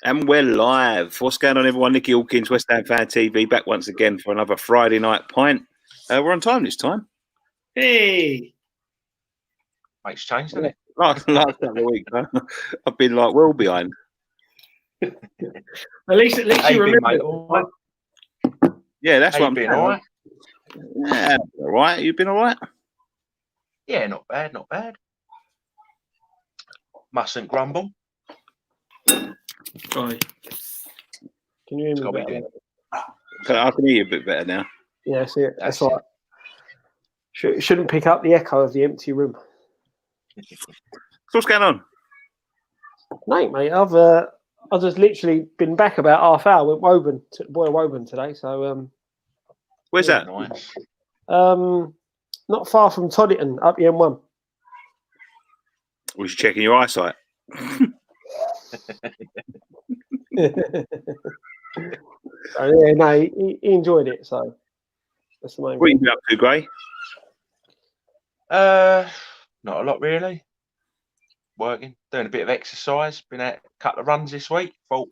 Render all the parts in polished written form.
And we're live. What's going on, everyone? Nicky Hawkins, West Ham Fan TV, back once again for another Friday night pint. We're on time this time. Hey! Makes change, doesn't it? Last couple of weeks, huh? I've been like well behind. At least you remember. Mate, all right? Yeah, that's what I'm been, saying. all right? Yeah, all right. You've been all right? Yeah, not bad, not bad. Mustn't grumble. Sorry. Can you hear me better? I can hear you a bit better now. Yeah, see it. That's right. Shouldn't pick up the echo of the empty room. So what's going on? Mate, I've just literally been back about half hour with Woburn today. So Where's that? Nice. Not far from Todditon, up the M1. Was you checking your eyesight? He enjoyed it. So that's the main. What are you been up to, Gray? Not a lot really. Working, doing a bit of exercise. Been out a couple of runs this week. Thought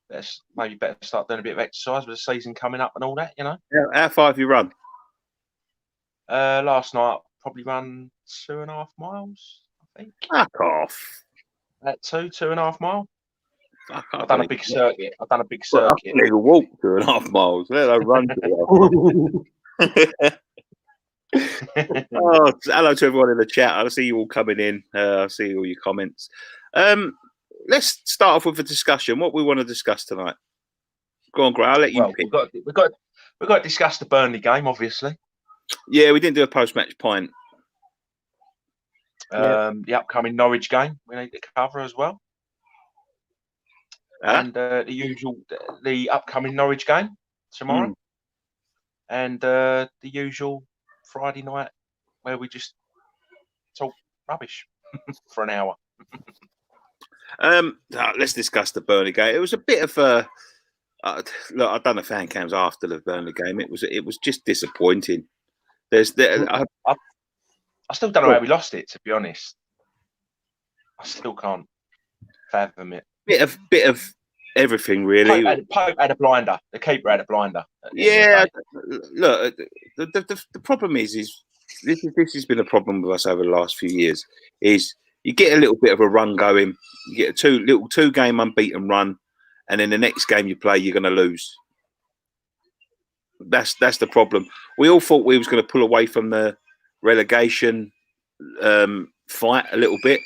that's maybe better start doing a bit of exercise with the season coming up and all that, you know. Yeah, how far have you run? Last night probably run 2.5 miles, I think. Fuck off. At 2.5 miles. Fuck, I've done a big circuit. Well, I can even walk 2.5 miles. Let alone run 2.5 miles. Oh, hello to everyone in the chat. I see you all coming in. I see all your comments. Let's start off with a discussion. What we want to discuss tonight. Go on, Gray. I'll let you pick. We've got to discuss the Burnley game, obviously. Yeah, we didn't do a post-match pint. The upcoming Norwich game we need to cover as well. And the upcoming Norwich game tomorrow. And the usual Friday night where we just talk rubbish for an hour. Let's discuss the Burnley game. It was a bit of a look. I've done the fan cams after the Burnley game. It was just disappointing. I still don't know how we lost it, to be honest. I still can't fathom it. Bit of everything, really. Pope had a blinder. The keeper had a blinder. Yeah, look. The problem is this has been a problem with us over the last few years. Is you get a little bit of a run going, you get a two game unbeaten run, and then the next game you play, you're going to lose. That's the problem. We all thought we was going to pull away from the relegation fight a little bit.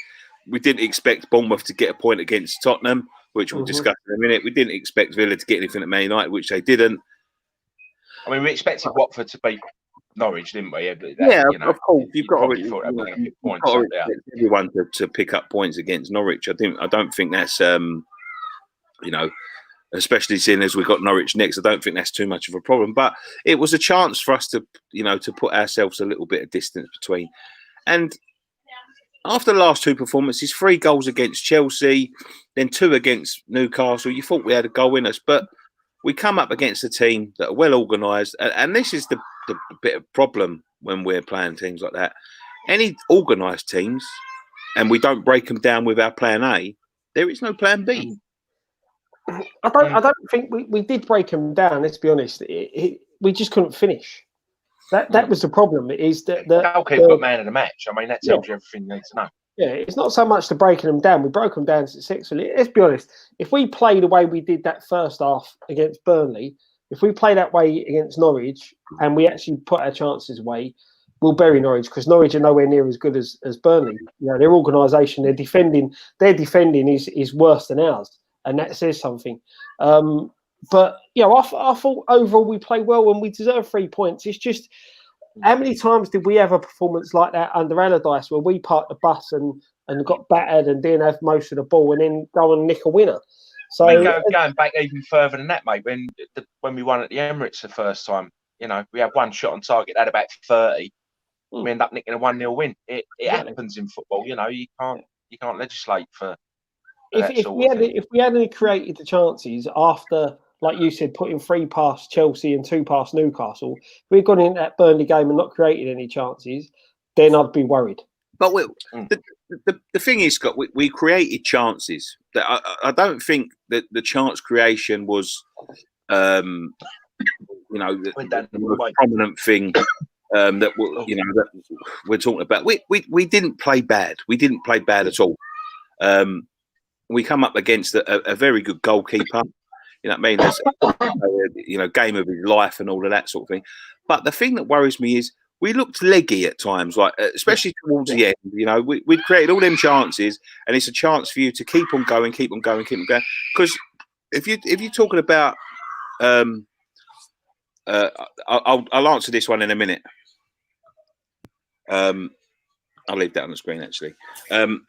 We didn't expect Bournemouth to get a point against Tottenham, which we'll discuss in a minute. We didn't expect Villa to get anything at Man United, which they didn't. I mean, we expected Watford to beat Norwich, didn't we? Of course. You've got to expect everyone to pick up points against Norwich. I don't think that's especially seeing as we've got Norwich next, I don't think that's too much of a problem. But it was a chance for us to put ourselves a little bit of distance between. And after the last two performances, 3 goals against Chelsea, then 2 against Newcastle, you thought we had a goal in us. But we come up against a team that are well organised. And this is the bit of problem when we're playing teams like that. Any organised teams, and we don't break them down with our plan A, there is no plan B. I don't think we did break them down. Let's be honest. We just couldn't finish. That was the problem. Is that the goalkeeper man of the match? I mean, that tells you everything you need to know. Yeah, it's not so much the breaking them down. We broke them down successfully. Let's be honest. If we play the way we did that first half against Burnley, if we play that way against Norwich, and we actually put our chances away, we'll bury Norwich, because Norwich are nowhere near as good as Burnley. Their organisation, their defending is worse than ours. And that says something. But I thought overall we played well and we deserve 3 points. It's just, how many times did we have a performance like that under Allardyce where we parked the bus and got battered and didn't have most of the ball and then go and nick a winner? So going back even further than that, mate, when we won at the Emirates the first time, we had one shot on target, had about 30. We end up nicking a 1-0 win. It happens in football. You can't legislate for. If we hadn't created the chances after, like you said, putting 3 past Chelsea and 2 past Newcastle, if we'd gone into that Burnley game and not created any chances, then I'd be worried. But the thing is, Scott, we created chances. That I don't think that the chance creation was, the most prominent thing that we're talking about. We didn't play bad. We didn't play bad at all. We come up against a very good goalkeeper. You know what I mean? There's game of his life and all of that sort of thing. But the thing that worries me is we looked leggy at times, like especially towards the end. We'd created all them chances, and it's a chance for you to keep on going. Because if you're talking about, I'll answer this one in a minute. I'll leave that on the screen actually. No,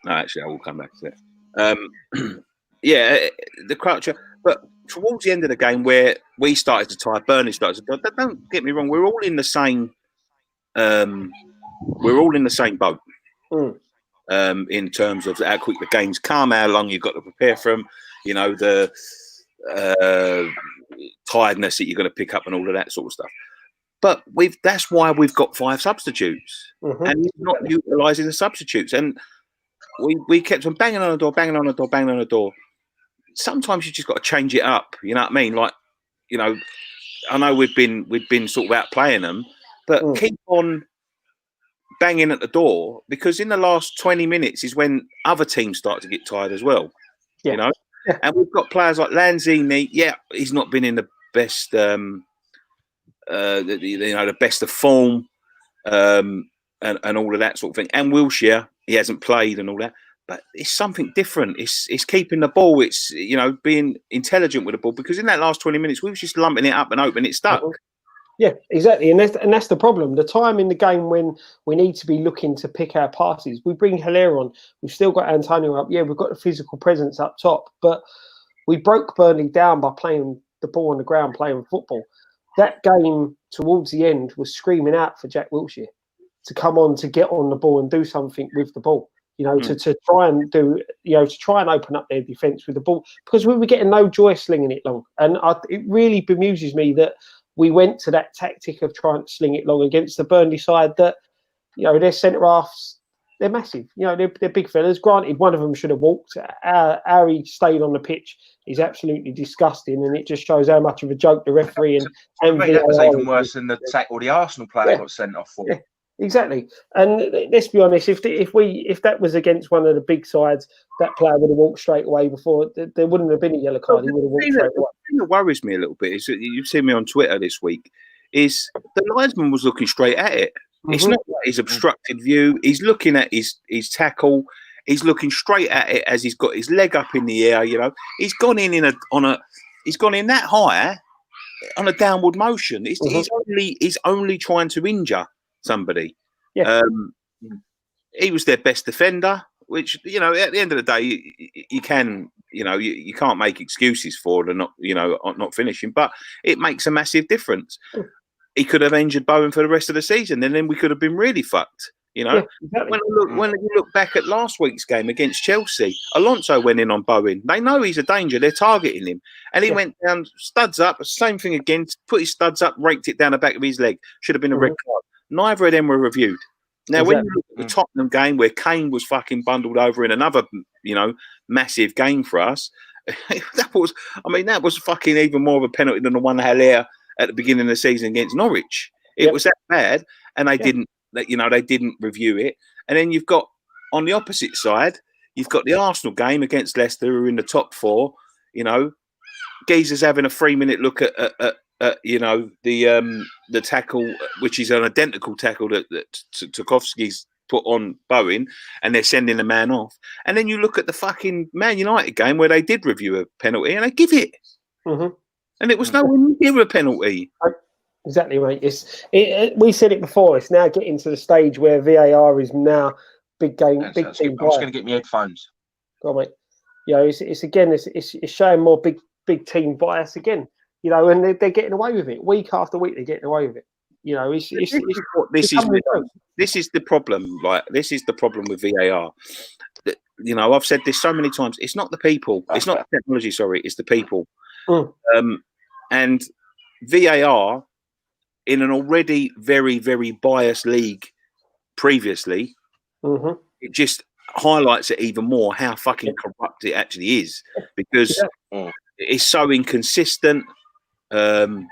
actually, I will come back to that. The culture, but towards the end of the game where we started to tie, Burnley started to tie. Don't get me wrong, we're all in the same. We're all in the same boat. In terms of how quick the games come, how long you've got to prepare for them. The tiredness that you're going to pick up and all of that sort of stuff. But that's why we've got 5 substitutes, and he's not utilising the substitutes. And we kept on banging on the door. Sometimes you just got to change it up. You know what I mean? Like, I know we've been sort of outplaying them, but keep on banging at the door, because in the last 20 minutes is when other teams start to get tired as well. Yeah. And we've got players like Lanzini. Yeah, he's not been in the best, the best of form, and all of that sort of thing. And Wilshere, he hasn't played and all that. But it's something different. It's keeping the ball. It's being intelligent with the ball, because in that last 20 minutes we were just lumping it up and hoping it stuck. Yeah, exactly, and that's the problem. The time in the game when we need to be looking to pick our passes, we bring Hilaire on. We've still got Antonio up. Yeah, we've got the physical presence up top, but we broke Burnley down by playing the ball on the ground, playing football. That game towards the end was screaming out for Jack Wilshere to come on, to get on the ball and do something with the ball. To try and do, to try and open up their defence with the ball, because we were getting no joy slinging it long. And it really bemuses me that we went to that tactic of trying to sling it long against the Burnley side that, their centre halves, they're massive. They're big fellas. Granted, one of them should have walked. How he stayed on the pitch is absolutely disgusting, and it just shows how much of a joke the referee and that was even worse than the tackle the Arsenal player got sent off for. Yeah. Exactly, and let's be honest. If that was against one of the big sides, that player would have walked straight away. Before there wouldn't have been a yellow card. He would have walked straight away. The thing that worries me a little bit is that you've seen me on Twitter this week. Is the linesman was looking straight at it. It's not like he's obstructed view. He's looking at his tackle. He's looking straight at it as he's got his leg up in the air. He's gone he's gone in that high on a downward motion. He's only trying to injure somebody. Yeah. He was their best defender, which at the end of the day you can you can't make excuses for it and not finishing, but it makes a massive difference. He could have injured Bowen for the rest of the season, and then we could have been really fucked. Yeah, exactly. When you look back at last week's game against Chelsea, Alonso went in on Bowen. They know he's a danger. They're targeting him. And he went down, studs up, same thing again, put his studs up, raked it down the back of his leg. Should have been a red card. Neither of them were reviewed. Now, when you look at the Tottenham game where Kane was fucking bundled over in another, massive game for us, that was fucking even more of a penalty than the one they had there at the beginning of the season against Norwich. It was that bad, and they didn't review it. And then you've got, on the opposite side, you've got the Arsenal game against Leicester, who are in the top 4. Geezer's having a 3-minute look at the tackle, which is an identical tackle that Tarkowski's put on Bowen, and they're sending the man off. And then you look at the fucking Man United game where they did review a penalty and they give it. And it was nowhere near a penalty. Exactly, mate. We said it before. It's now getting to the stage where VAR is now big game, big team. I'm just going to get my headphones. Go on, mate. It's showing more big team bias again. And they're getting away with it week after week. They're getting away with it. This is the problem. Like, this is the problem with VAR. I've said this so many times. It's not the people. It's not the technology. Sorry, it's the people. And VAR, in an already very, very biased league previously, Mm-hmm. It just highlights it even more how fucking corrupt it actually is, because it's so inconsistent. I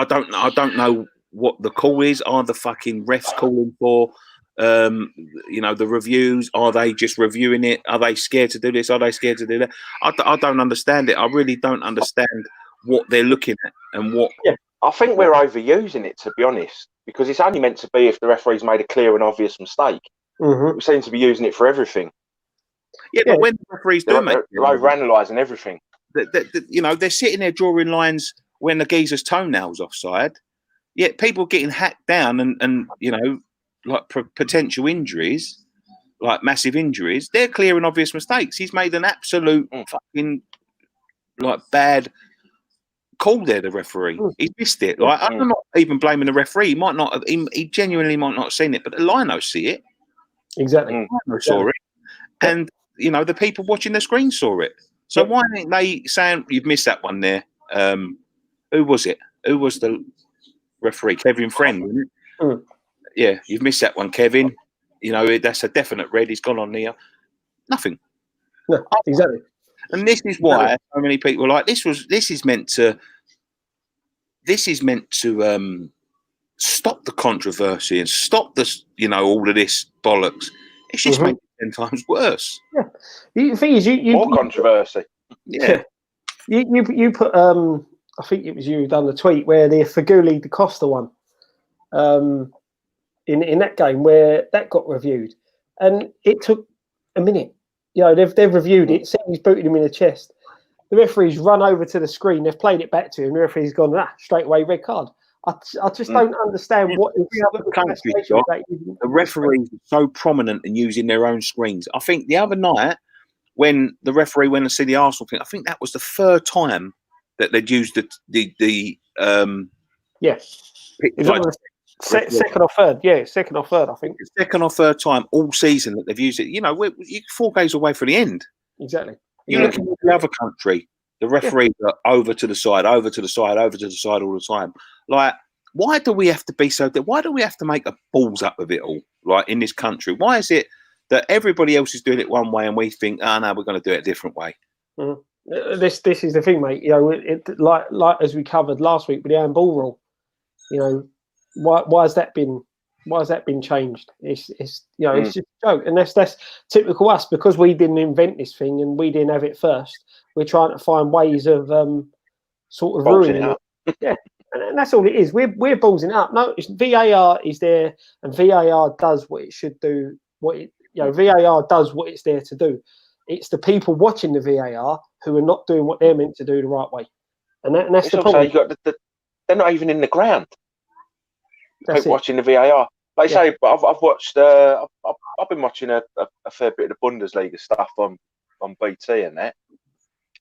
don't know what the call is. Are the fucking refs calling for? The reviews, are they just reviewing it? Are they scared to do this? Are they scared to do that? I don't understand it. I really don't understand what they're looking at and what. Yeah, I think we're overusing it, to be honest, because it's only meant to be if the referee's made a clear and obvious mistake. Mm-hmm. We seem to be using it for everything. Yeah, but when the referees do make, they're over-analysing everything. They're sitting there drawing lines when the geezer's toenails offside. Yet people getting hacked down and like potential injuries, like massive injuries, they're clear and obvious mistakes. He's made an absolute fucking bad call there, the referee. He missed it. Like, I'm not even blaming the referee. He might not have, he genuinely might not have seen it, but the linos see it. Exactly. Lino saw it. And, the people watching the screen saw it. So why aren't they saying, you've missed that one there? Who was it? Who was the referee? Kevin Friend, wasn't it? Yeah, you've missed that one, Kevin. That's a definite red. He's gone on there. Nothing. No, exactly. And this is why so many people are like, this is meant to stop the controversy and stop this, all of this bollocks. It's just making it 10 times worse. Yeah. The thing is, more controversy. Yeah. You put I think it was you who done the tweet where the Faguli Da Costa one. In that game where that got reviewed, and it took a minute. They've reviewed it, said he's booted him in the chest. The referee's run over to the screen, they've played it back to him. The referee's gone, straight away red card. I just don't understand what the referees are so prominent in using their own screens. I think the other night when the referee went to see the Arsenal thing, I think that was the third time that they'd used the second or third, I think. Second or third time all season that they've used it. You're 4 games away from the end. Exactly. You look at the other country, the referees are over to the side, over to the side, over to the side all the time. Like, why do we have to be so? Why do we have to make a balls up of it all? Like, in this country, why is it that everybody else is doing it one way and we think, no, we're going to do it a different way? Mm-hmm. This is the thing, mate. Like as we covered last week with the handball rule. Why has that been changed? It's just a joke, and that's typical us, because we didn't invent this thing and we didn't have it first. We're trying to find ways of sort of ruining it. Yeah, and that's all it is. We're ballsing it up. No, VAR is there, and VAR does what it should do. VAR does what it's there to do. It's the people watching the VAR who are not doing what they're meant to do the right way, and that's the problem. They're not even in the ground. Watching the VAR. Like I say, I've watched. I've been watching a fair bit of the Bundesliga stuff on BT and that.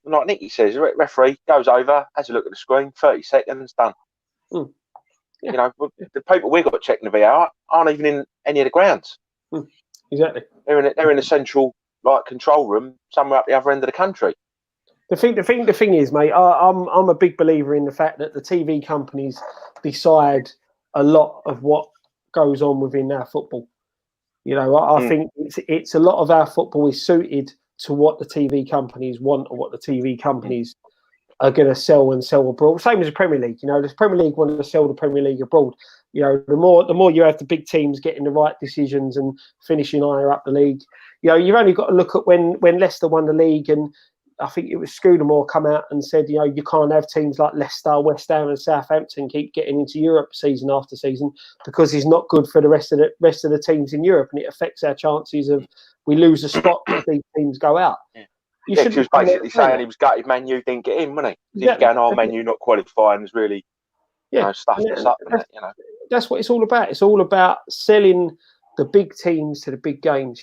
And like Nicky says, the referee goes over, has a look at the screen, 30 seconds, done. Yeah. The people we've got checking the VAR aren't even in any of the grounds. Exactly. They're in a central control room somewhere up the other end of the country. The thing is, mate, I'm a big believer in the fact that the TV companies decide a lot of what goes on within our football. I think it's a lot of our football is suited to what the TV companies want or what the TV companies are going to sell abroad. Same as the Premier League. The Premier League want to sell the Premier League abroad. The more you have the big teams getting the right decisions and finishing higher up the league. You've only got to look at when Leicester won the league, and I think it was Scudamore come out and said, you can't have teams like Leicester, West Ham and Southampton keep getting into Europe season after season because it's not good for the rest of the teams in Europe, and it affects our chances of we lose a spot if these teams go out. He was basically saying he was gutted Man U didn't get in, wasn't he? He was going, Man U not qualifying is really stuffed us up. That's what it's all about. It's all about selling the big teams to the big games.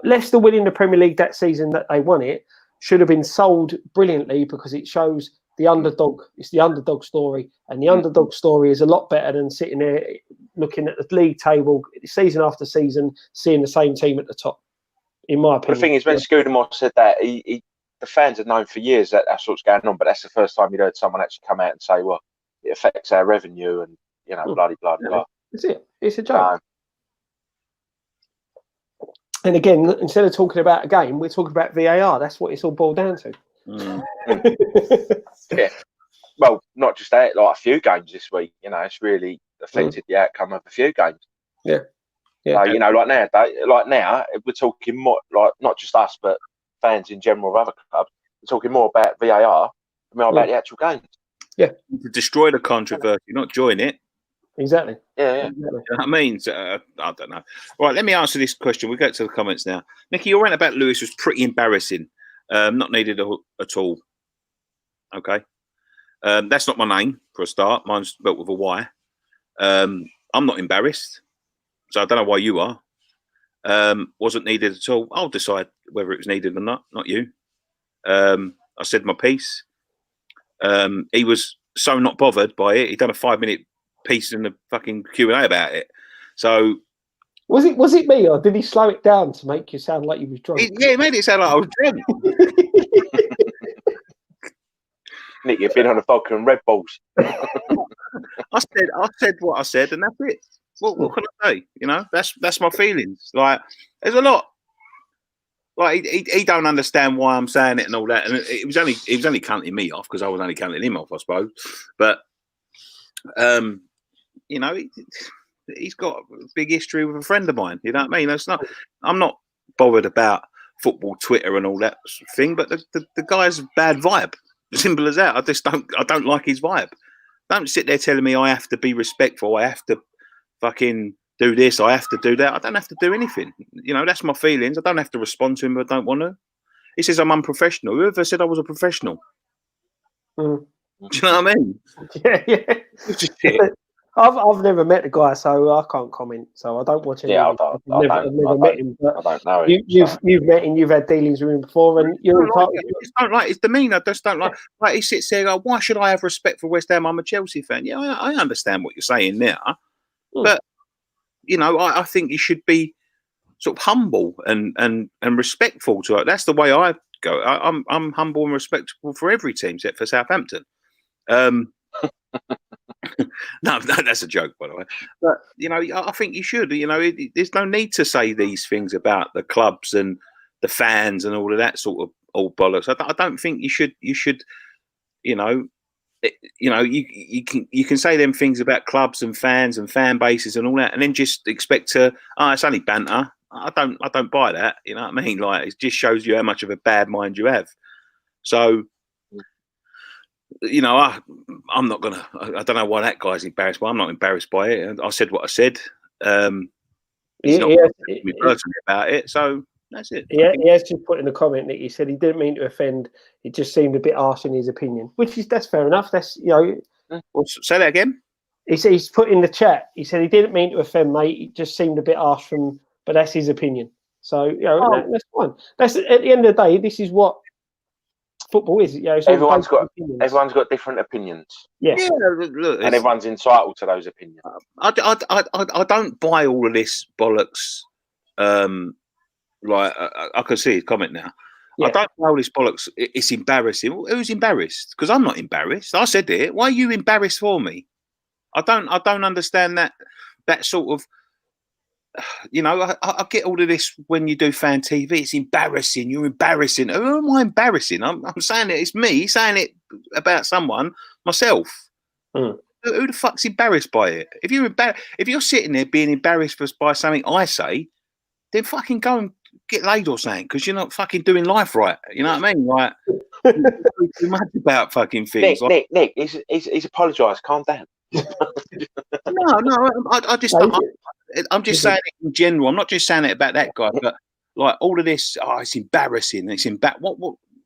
Leicester winning the Premier League that season that they won it should have been sold brilliantly because it shows the underdog. It's the underdog story, and the underdog story is a lot better than sitting there looking at the league table season after season, seeing the same team at the top. In my opinion, but the thing is, when Scudamore said that, the fans had known for years that that's what's going on, but that's the first time you'd heard someone actually come out and say, "Well, it affects our revenue," and blah blah blah. That's it. It's a joke. And again, instead of talking about a game, we're talking about VAR. That's what it's all boiled down to. Yeah. Well, not just that, like a few games this week, it's really affected the outcome of a few games. Yeah. So, like now, we're talking more, like not just us, but fans in general of other clubs. We're talking more about VAR than about the actual games. Yeah. To destroy the controversy, not join it. Exactly. Yeah. Exactly. You know what I mean? So, I don't know. Right, let me answer this question. We'll get to the comments now. Nicky, your rant about Lewis was pretty embarrassing. Not needed at all. Okay. That's not my name for a start. Mine's spelt with a Y. I'm not embarrassed. So I don't know why you are. Wasn't needed at all. I'll decide whether it was needed or not you. I said my piece. He was so not bothered by it. He done a 5-minute piece in the fucking Q&A about it. So was it me, or did he slow it down to make you sound like you was drunk? He made it sound like I was drunk. Nick, you've been on a vodka and Red Bulls. I said what I said, and that's it. What can I say? That's my feelings. Like, there's a lot. Like, he don't understand why I'm saying it and all that. And it was only counting me off because I was only counting him off, I suppose. But he's got a big history with a friend of mine. You know what I mean? I'm not bothered about football Twitter and all that thing. But the guy's a bad vibe. Simple as that. I don't like his vibe. Don't sit there telling me I have to be respectful. I have to fucking do this. I have to do that. I don't have to do anything. That's my feelings. I don't have to respond to him if I don't want to. He says I'm unprofessional. Whoever said I was a professional? Mm. Do you know what I mean? Yeah. It's just shit. I've never met the guy, so I can't comment. So I don't watch any. Yeah, I've never met him. But I don't know. You've met him. You've had dealings with him before, and you're part. I just don't like his demeanour. I just don't like. Like, he sits there, and go, why should I have respect for West Ham? I'm a Chelsea fan. Yeah, I understand what you're saying now, but I think you should be sort of humble and respectful to it. That's the way I go. I'm humble and respectful for every team except for Southampton. No, that's a joke, by the way. But I think you should. There's no need to say these things about the clubs and the fans and all of that sort of old bollocks. I don't think you should. You can say them things about clubs and fans and fan bases and all that, and then just expect to. Oh, it's only banter. I don't buy that. You know what I mean? Like, it just shows you how much of a bad mind you have. So. I'm not gonna. I don't know why that guy's embarrassed, but I'm not embarrassed by it. I said what I said. He's not me personally about it, so that's it. Yeah, he has just put in a comment that he said he didn't mean to offend. It just seemed a bit harsh in his opinion, that's fair enough. That's Well, say that again. He's put in the chat. He said he didn't mean to offend, mate. It just seemed a bit harsh but that's his opinion. So that's fine. That's at the end of the day. This is what football is. Everyone's got different opinions. Yeah, look, and everyone's entitled to those opinions. I don't buy all of this bollocks. Like, I can see his comment now. Yeah. I don't buy all this bollocks. It's embarrassing. Who's embarrassed? Because I'm not embarrassed. I said it. Why are you embarrassed for me? I don't understand that sort of. I get all of this when you do fan TV. It's embarrassing. You're embarrassing. Who am I embarrassing? I'm saying it. It's me saying it about someone, myself. Who the fuck's embarrassed by it? If you're sitting there being embarrassed by something I say, then fucking go and get laid or something, because you're not fucking doing life right. You know what I mean? Like, too much about fucking things. Nick, he's apologised. Calm down. No, I'm just saying it in general. I'm not just saying it about that guy, but like all of this. Oh, it's embarrassing. It's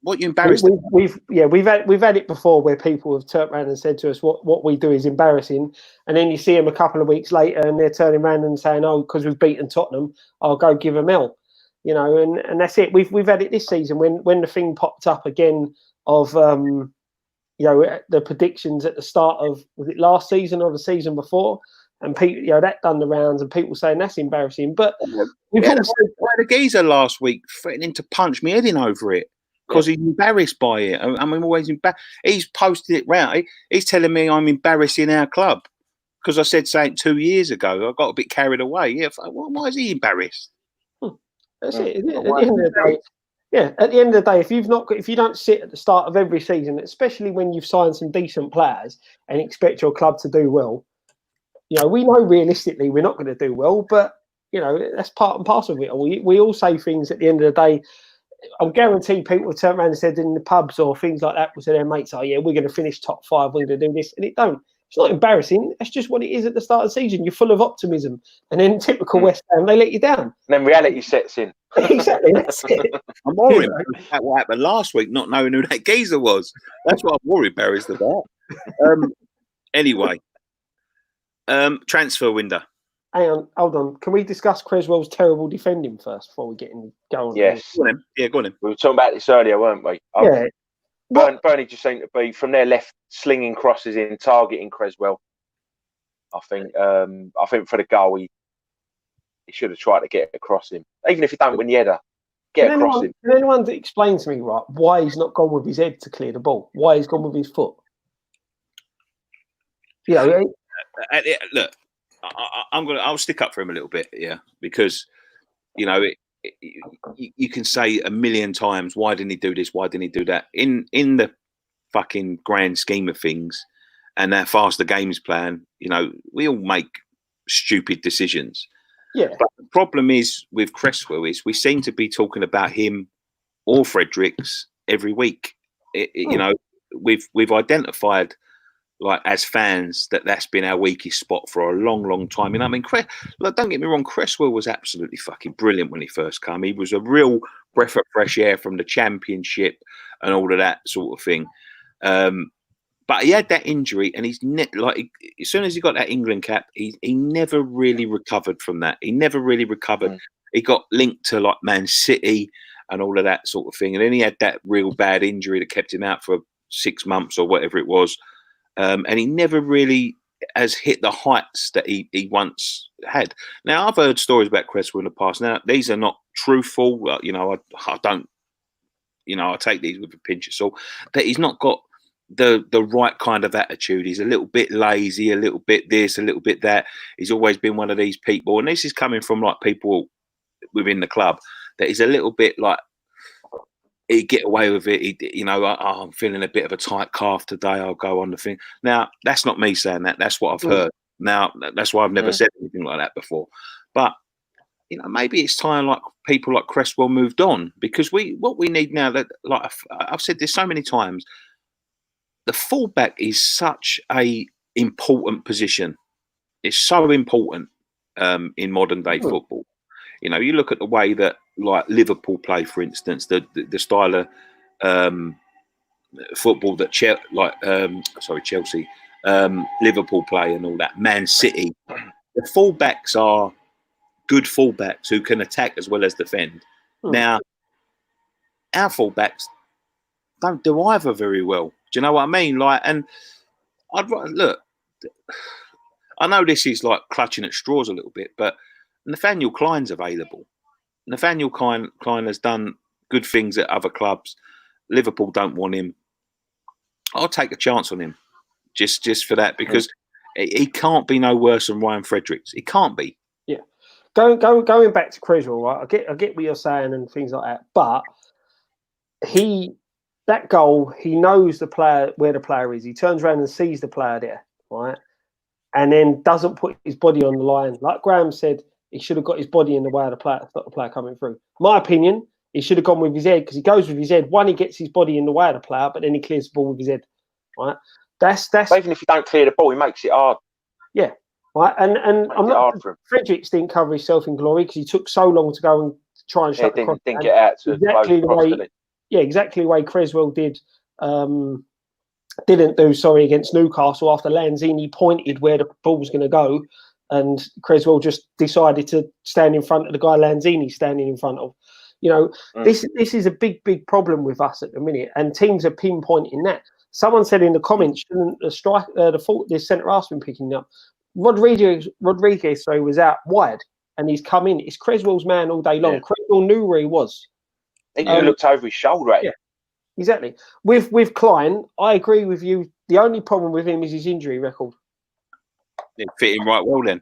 what you embarrassed? We've had it before where people have turned around and said to us, "What we do is embarrassing," and then you see them a couple of weeks later and they're turning around and saying, "Oh, because we've beaten Tottenham, I'll go give them hell." And that's it. We've had it this season when the thing popped up again of the predictions at the start of, was it last season or the season before? And people, that done the rounds, and people saying that's embarrassing. But we've also the geezer last week threatening to punch me head in over it because he's embarrassed by it. I'm always embarrassed. He's posted it round. He's telling me I'm embarrassing our club because I said something 2 years ago. I got a bit carried away. Yeah, why is he embarrassed? That's it. At the end of the day, yeah. At the end of the day, if you don't sit at the start of every season, especially when you've signed some decent players and expect your club to do well, we know realistically we're not going to do well, but that's part and parcel of it. We all say things at the end of the day. I'm guaranteed people will turn around and said in the pubs or things like that to their mates, "Oh yeah, we're going to finish top 5. We're going to do this," and it don't. It's not embarrassing. That's just what it is at the start of the season. You're full of optimism, and then typical West Ham, they let you down. And then reality sets in. Exactly, that's it. I'm worried about what happened last week, not knowing who that geezer was. That's what I'm worried about. Is about. Anyway, transfer window. Hang on, hold on. Can we discuss Creswell's terrible defending first before we get in? Go on. Yes. Go on, yeah, go on. We were talking about this earlier, weren't we? Yeah. Burnley just seemed to be from their left, slinging crosses in, targeting Creswell. I think for the goal, he should have tried to get across him. Even if he don't win the header, get across him. Can anyone explain to me, right, why he's not gone with his head to clear the ball? Why he's gone with his foot? Look, I'll stick up for him a little bit, yeah, because you can say a million times, why didn't he do this? Why didn't he do that? In the fucking grand scheme of things, and that faster games plan, we all make stupid decisions. Yeah. But the problem is with Cresswell is we seem to be talking about him or Fredericks every week. We've identified, like, as fans, that's been our weakest spot for a long, long time. I mean, don't get me wrong, Cresswell was absolutely fucking brilliant when he first came. He was a real breath of fresh air from the Championship and all of that sort of thing. But he had that injury, and he's as soon as he got that England cap, he never really recovered from that. He never really recovered. He got linked to like Man City and all of that sort of thing, and then he had that real bad injury that kept him out for 6 months or whatever it was. And he never really has hit the heights that he once had. Now, I've heard stories about Cresswell in the past. Now, these are not truthful. I don't, I take these with a pinch of salt. But he's not got the right kind of attitude. He's a little bit lazy, a little bit this, a little bit that. He's always been one of these people. And this is coming from like people within the club, that he's a little bit like, he'd get away with it. I'm feeling a bit of a tight calf today. I'll go on the thing. Now, that's not me saying that. That's what I've heard. Now, that's why I've never said anything like that before. But, maybe it's time like people like Cresswell moved on, because what we need now, that, like I've said this so many times, the fullback is such a important position. It's so important in modern day football. You look at the way that, like, Liverpool play, for instance, the style of football that Chelsea, Liverpool play and all that. Man City, the fullbacks are good fullbacks who can attack as well as defend. Now, our fullbacks don't do either very well. Do you know what I mean? Like, and look, I know this is like clutching at straws a little bit, but Nathaniel Klein's available. Nathaniel Klein has done good things at other clubs. Liverpool don't want him. I'll take a chance on him, just for that, because he can't be no worse than Ryan Fredericks. He can't be. Yeah, going back to Creswell, right? I get what you're saying and things like that, but that goal, he knows the player, where the player is. He turns around and sees the player there, right, and then doesn't put his body on the line. Like Graham said, he should have got his body in the way of the player coming through. My opinion, he should have gone with his head, because he goes with his head. One, he gets his body in the way of the player, but then he clears the ball with his head. Right? That's even if you don't clear the ball, he makes it hard. Yeah. Right. And I'm not. Fredericks didn't cover himself in glory because he took so long to go and try and shut the cross. Didn't get out to exactly the way. Yeah, exactly the way Creswell did. Didn't do against Newcastle after Lanzini pointed where the ball was going to go. And Creswell just decided to stand in front of the guy Lanzini standing in front of. This is a big, big problem with us at the minute, and teams are pinpointing that. Someone said in the comments, shouldn't the centre half's been picking up? Rodriguez was out wide, and he's come in. It's Creswell's man all day long. Yeah. Creswell knew where he was. He looked over his shoulder at him. Yeah, exactly. With Klein, I agree with you. The only problem with him is his injury record. It fit him right well then.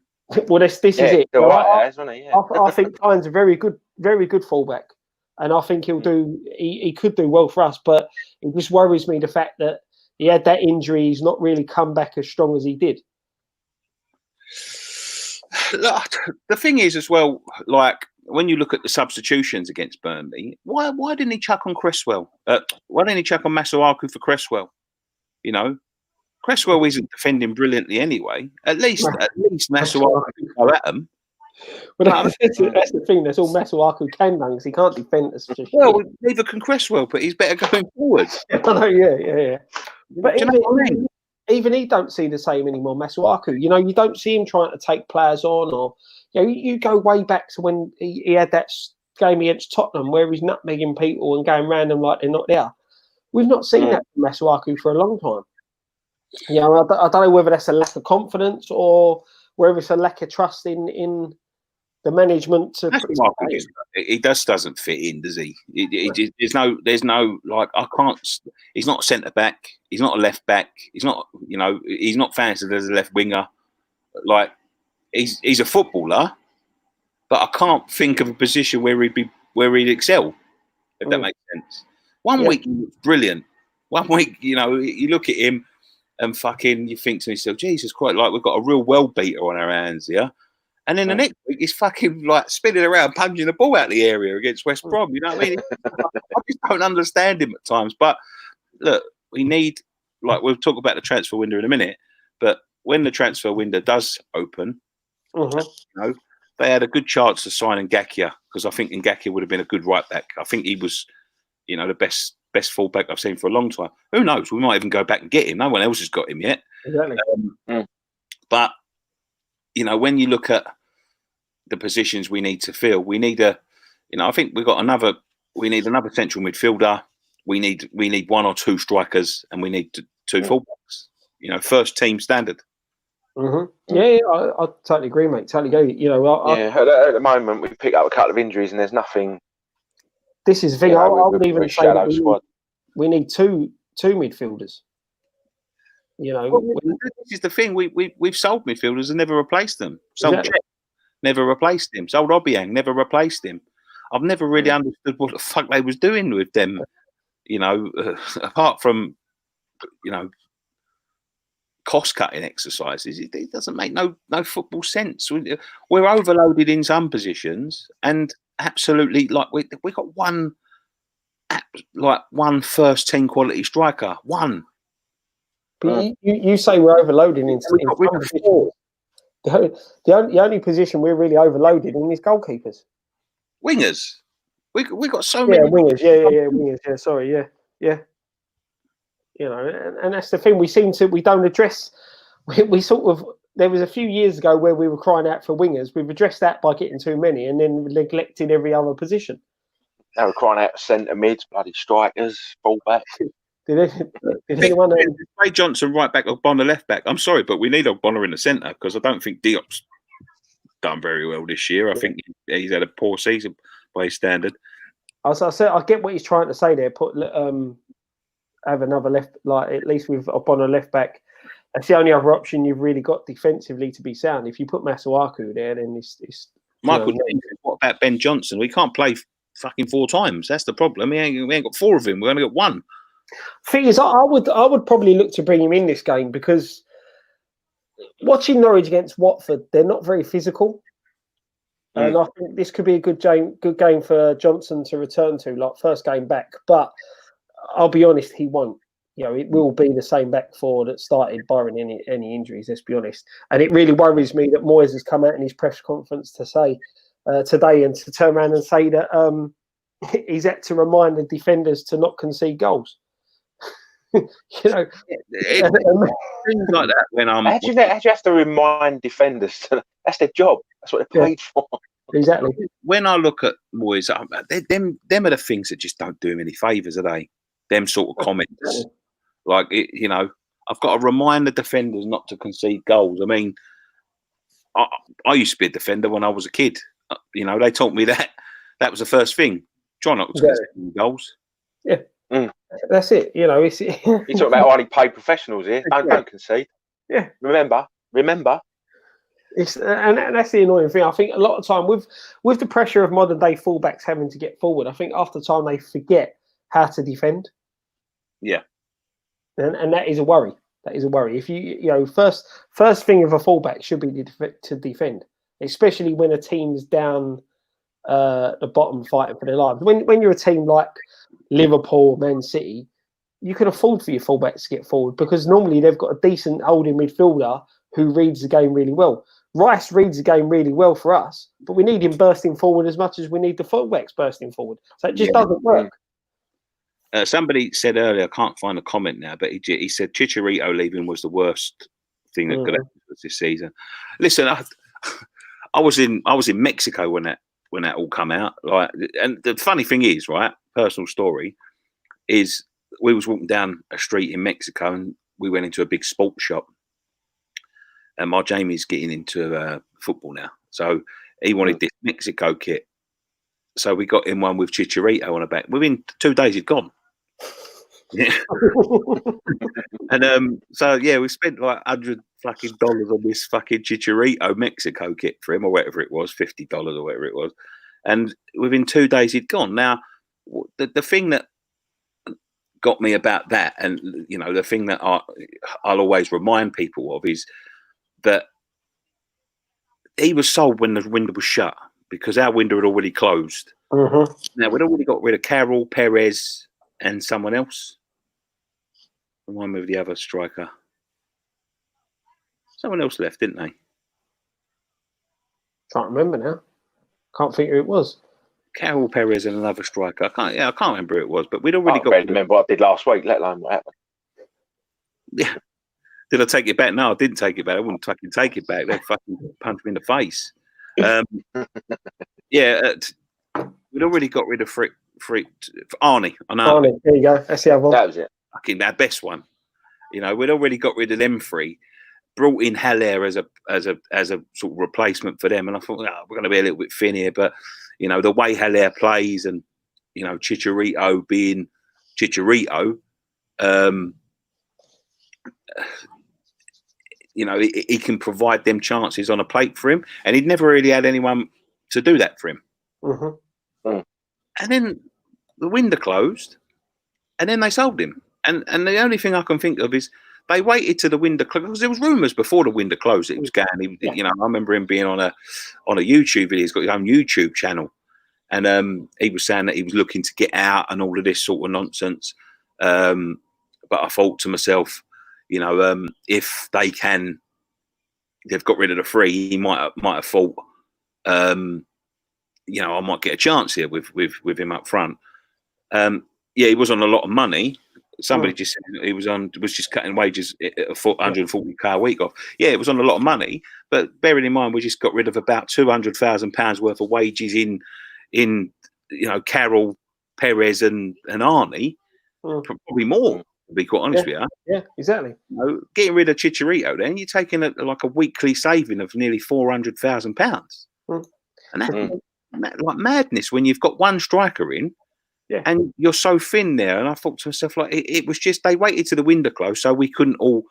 Well, this is it. Right, I think Klein's a very good very good fullback, and I think he'll do. He could do well for us, but it just worries me the fact that he had that injury. He's not really come back as strong as he did. The thing is, as well, like when you look at the substitutions against Burnley, why didn't he chuck on Cresswell? Why didn't he chuck on Masuaku for Cresswell? You know, Cresswell isn't defending brilliantly anyway. At least Masuaku can go at him. But that's the thing. That's all Masuaku can do, because he can't defend us. Well, neither can Cresswell, but he's better going forward. I know, yeah. But Do you know what I mean? even he don't see the same anymore, Masuaku. You know, you don't see him trying to take players on, or you go way back to when he had that game against Tottenham where he's nutmegging people and going random like they're not there. We've not seen that from Masuaku for a long time. I don't know whether that's a lack of confidence or whether it's a lack of trust in the management. He just doesn't fit in, does he? There's no like, I can't. He's not a centre back. He's not a left back. He's not. He's not fancied as a left winger. Like he's a footballer, but I can't think of a position where he'd excel. If that makes sense. One week he looks brilliant. One week, you look at him and fucking, you think to yourself, Jesus Christ, like we've got a real well beater on our hands here. And then the next week, he's fucking like spinning around, punching the ball out of the area against West Brom. You know what I mean? I just don't understand him at times. But look, we need, like, we'll talk about the transfer window in a minute. But when the transfer window does open, they had a good chance of signing Ngakia, because I think Ngakia would have been a good right back. I think he was, the best fullback I've seen for a long time. Who knows? We might even go back and get him. No one else has got him yet. Exactly. But when you look at the positions we need to fill, we need I think we need another central midfielder. We need one or two strikers, and we need two fullbacks. First team standard. Yeah, I totally agree, mate. Totally agree. At the moment we pick up a couple of injuries, and there's nothing. This is the thing. I would even say that we need two midfielders. This is the thing. We've sold midfielders and never replaced them. Sold Czech, never replaced him. Sold Obiang, never replaced him. I've never really understood what the fuck they was doing with them. Apart from cost cutting exercises, it doesn't make no football sense. We're overloaded in some positions, and absolutely we got one first team quality striker. One. But you say we're overloaded in some positions. The only position we're really overloaded in is goalkeepers. Wingers. We got so many wingers. Yeah, wingers. Yeah, sorry. Yeah. And that's the thing. We don't address. We sort of. There was a few years ago where we were crying out for wingers. We've addressed that by getting too many, and then neglected every other position. They were crying out centre mids, bloody strikers, fullbacks. Did anyone? Ray Johnson right back, Ogbonna left back. I'm sorry, but we need Ogbonna in the centre, because I don't think Diop's done very well this year. I think he's had a poor season by his standard. As I said, I get what he's trying to say there. Have another left, like at least with Ogbonna left back. That's the only other option you've really got defensively to be sound. If you put Masuaku there, then it's Michael James. What about Ben Johnson? We can't play fucking 4 times. That's the problem. We ain't got 4 of him. We're only got 1. Thing is, I would probably look to bring him in this game, because watching Norwich against Watford, they're not very physical, and I think this could be a good game for Johnson to return to, like first game back. But I'll be honest, he won't. It will be the same back four that started, barring any injuries. Let's be honest. And it really worries me that Moyes has come out in his press conference to say today, and to turn around and say that he's had to remind the defenders to not concede goals. Things like that. When how do you have to remind defenders? That's their job. That's what they're paid for. Exactly. When I look at Moyes, them are the things that just don't do him any favours, are they? Them sort of comments. Like, I've got to remind the defenders not to concede goals. I mean, I used to be a defender when I was a kid. They taught me that was the first thing. Try not to concede goals. Yeah. That's it. You're talking about only paid professionals here. Don't concede. Yeah. Remember. And that's the annoying thing. I think a lot of time with the pressure of modern day fullbacks having to get forward, I think after time they forget how to defend. Yeah, and that is a worry. That is a worry. If first thing of a fullback should be to defend, especially when a team's down the bottom fighting for their lives. When you're a team like Liverpool, Man City, you can afford for your fullbacks to get forward because normally they've got a decent holding midfielder who reads the game really well. Rice reads the game really well for us, but we need him bursting forward as much as we need the fullbacks bursting forward. So it just doesn't work. Somebody said earlier, I can't find a comment now, but he said Chicharito leaving was the worst thing that could happen to us this season. Listen, I was in Mexico when that all come out. And the funny thing is, right, personal story, is we was walking down a street in Mexico and we went into a big sports shop. And my Jamie's getting into football now. So he wanted this Mexico kit. So we got him one with Chicharito on the back. Within 2 days, he'd gone. Yeah. And so, yeah, we spent like $100 on this fucking Chicharito Mexico kit for him or whatever it was, $50 or whatever it was. And within 2 days, he'd gone. Now, the thing that got me about that, and, you know, the thing that I'll always remind people of is that he was sold when the window was shut because our window had already closed. Now, we'd already got rid of Carroll, Perez, and someone else. Remind me of the other striker. Someone else left, didn't they? Can't remember now. Can't think who it was. Carroll, Perez, and another striker. I can't remember who it was, but we'd already got. I can't remember what I did last week, let alone what happened. Yeah. Did I take it back? No, I didn't take it back. I wouldn't fucking take it back. They'd fucking punch me in the face. We'd already got rid of Arnie. I know. Arnie, there you go. That's the other one. That was it. Fucking our best one. You know, we'd already got rid of them three. Brought in Haller as a sort of replacement for them, and I thought, we're going to be a little bit thin here. But you know, the way Haller plays, and you know, Chicharito being Chicharito, you know, he can provide them chances on a plate for him, and he'd never really had anyone to do that for him. And then the window closed, and then they sold him. And the only thing I can think of is they waited to the window closed because there was rumours before the window closed. It was going. You know, I remember him being on a YouTube video. He's got his own YouTube channel, and he was saying that he was looking to get out and all of this sort of nonsense. But I thought to myself, you know, if they've got rid of the three, he might have thought, you know, I might get a chance here with him up front. He was on a lot of money. Somebody just said he was just cutting wages at 140k a week off. Yeah, it was on a lot of money, but bearing in mind we just got rid of about £200,000 worth of wages in you know, Carroll, Perez, and Arnie, probably more. To be quite honest with you. Yeah, exactly. You know, getting rid of Chicharito, then you're taking like a weekly saving of nearly £400,000, and that's like madness when you've got one striker in. Yeah. And you're so thin there. And I thought to myself, like, it was just they waited to the window closed so we couldn't all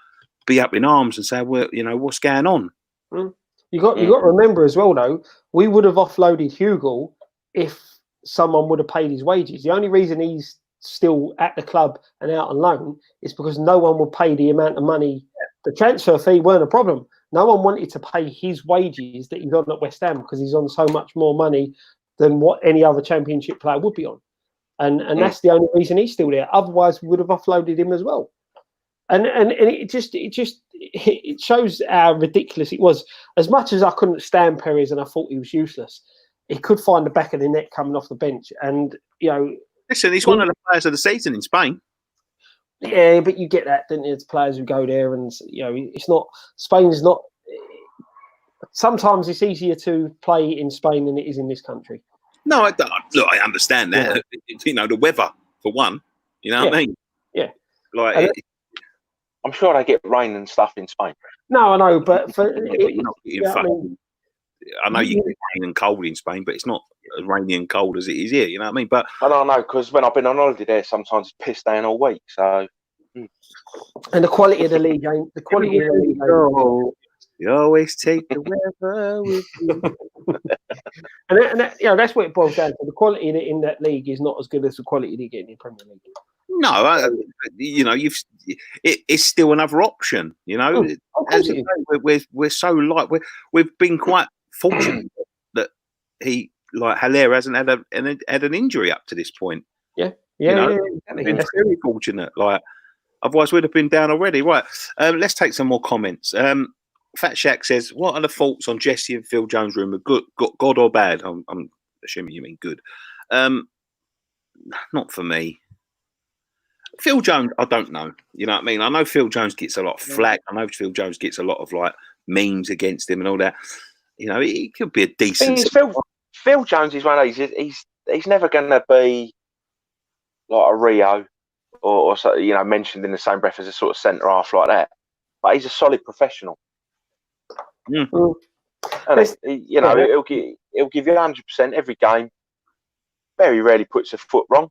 be up in arms and say, well, you know, what's going on? You got to remember as well, though, we would have offloaded Hugo if someone would have paid his wages. The only reason he's still at the club and out on loan is because no one would pay the amount of money. The transfer fee weren't a problem. No one wanted to pay his wages that he's on at West Ham because he's on so much more money than what any other Championship player would be on. And that's the only reason he's still there. Otherwise, we would have offloaded him as well. And it shows how ridiculous it was. As much as I couldn't stand Perez and I thought he was useless, he could find the back of the net coming off the bench. And you know, listen, he's one of the players of the season in Spain. Yeah, but you get that, don't you? It's players who go there, and you know, it's not Spain's not. Sometimes it's easier to play in Spain than it is in this country. No, look, I understand that. Yeah. You know, the weather for one. You know what I mean? Yeah. Like, I'm sure they get rain and stuff in Spain. No, I know, but you're not getting I know you get rain and cold in Spain, but it's not as rainy and cold as it is here. You know what I mean? But I don't know, because when I've been on holiday there, sometimes it's pissed down all week. So, and the quality of the league, the quality of the league. You always take the weather with you. and that's what it boils down to. The quality in that league is not as good as the quality you get in the Premier League. No, it's still another option. As I say, we're so light. We've been quite fortunate that Haller hasn't had an injury up to this point. Exactly. Been very fortunate. Otherwise, we'd have been down already. Right. Let's take some more comments. Fat Shack says, "What are the thoughts on Jesse and Phil Jones' rumour? Good or bad?" I'm assuming you mean good. Not for me. Phil Jones, I don't know. You know what I mean? I know Phil Jones gets a lot of flack. I know Phil Jones gets a lot of memes against him and all that. He could be a decent. Phil Jones is one of these. He's never going to be like a Rio or mentioned in the same breath as a sort of centre half like that. But he's a solid professional. Mm. And he'll give you 100% every game. Very rarely puts a foot wrong.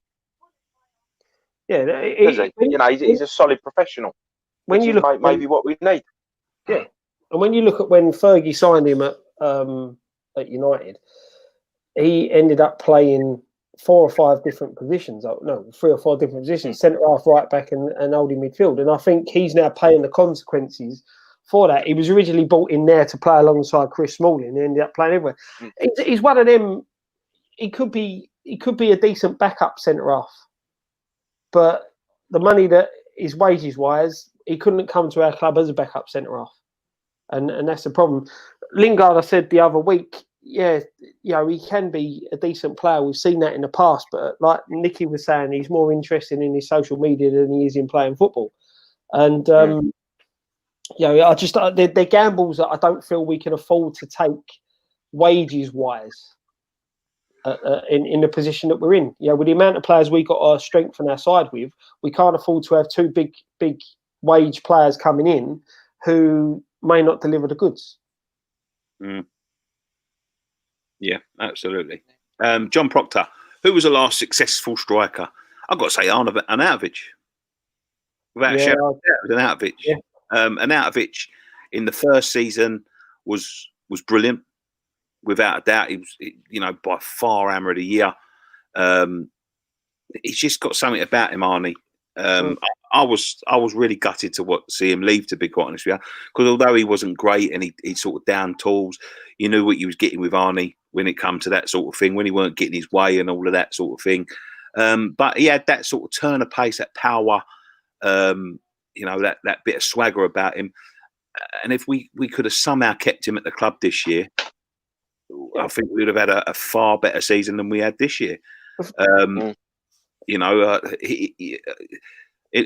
Yeah, does he? He's a solid professional. When you look, maybe what we need. Yeah, and when you look at when Fergie signed him at United, he ended up playing 4 or 5 different positions. No, 3 or 4 different positions: centre half, right back, and holding midfield. And I think he's now paying the consequences for that. He was originally brought in there to play alongside Chris Smalling, and ended up playing everywhere. He's one of them. He could be a decent backup centre half, but the money that is wages wise, he couldn't come to our club as a backup centre half, and that's the problem. Lingard, I said the other week, he can be a decent player. We've seen that in the past, but like Nicky was saying, he's more interested in his social media than he is in playing football. And they're gambles that I don't feel we can afford to take wages wise. In the position that we're in, with the amount of players we got to strengthen our side with, we can't afford to have 2 big wage players coming in who may not deliver the goods. Yeah, absolutely. John Proctor, who was the last successful striker? I've got to say Arnautovic. Without a shadow, it was Arnautovic. Yeah. Arnautovic in the first season was brilliant. Without a doubt, he was, by far hammer of the year. He's just got something about him, Arnie. I was really gutted to see him leave, to be quite honest with you, because although he wasn't great and he sort of down tools, you knew what you was getting with Arnie when it come to that sort of thing, when he weren't getting his way and all of that sort of thing. But he had that sort of turn of pace, that power, that bit of swagger about him. And if we could have somehow kept him at the club this year, I think we would have had a far better season than we had this year.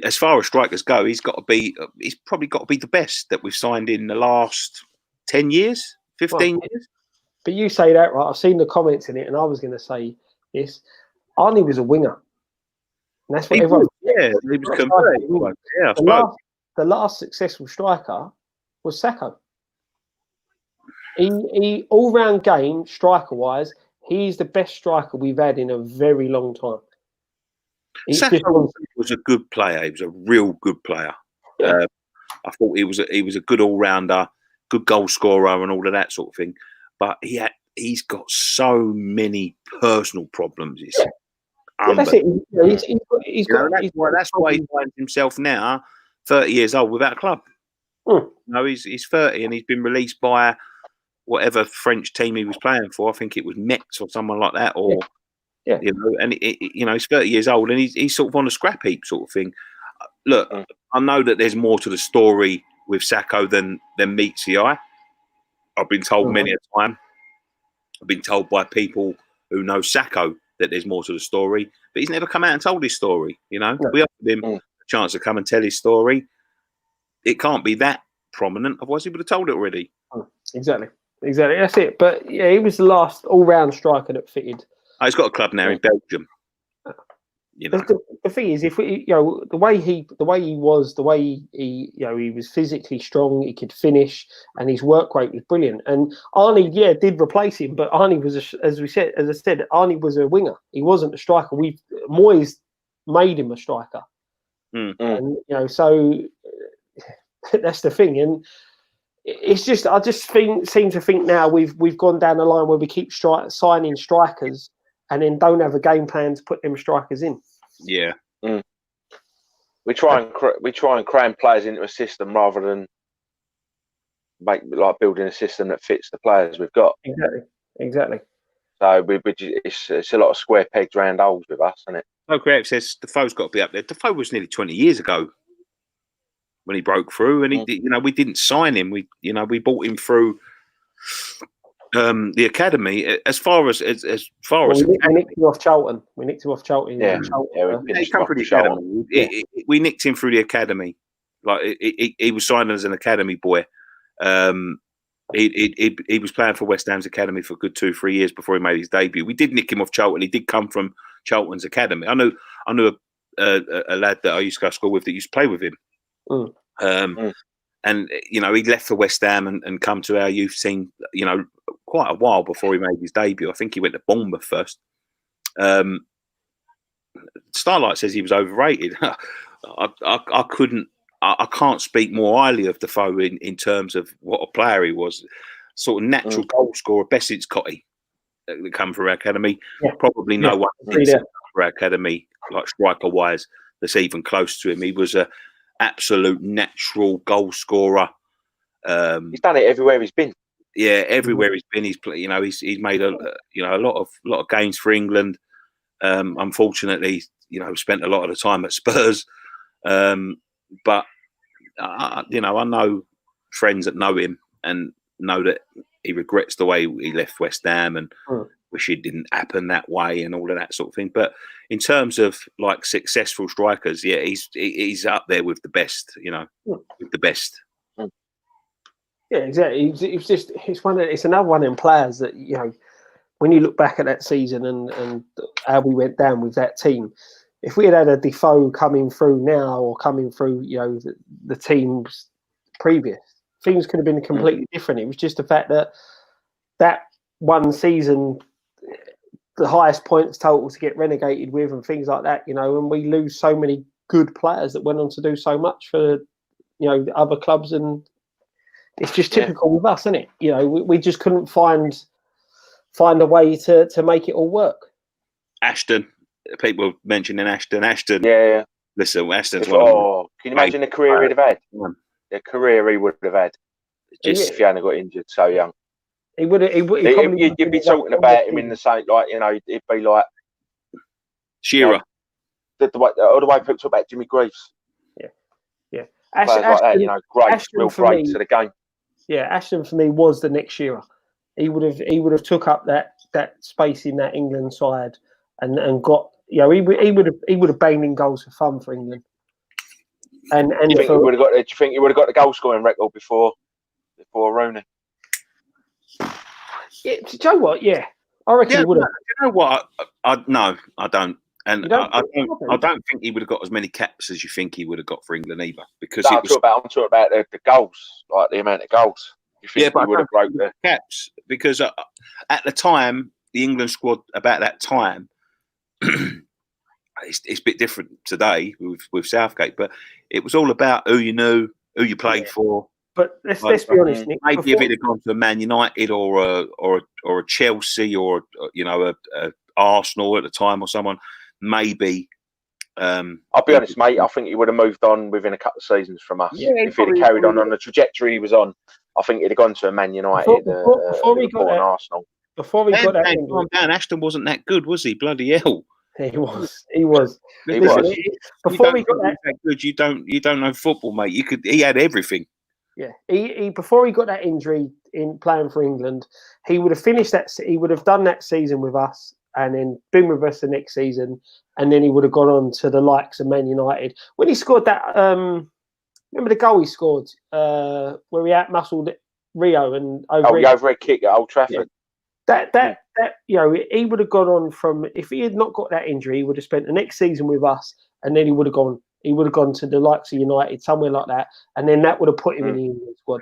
As far as strikers go, he's probably got to be the best that we've signed in the last 10 years, 15 years. But you say that, right? I've seen the comments in it, and I was going to say this. Arnie was a winger. And that's what everyone... He was converted. The last successful striker was Sacco. He all-round game, striker-wise, he's the best striker we've had in a very long time. Sacco was a good player. He was a real good player. Yeah. I thought he was a good all-rounder, good goal scorer, and all of that sort of thing. But he's got so many personal problems. That's it. That's why he finds himself now 30 years old without a club. He's 30 and he's been released by whatever French team he was playing for. I think it was Metz or someone like that. And he's 30 years old and he's sort of on a scrap heap sort of thing. Look, I know that there's more to the story with Sacco than meets the eye. I've been told many a time. I've been told by people who know Sacco that there's more to the story, but he's never come out and told his story. We offered him a chance to come and tell his story. It can't be that prominent, otherwise he would have told it already. Exactly. That's it. But yeah, he was the last all-round striker that fitted. He's got a club now in Belgium. The thing is, if we, the way he was, he was physically strong. He could finish, and his work rate was brilliant. And Arnie, did replace him, but Arnie was, as I said, Arnie was a winger. He wasn't a striker. Moyes made him a striker, and so that's the thing. And it's just I just seem to think now we've gone down the line where we keep signing strikers and then don't have a game plan to put them strikers in. Yeah. Mm. We try and cram players into a system rather than building a system that fits the players we've got. Exactly. So it's a lot of square pegs round holes with us, isn't it? No, Creative says Defoe's got to be up there. Defoe was nearly 20 years ago when he broke through, and we didn't sign him. We bought him through the academy. As far as we nicked him off Charlton. We nicked him off Charlton. He come through the academy. We nicked him through the academy. Like he was signed as an academy boy. He was playing for West Ham's academy for a good 2-3 years before he made his debut. We did nick him off Charlton. He did come from Charlton's academy. I knew a lad that I used to go to school with that used to play with him. And he left for West Ham and come to our youth team, quite a while before he made his debut. I think he went to Bournemouth first. Starlight says he was overrated. I can't speak more highly of Defoe in terms of what a player he was. Sort of natural goal scorer, best since Cotty that come from our academy. Yeah. Probably no one for our academy, like striker wise, that's even close to him. He was a absolute natural goal scorer. He's done it everywhere he's been. Yeah, everywhere he's been, he's made a lot of games for England. Unfortunately, spent a lot of the time at Spurs. But I know friends that know him and know that he regrets the way he left West Ham and wish it didn't happen that way and all of that sort of thing. But in terms of like successful strikers, yeah, he's up there with the best. With the best. Yeah, exactly. It's another one in players that when you look back at that season and how we went down with that team. If we had a Defoe coming through now or coming through, the teams previous, things could have been completely different. It was just the fact that one season, the highest points total to get relegated with and things like that, and we lose so many good players that went on to do so much for, the other clubs. And it's just typical with us, isn't it? We just couldn't find a way to make it all work. Ashton. People mentioning Ashton. Yeah. Listen, Ashton's can you imagine the career he'd have had? The career he would have had just if he hadn't got injured so young. He would. You'd be talking about him in the same, it'd be like Shearer. The way people talk about Jimmy Greaves. Yeah. Players like that, great, real great to the game. Yeah, Ashton for me was the next Shearer. He would have took up that space in that England side and got. He would have banged in goals for fun for England. And do you think he would have got the goal scoring record before Rooney? Yeah, do you know what? Yeah, I reckon he would have. You know what? No, I don't. And I don't think he would have got as many caps as you think he would have got for England either. Because I'm talking about the goals, like the amount of goals. You think he would have broke the caps? Because at the time, the England squad about that time. It's a bit different today with Southgate, but it was all about who you knew, who you played for. But let's be honest, Nick. Maybe if it had gone to a Man United or a Chelsea or a Arsenal at the time or someone, maybe. I'll be honest, mate. I think he would have moved on within a couple of seasons from us. Yeah, if he'd have carried on the trajectory he was on, I think he'd have gone to a Man United before we got Arsenal. Before we got that, down, Ashton wasn't that good, was he? Bloody hell! He was. Before we got that good, you don't know football, mate. He had everything. Yeah, he before he got that injury in playing for England, he would have finished that. He would have done that season with us, and then been with us the next season, and then he would have gone on to the likes of Man United. When he scored that, remember the goal he scored where he outmuscled Rio and overhead kick at Old Trafford. Yeah. That he would have gone on from, if he had not got that injury, he would have spent the next season with us, and then he would have gone to the likes of United, somewhere like that, and then that would have put him in the England squad.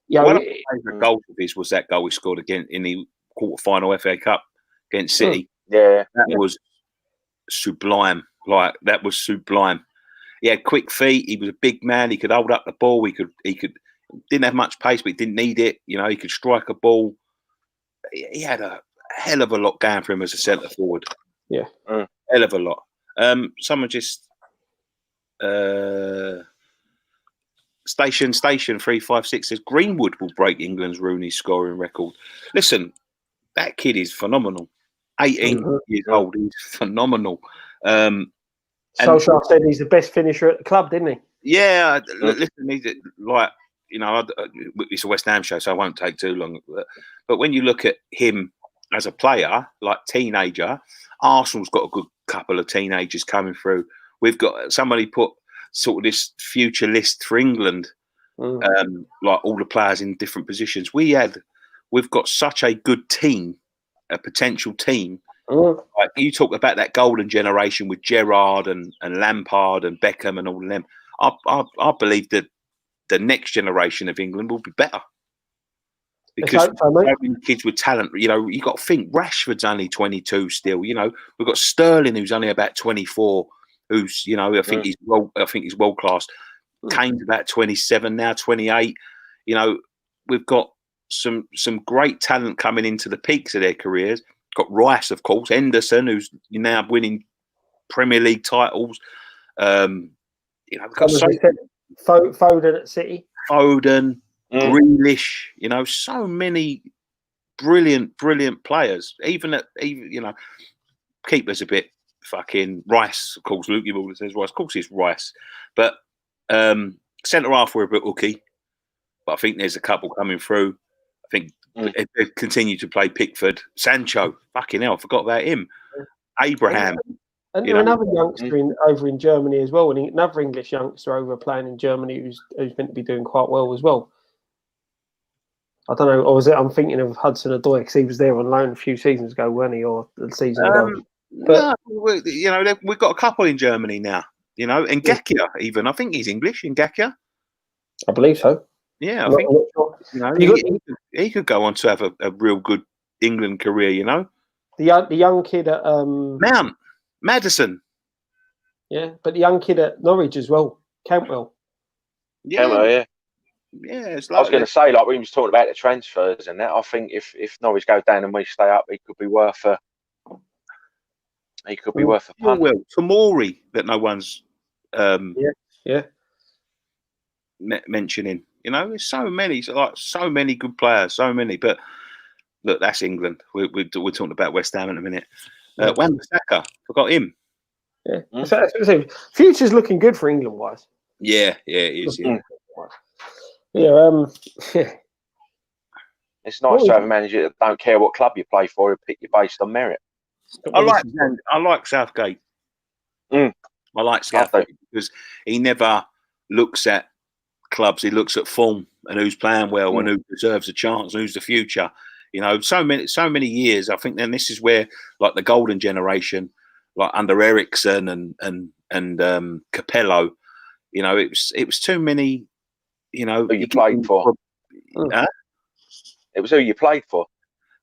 One of my favourite goals of his was that goal he scored again in the quarter-final FA Cup against City. Yeah, that was sublime. That was sublime. He had quick feet. He was a big man. He could hold up the ball. He could Didn't have much pace, but he didn't need it. You know, he could strike a ball. He had a hell of a lot going for him as a centre forward. Yeah, hell of a lot. Someone just station 356 says Greenwood will break England's Rooney scoring record. Listen, that kid is phenomenal. 18 years old, he's phenomenal. Solskjaer said he's the best finisher at the club, didn't he? Yeah, listen, he's like, you know, it's a West Ham show, so I won't take too long. But when you look at him as a player, like teenager, Arsenal's got a good couple of teenagers coming through. We've got somebody put sort of this future list for England, like all the players in different positions. We've got such a good team, a potential team. Like you talk about that golden generation with Gerrard and Lampard and Beckham and all of them. I believe that the next generation of England will be better because so many kids with talent. You know, you got to think Rashford's only 22 still. You know, we've got Sterling who's only about 24. Who's, you know, I think he's world class. Kane's about 27 now, 28. You know, we've got some great talent coming into the peaks of their careers. Got Rice, of course, Henderson, who's now winning Premier League titles. You know, we've got Foden at City. Foden, Grealish. You know, so many brilliant players. Even you know, keeper's a bit fucking Rice. Of course, Luke Balder says Rice. Of course, it's Rice. But centre half were a bit hooky. But I think there's a couple coming through. I think they continue to play Pickford. Sancho, fucking hell, I forgot about him. Abraham. And another youngster over in Germany as well, and another English youngster over playing in Germany who's meant to be doing quite well as well. I don't know, or was it? I'm thinking of Hudson-Odoi because he was there on loan a few seasons ago, wasn't he, or the season ago? But no, you know, we've got a couple in Germany now. You know, Ngakia even. I think he's English. Ngakia. I believe so. Yeah, I think you know he could go on to have a real good England career. You know, the young kid at Madison. Yeah, but the young kid at Norwich as well, Cantwell. Yeah, Cantwell, yeah. Yeah, it's I was going to say, like we was talking about the transfers and that. I think if Norwich go down and we stay up, he could be worth a. He could be worth a punt. Well, Tomori that no one's mentioning. You know, there's so many good players, so many. But look, that's England. We're talking about West Ham in a minute. Wan-Bissaka, forgot him. Yeah, so future's looking good for England wise. Yeah, it is. Yeah. It's nice to have a manager that don't care what club you play for and pick you based on merit. I like Southgate. I like Southgate because he never looks at clubs. He looks at form and who's playing well and who deserves a chance and who's the future. You know, so many years. I think then this is where, like the golden generation, like under Ericsson and Capello, you know, it was too many. You know, who you played for. It was who you played for.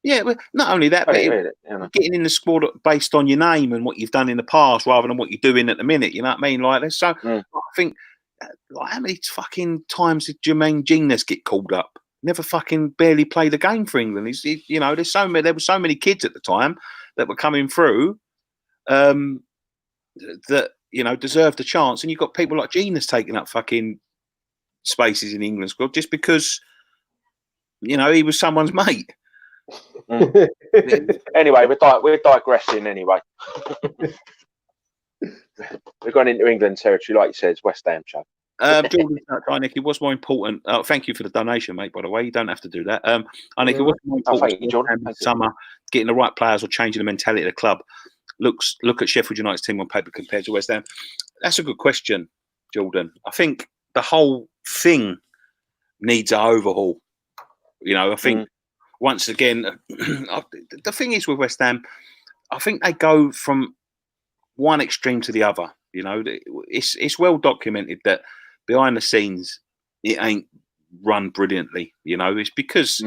Yeah, well, not only that, but getting in the squad based on your name and what you've done in the past, rather than what you're doing at the minute. You know what I mean? Like, I think, like, how many fucking times did Jermaine Genius get called up? Never fucking barely played a game for England. You know, there were so many kids at the time that were coming through that, you know, deserved a chance. And you've got people like Genius taking up fucking spaces in England squad just because, you know, he was someone's mate. Anyway, we're digressing anyway. We're going into England territory, like you said, it's West Ham show. Jordan, Nicky, what's more important? Thank you for the donation, mate, by the way. You don't have to do that. Nicky, what's more important? Thank you, Jordan. Summer, getting the right players or changing the mentality of the club. Look at Sheffield United's team on paper compared to West Ham. That's a good question, Jordan. I think the whole thing needs an overhaul. You know, I think once again, the thing is with West Ham, I think they go from one extreme to the other. You know, it's well documented that behind the scenes, it ain't run brilliantly. You know, it's because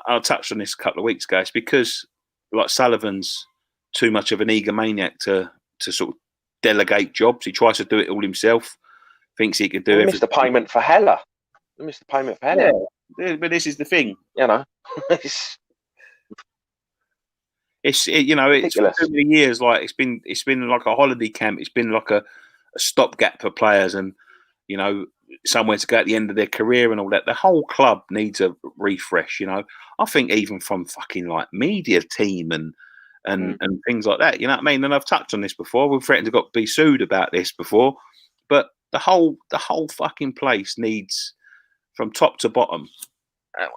I touched on this a couple of weeks ago. It's because like Sullivan's too much of an egomaniac to sort of delegate jobs. He tries to do it all himself. Thinks he could do it. Missed the payment for Heller. They missed the payment for Yeah, Henry. but this is the thing. You know, it's It's for ridiculous. too many years. Like it's been like a holiday camp. It's been like a stopgap for players, and somewhere to go at the end of their career and all that. The whole club needs a refresh. I think even from fucking like media team and things like that. You know what I mean? And I've touched on this before. We've threatened to be sued about this before, but the whole fucking place needs from top to bottom.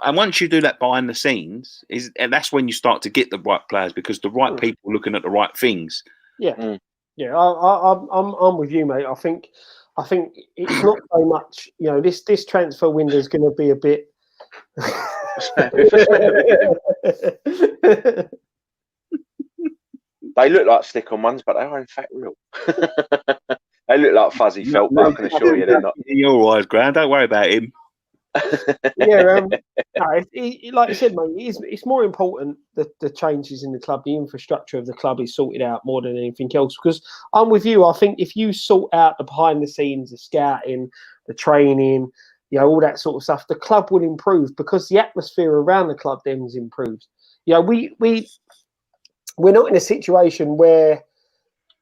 And once you do that behind the scenes, and that's when you start to get the right players because the right people looking at the right things. Yeah, yeah. I'm with you, mate. I think it's not so much. This transfer window is going to be a bit. They look like stick-on ones, but they are in fact real. They look like fuzzy felt, but I can assure you they're not. In your eyes, Graham, don't worry about him. Yeah, like I said, mate, it's more important that the changes in the club, the infrastructure of the club is sorted out more than anything else. Because I'm with you. I think if you sort out the behind the scenes, the scouting, the training, all that sort of stuff, the club will improve because the atmosphere around the club then is improved. We're not in a situation where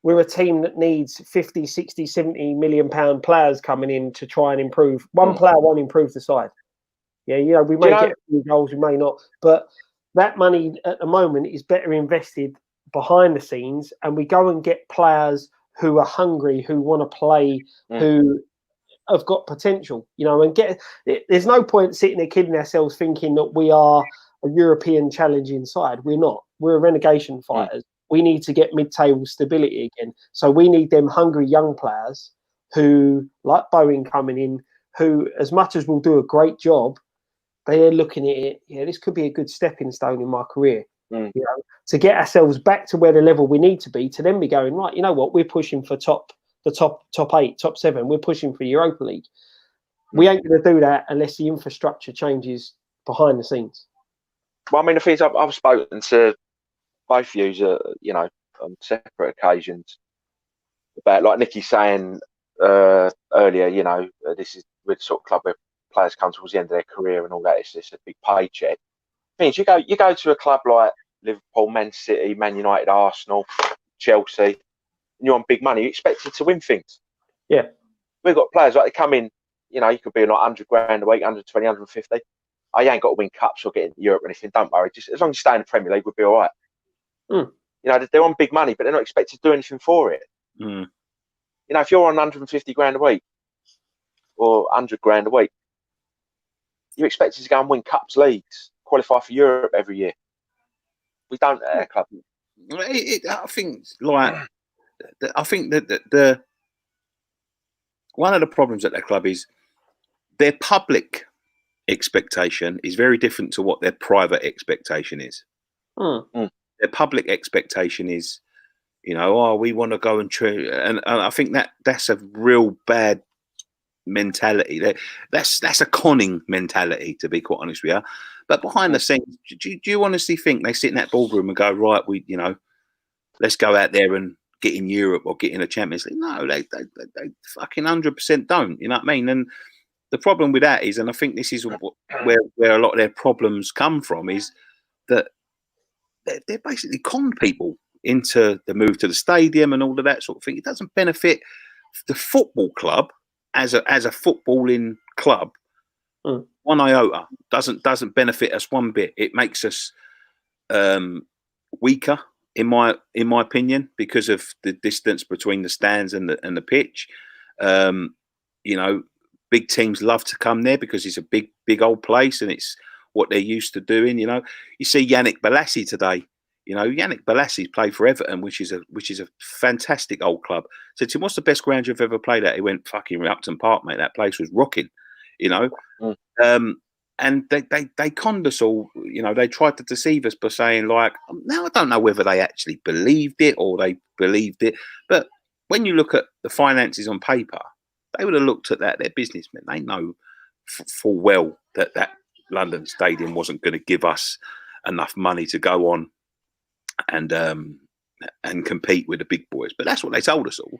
we're a team that needs 50, 60, 70 million pound players coming in to try and improve. One player won't improve the side. Yeah, we may get a few goals, we may not. But that money at the moment is better invested behind the scenes, and we go and get players who are hungry, who want to play, who have got potential, and there's no point sitting there kidding ourselves thinking that we are a European challenging side. We're not. We're relegation fighters. We need to get mid-table stability again. So we need them hungry young players who, like Bowen coming in, who, as much as will do a great job, they're looking at it, this could be a good stepping stone in my career. To get ourselves back to where the level we need to be, to then be going, right, you know what, we're pushing for top 8, top 7. We're pushing for Europa League. We ain't going to do that unless the infrastructure changes behind the scenes. Well, I mean, the thing is, I've spoken to both views, on separate occasions about, like Nicky saying earlier, this is we're the sort of club where players come towards the end of their career and all that. It's a big paycheck. Means you go to a club like Liverpool, Man City, Man United, Arsenal, Chelsea, and you're on big money. You're expected to win things. Yeah, we've got players like they come in. You could be on like 100 grand a week, 120, 150. Oh, you ain't got to win cups or get into Europe or anything. Don't worry. Just as long as you stay in the Premier League, we'll be all right. They're on big money, but they're not expected to do anything for it. If you're on 150 grand a week or 100 grand a week, you're expected to go and win cups, leagues, qualify for Europe every year. We don't at our club. I think that the one of the problems at their club is their public expectation is very different to what their private expectation is. Their public expectation is, we want to go and I think that's a real bad mentality. That's a conning mentality, to be quite honest with you. But behind the scenes, do you honestly think they sit in that boardroom and go, right, let's go out there and get in Europe or get in a Champions League? No, they fucking 100% don't. You know what I mean? And the problem with that is, and I think this is where a lot of their problems come from, is that they're basically con people into the move to the stadium and all of that sort of thing. It doesn't benefit the football club as a footballing club. One iota doesn't benefit us one bit. It makes us weaker, in my opinion, because of the distance between the stands and the pitch. Big teams love to come there because it's a big old place and it's what they're used to doing. You see Yannick Bolasie today. Yannick Bolasie's played for Everton, which is a fantastic old club. So to him, what's the best ground you've ever played at? He went, fucking Upton Park, mate. That place was rocking. And they conned us all. They tried to deceive us by saying, like, now I don't know whether they actually believed it or they believed it, but when you look at the finances on paper, they would have looked at that. They're businessmen. They know full well that London Stadium wasn't going to give us enough money to go on and compete with the big boys. But that's what they told us all.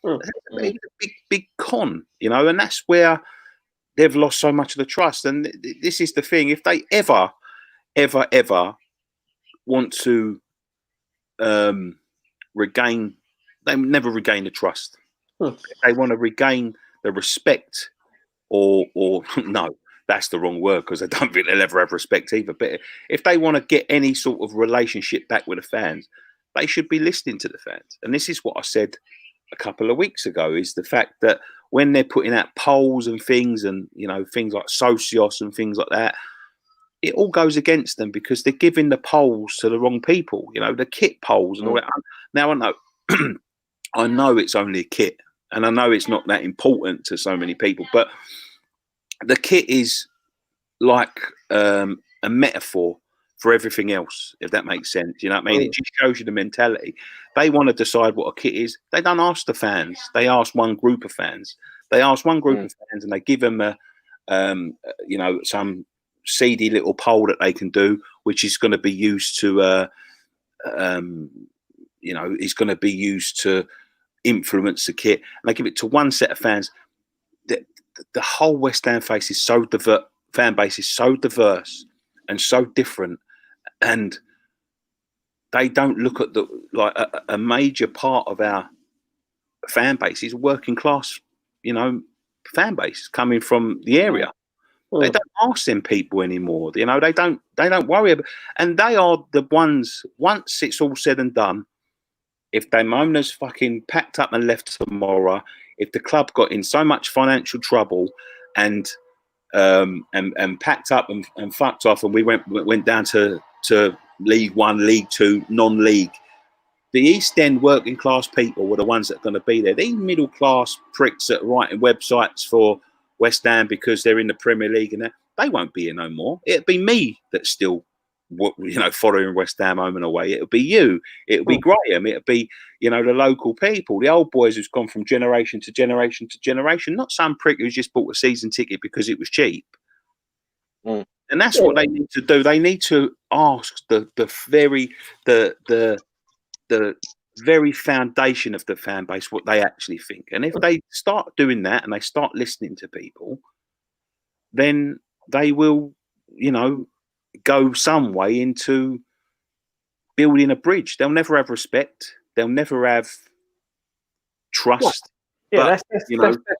It's a big con, and that's where they've lost so much of the trust. And this is the thing: if they ever want to regain, they never regain the trust. If they want to regain the respect, or no, that's the wrong word, because I don't think they'll ever have respect either. But if they want to get any sort of relationship back with the fans, they should be listening to the fans. And this is what I said a couple of weeks ago, is the fact that when they're putting out polls and things, and things like Socios and things like that, it all goes against them, because they're giving the polls to the wrong people. The kit polls and all that. Now I know, I know it's only a kit, and I know it's not that important to so many people, but the kit is like a metaphor for everything else, if that makes sense. You know what I mean? It just shows you the mentality. They want to decide what a kit is. They don't ask the fans. They ask one group of fans. Of fans, and they give them some seedy little poll that they can do, which is going to be used to, is going to be used to influence the kit. And they give it to one set of fans. The whole West Ham fan base is so diverse and so different, and they don't look at a major part of our fan base is working class, fan base coming from the area. They don't ask them people anymore. They don't worry about, and they are the ones, once it's all said and done, if Damona's fucking packed up and left tomorrow, if the club got in so much financial trouble and packed up and fucked off, and we went down to League One, League Two, non-league, the East End working class people were the ones that are going to be there. These middle class pricks that are writing websites for West Ham because they're in the Premier League and that, they won't be here no more. It'd be me that's still, following West Ham home and away. It'll be you. It'll be Graham. It'll be, the local people, the old boys who's gone from generation to generation to generation. Not some prick who's just bought a season ticket because it was cheap. And that's what they need to do. They need to ask the very foundation of the fan base what they actually think. And if they start doing that and they start listening to people, then they will, go some way into building a bridge. They'll never have respect. They'll never have trust. Yeah, that's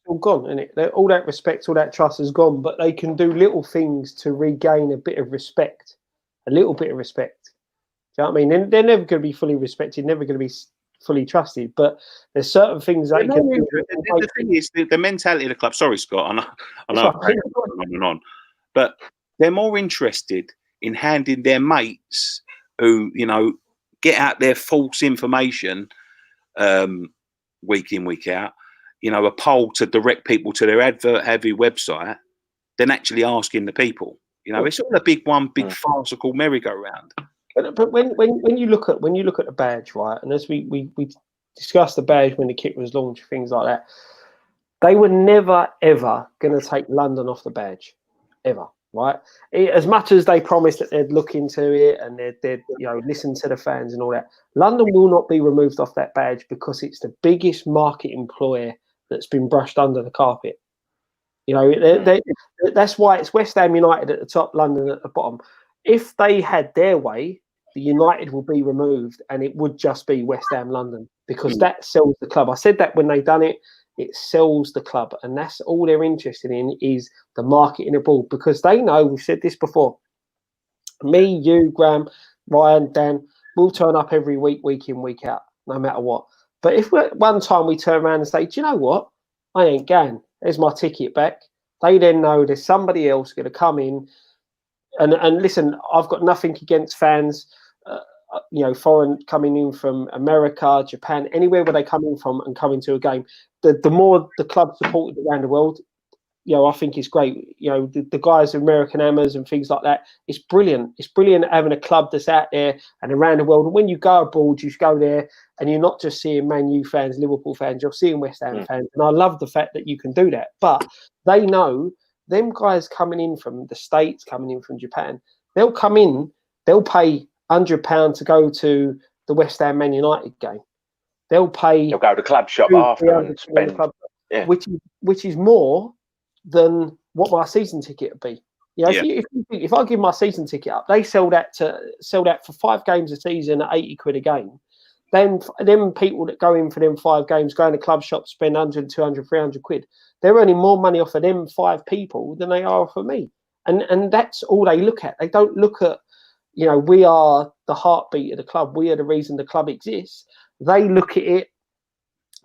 all gone, isn't it? All that respect, all that trust is gone, but they can do little things to regain a bit of respect, a little bit of respect. Do you know what I mean? They're never going to be fully respected, never going to be fully trusted, but there's certain things that can do. The thing is, the mentality of the club, sorry, Scott, I know on and on, but they're more interested in handing their mates who, get out their false information week in, week out, a poll to direct people to their advert-heavy website, than actually asking the people. It's all a big farcical merry-go-round. But when you look at the badge, right, and as we discussed the badge when the kit was launched, things like that, they were never ever going to take London off the badge, ever, right? As much as they promised that they'd look into it and they'd listen to the fans and all that, London will not be removed off that badge because it's the biggest market employer that's been brushed under the carpet. That's why it's West Ham United at the top, London at the bottom. If they had their way, the United will be removed and it would just be West Ham London, because that sells the club. I said that when they done it, it sells the club, and that's all they're interested in, is the marketing abroad, because they know, we've said this before, me, you, Graham, Ryan, Dan, we'll turn up every week, week in, week out, no matter what. But if one time we turn around and say, do you know what? I ain't going. There's my ticket back. They then know there's somebody else going to come in. And listen, I've got nothing against fans, foreign coming in from America, Japan, anywhere where they come in from and come into a game. The more the club supported around the world, I think it's great. The guys, American Hammers and things like that, it's brilliant. It's brilliant having a club that's out there and around the world. And when you go abroad, you go there and you're not just seeing Man U fans, Liverpool fans, you're seeing West Ham fans. And I love the fact that you can do that. But they know, them guys coming in from the States, coming in from Japan, they'll come in, they'll pay £100 to go to the West Ham Man United game. They'll pay. They'll go to the club shop after and spend, which is more than what my season ticket would be. You know, if I give my season ticket up, they sell that for 5 games a season at 80 quid a game. Then people that go in for them 5 games, go in the club shop, spend 100, 200, 300 quid. They're earning more money off of them 5 people than they are for me. And that's all they look at. They don't look at, you know, we are the heartbeat of the club. We are the reason the club exists. They look at it,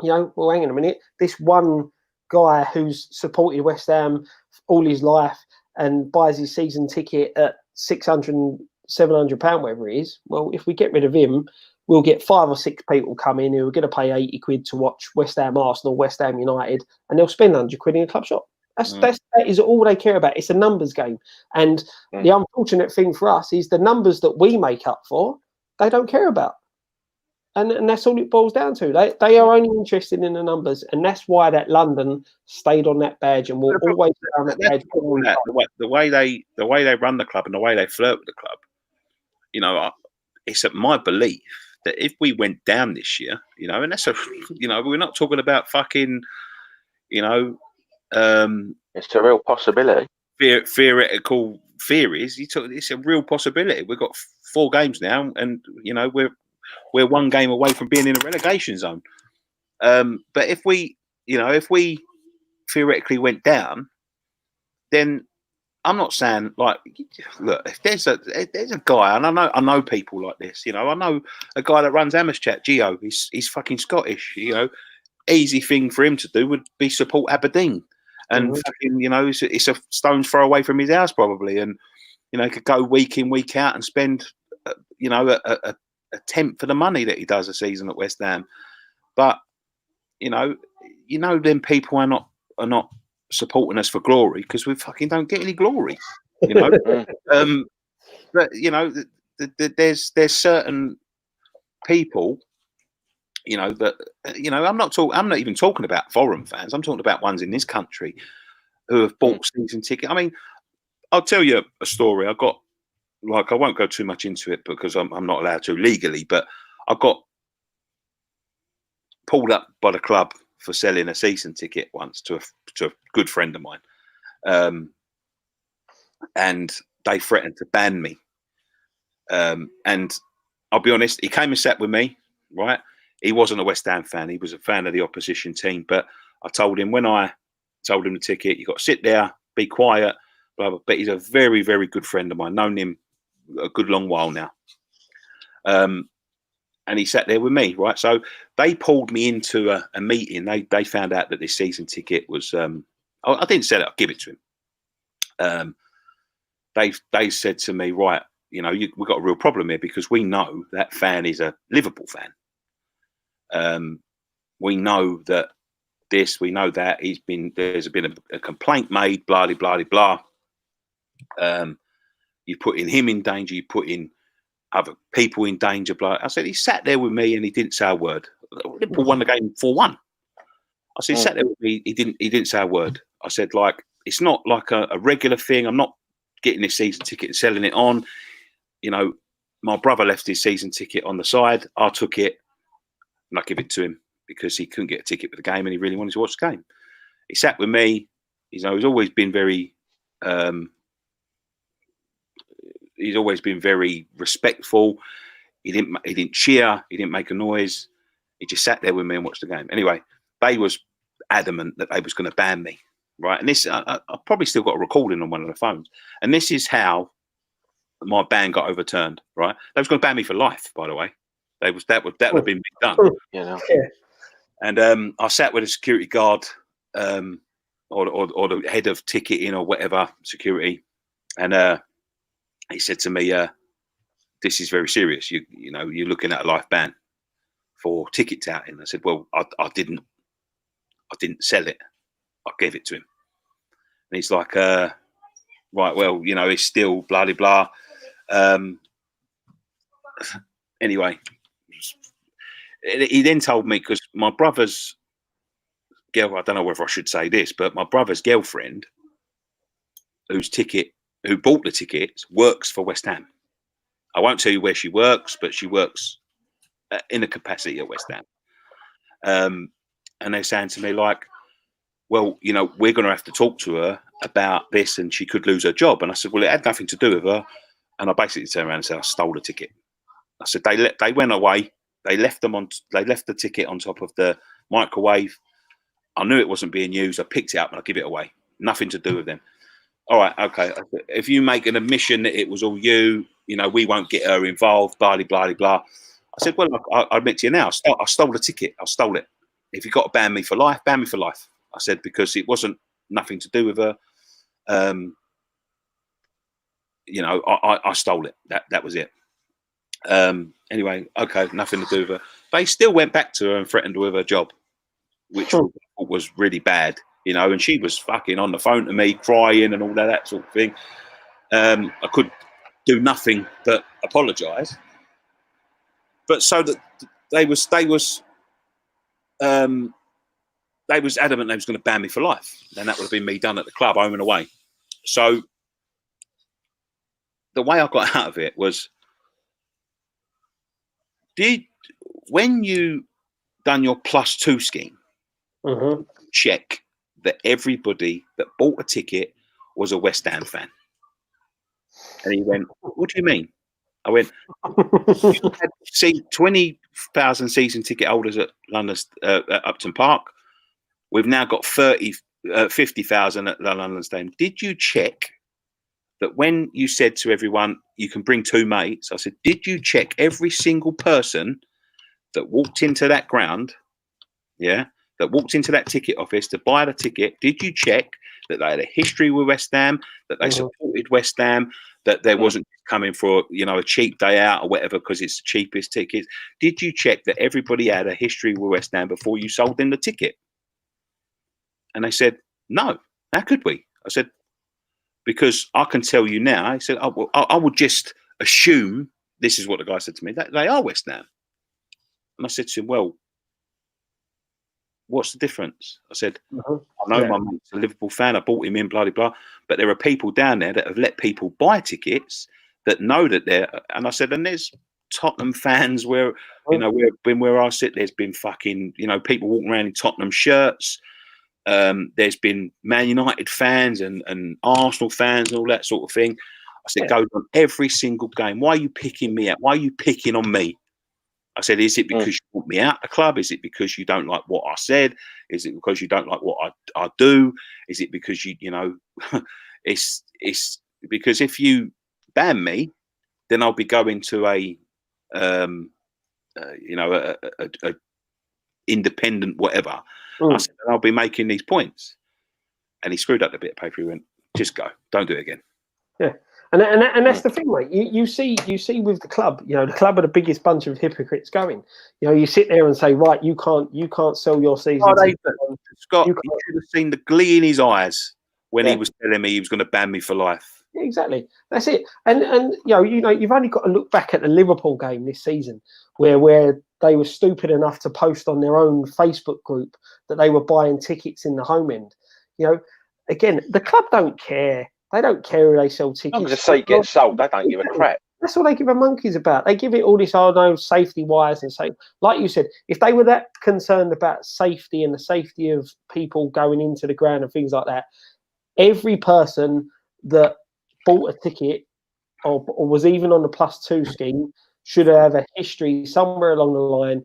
you know, well, hang on a minute. This one guy who's supported West Ham all his life and buys his season ticket at £600, £700, whatever it is. Well, if we get rid of him, we'll get 5 or 6 people come in who are going to pay 80 quid to watch West Ham Arsenal, West Ham United, and they'll spend 100 quid in a club shop. That is all they care about. It's a numbers game. And the unfortunate thing for us is the numbers that we make up for, they don't care about. And that's all it boils down to. They are only interested in the numbers. And that's why that London stayed on that badge and will always stay on that badge. The way they run the club and the way they flirt with the club, you know, it's at my belief that if we went down this year, you know, and that's we're not talking about fucking, you know, it's a real possibility. Theoretical theories. It's a real possibility. We've got 4 games now, and you know we're 1 game away from being in a relegation zone. But if we theoretically went down, then I'm not saying like, look, if there's a guy, and I know people like this, you know, I know a guy that runs Amos Chat, Gio. He's fucking Scottish, you know. Easy thing for him to do would be support Aberdeen. And fucking, you know, it's a stone's throw away from his house probably, and you know, he could go week in, week out and spend, you know, a tenth of the money that he does a season at West Ham. But you know, them people are not supporting us for glory because we fucking don't get any glory, you know. But you know, there's certain people. You know that. You know, I'm not even talking about foreign fans. I'm talking about ones in this country who have bought season ticket. I mean, I'll tell you a story. I won't go too much into it because I'm not allowed to legally. But I got pulled up by the club for selling a season ticket once to a good friend of mine, and they threatened to ban me. And I'll be honest, he came and sat with me, right? He wasn't a West Ham fan. He was a fan of the opposition team. But I told him, when I told him the ticket, you got to sit there, be quiet, blah, blah. But he's a very, very good friend of mine. Known him a good long while now. And he sat there with me, right? So they pulled me into a meeting. They found out that this season ticket was... I didn't sell it. I'll give it to him. They said to me, right, you know, we've got a real problem here because we know that fan is a Liverpool fan. We know that we know that there's been a complaint made, blah, blah, blah, blah. You're putting him in danger, you're putting other people in danger, blah. I said, he sat there with me and he didn't say a word. Liverpool won the game 4-1. I said, he sat there with me, he didn't say a word. I said, like, it's not like a regular thing. I'm not getting this season ticket and selling it on. You know, my brother left his season ticket on the side. I took it. And I give it to him because he couldn't get a ticket for the game and he really wanted to watch the game. He sat with me. He's always been very, respectful. He didn't cheer. He didn't make a noise. He just sat there with me and watched the game. Anyway, they was adamant that they was going to ban me, right? And this, I probably still got a recording on one of the phones. And this is how my ban got overturned, right? They was going to ban me for life, by the way. That would have been done. Yeah. And I sat with a security guard, or the head of ticketing or whatever security, and he said to me, "This is very serious. You know, you're looking at a life ban for ticket touting." I said, "Well, I didn't sell it. I gave it to him." And he's like, "Right, well, you know, it's still blah blah blah." Anyway. He then told me, because my brother's girl, I don't know whether I should say this, but my brother's girlfriend, who bought the tickets, works for West Ham. I won't tell you where she works, but she works in a capacity at West Ham. And they're saying to me, like, well, you know, we're going to have to talk to her about this and she could lose her job. And I said, well, it had nothing to do with her. And I basically turned around and said, I stole the ticket. I said, they went away. They left the ticket on top of the microwave. I knew it wasn't being used. I picked it up and I give it away. Nothing to do with them. All right, okay. If you make an admission that it was all you, you know, we won't get her involved, blah, blah, blah. I said, well, I admit to you now, I stole the ticket. I stole it. If you've got to ban me for life, ban me for life. I said, because it wasn't nothing to do with her. You know, I stole it. That was it. Anyway, okay, nothing to do with her. They still went back to her and threatened her with her job, which was really bad, you know, and she was fucking on the phone to me, crying and all that sort of thing. I could do nothing but apologise. But so that they was adamant they was going to ban me for life. Then that would have been me done at the club, home and away. So the way I got out of it was, when you done your +2 scheme, check that everybody that bought a ticket was a West Ham fan. And he went, what do you mean? I went, you had 20,000 season ticket holders at London's Upton Park. We've now got 50,000 at the London Stadium. Did you check that when you said to everyone, you can bring 2 mates? I said, did you check every single person that walked into that ground, that walked into that ticket office to buy the ticket? Did you check that they had a history with West Ham, that they supported West Ham, that there wasn't coming for, you know, a cheap day out or whatever because it's the cheapest tickets? Did you check that everybody had a history with West Ham before you sold them the ticket? And they said, no. How could we? I said, because I can tell you now. He said, oh, well, I would just assume, this is what the guy said to me, that they are West Ham. And I said to him, well, what's the difference? I said, I know my mate's a Liverpool fan. I bought him in, blah, blah, blah. But there are people down there that have let people buy tickets that know that they're... And I said, and there's Tottenham fans where, you know, where I sit, there's been fucking, you know, people walking around in Tottenham shirts. There's been Man United fans and Arsenal fans and all that sort of thing. I said, it goes on every single game. Why are you picking me out? Why are you picking on me? I said, is it because you want me out the club? Is it because you don't like what I said? Is it because you don't like what I do? Is it because you know, it's because if you ban me, then I'll be going to a independent whatever. I said, I'll be making these points. And he screwed up the bit of paper. He went, just go. Don't do it again. Yeah. And that's the thing, mate. You see with the club, you know, the club are the biggest bunch of hypocrites going. You know, you sit there and say, right, you can't sell your season. Scott, you should have seen the glee in his eyes when he was telling me he was going to ban me for life. Yeah, exactly. That's it. And you know, you've only got to look back at the Liverpool game this season, where they were stupid enough to post on their own Facebook group that they were buying tickets in the home end. You know, again, the club don't care. They don't care who they sell tickets. As long as the seat gets sold, they don't give a crap. That's what they give a monkeys about. They give it all this, safety wise and so. Like you said, if they were that concerned about safety and the safety of people going into the ground and things like that, every person that bought a ticket or was even on the +2 scheme should have a history somewhere along the line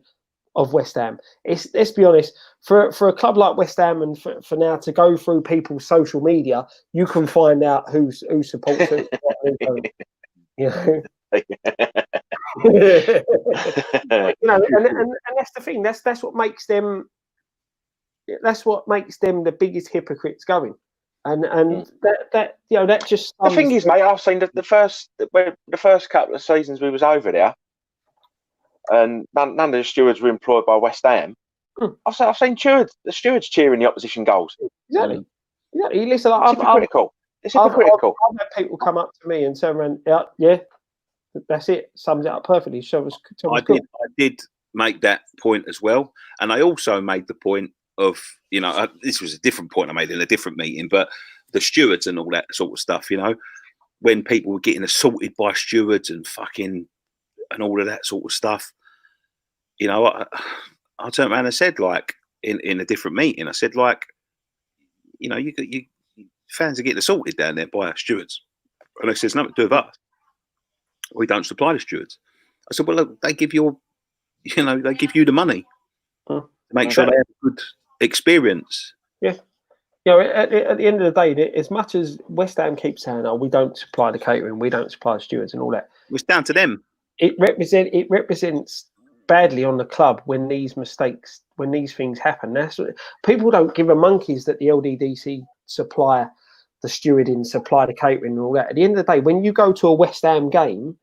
of West Ham. Let's be honest, for a club like West Ham and for now to go through people's social media, you can find out who supports who. You know, you know, and that's the thing. That's what makes them. That's what makes them the biggest hypocrites going. And that you know, that just the thing is, mate, I've seen the first couple of seasons we was over there, and none of the stewards were employed by West Ham. I've seen the stewards cheering the opposition goals. Exactly. Listen, it's hypocritical. It's hypocritical. I've had people come up to me and turn around, yeah, that's it. Sums it up perfectly. I did make that point as well, and I also made the point of, you know, this was a different point I made in a different meeting, but the stewards and all that sort of stuff, you know, when people were getting assaulted by stewards and fucking and all of that sort of stuff, you know, I turned around and said, like, in a different meeting, I said, like, you fans are getting assaulted down there by our stewards, and they says nothing to do with us. We don't supply the stewards. I said, well, look, they give you the money to make sure they have a good experience. Yeah. At the end of the day, as much as West Ham keeps saying, "Oh, we don't supply the catering, we don't supply the stewards," and all that, it's down to them. It represents badly on the club when these things happen. That's what, people don't give a monkeys that the LDDC supply the stewarding, supply the catering, and all that. At the end of the day, when you go to a West Ham game,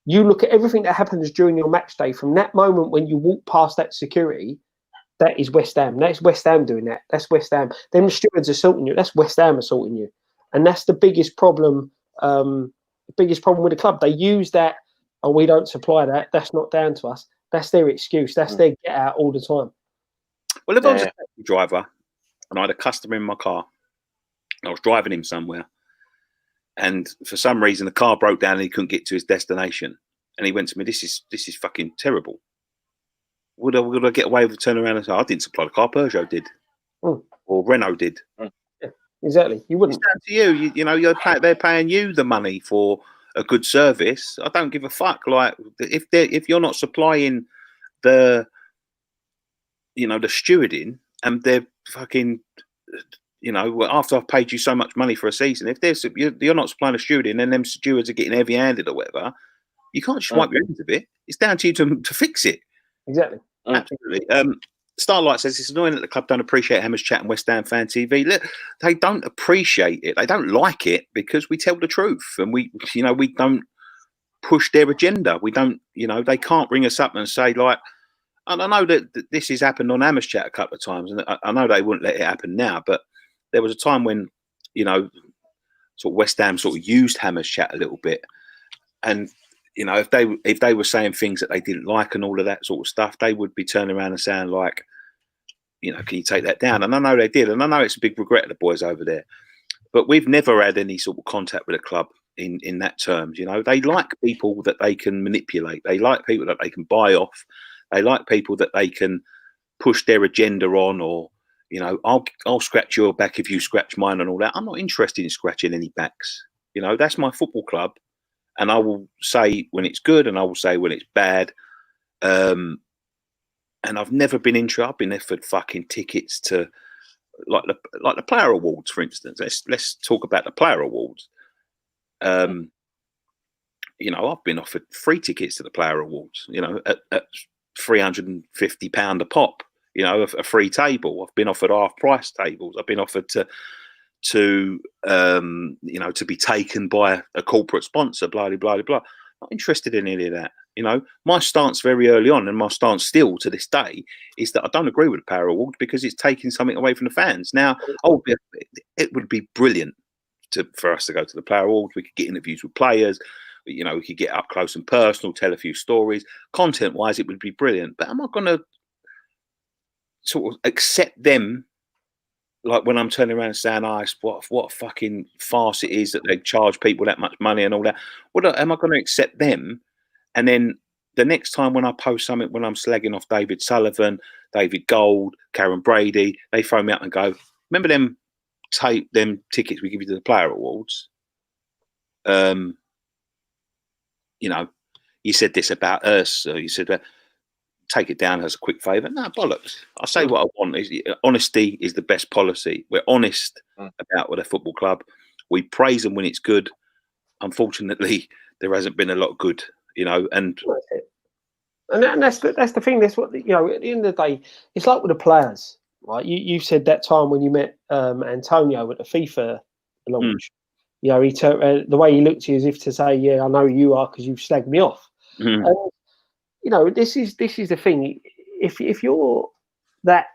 you look at everything that happens during your match day. From that moment when you walk past that security, that is West Ham. That's West Ham doing that. That's West Ham. Them stewards assaulting you. That's West Ham assaulting you, and that's the biggest problem. The biggest problem with the club. They use that. Oh, we don't supply that. That's not down to us. That's their excuse. That's their get out all the time. Well, if I was a taxi driver and I had a customer in my car, I was driving him somewhere, and for some reason the car broke down and he couldn't get to his destination, and he went to me, "This is fucking terrible." Would I get away with turning around and say, "I didn't supply the car, Peugeot did, or Renault did"? Yeah, exactly. You wouldn't. It's down to you. They're paying you the money for a good service. I don't give a fuck. Like if you're not supplying the stewarding, and they're fucking, after I've paid you so much money for a season, if you're not supplying the stewarding and them stewards are getting heavy-handed or whatever, you can't just wipe your hands of it. It's down to you to fix it. Exactly. Absolutely. Starlight says it's annoying that the club don't appreciate Hammers Chat and West Ham Fan TV. Look, they don't appreciate it. They don't like it because we tell the truth, and we don't push their agenda. We don't, they can't ring us up and say like, and I know that this has happened on Hammers Chat a couple of times, and I know they wouldn't let it happen now, but there was a time when, sort of West Ham sort of used Hammers Chat a little bit, and if they were saying things that they didn't like and all of that sort of stuff, they would be turning around and saying like, can you take that down? And I know they did, and I know it's a big regret of the boys over there, but we've never had any sort of contact with the club in that terms. They like people that they can manipulate. They like people that they can buy off. They like people that they can push their agenda on, or I'll scratch your back if you scratch mine and all that. I'm not interested in scratching any backs. That's my football club. And I will say when it's good, and I will say when it's bad. And I've never been interested. I've been offered fucking tickets to like the player awards, for instance. Let's talk about the player awards. I've been offered free tickets to the player awards. At £350 a pop. A free table. I've been offered half price tables. I've been offered to be taken by a corporate sponsor, blah, blah, blah. Not interested in any of that. My stance very early on, and my stance still to this day, is that I don't agree with the Power Award because it's taking something away from the fans. Now, it would be brilliant for us to go to the Power Award. We could get interviews with players. We could get up close and personal, tell a few stories. Content-wise, it would be brilliant. But am I going to sort of accept them? Like when I'm turning around and saying, what a fucking farce it is that they charge people that much money and all that. Am I going to accept them? And then the next time when I post something, when I'm slagging off David Sullivan, David Gold, Karen Brady, they phone me up and go, remember them tickets we give you to the Player Awards? You said this about us. You said that. Take it down as a quick favour. No, bollocks. I say what I want. Honesty is the best policy. We're honest about with a football club. We praise them when it's good. Unfortunately, there hasn't been a lot good, and that's the thing. That's what at the end of the day, it's like with the players, right? You said that time when you met Antonio at the FIFA launch. He turned the way he looked at you as if to say, "Yeah, I know you are because you've slagged me off." This is the thing. If you're that,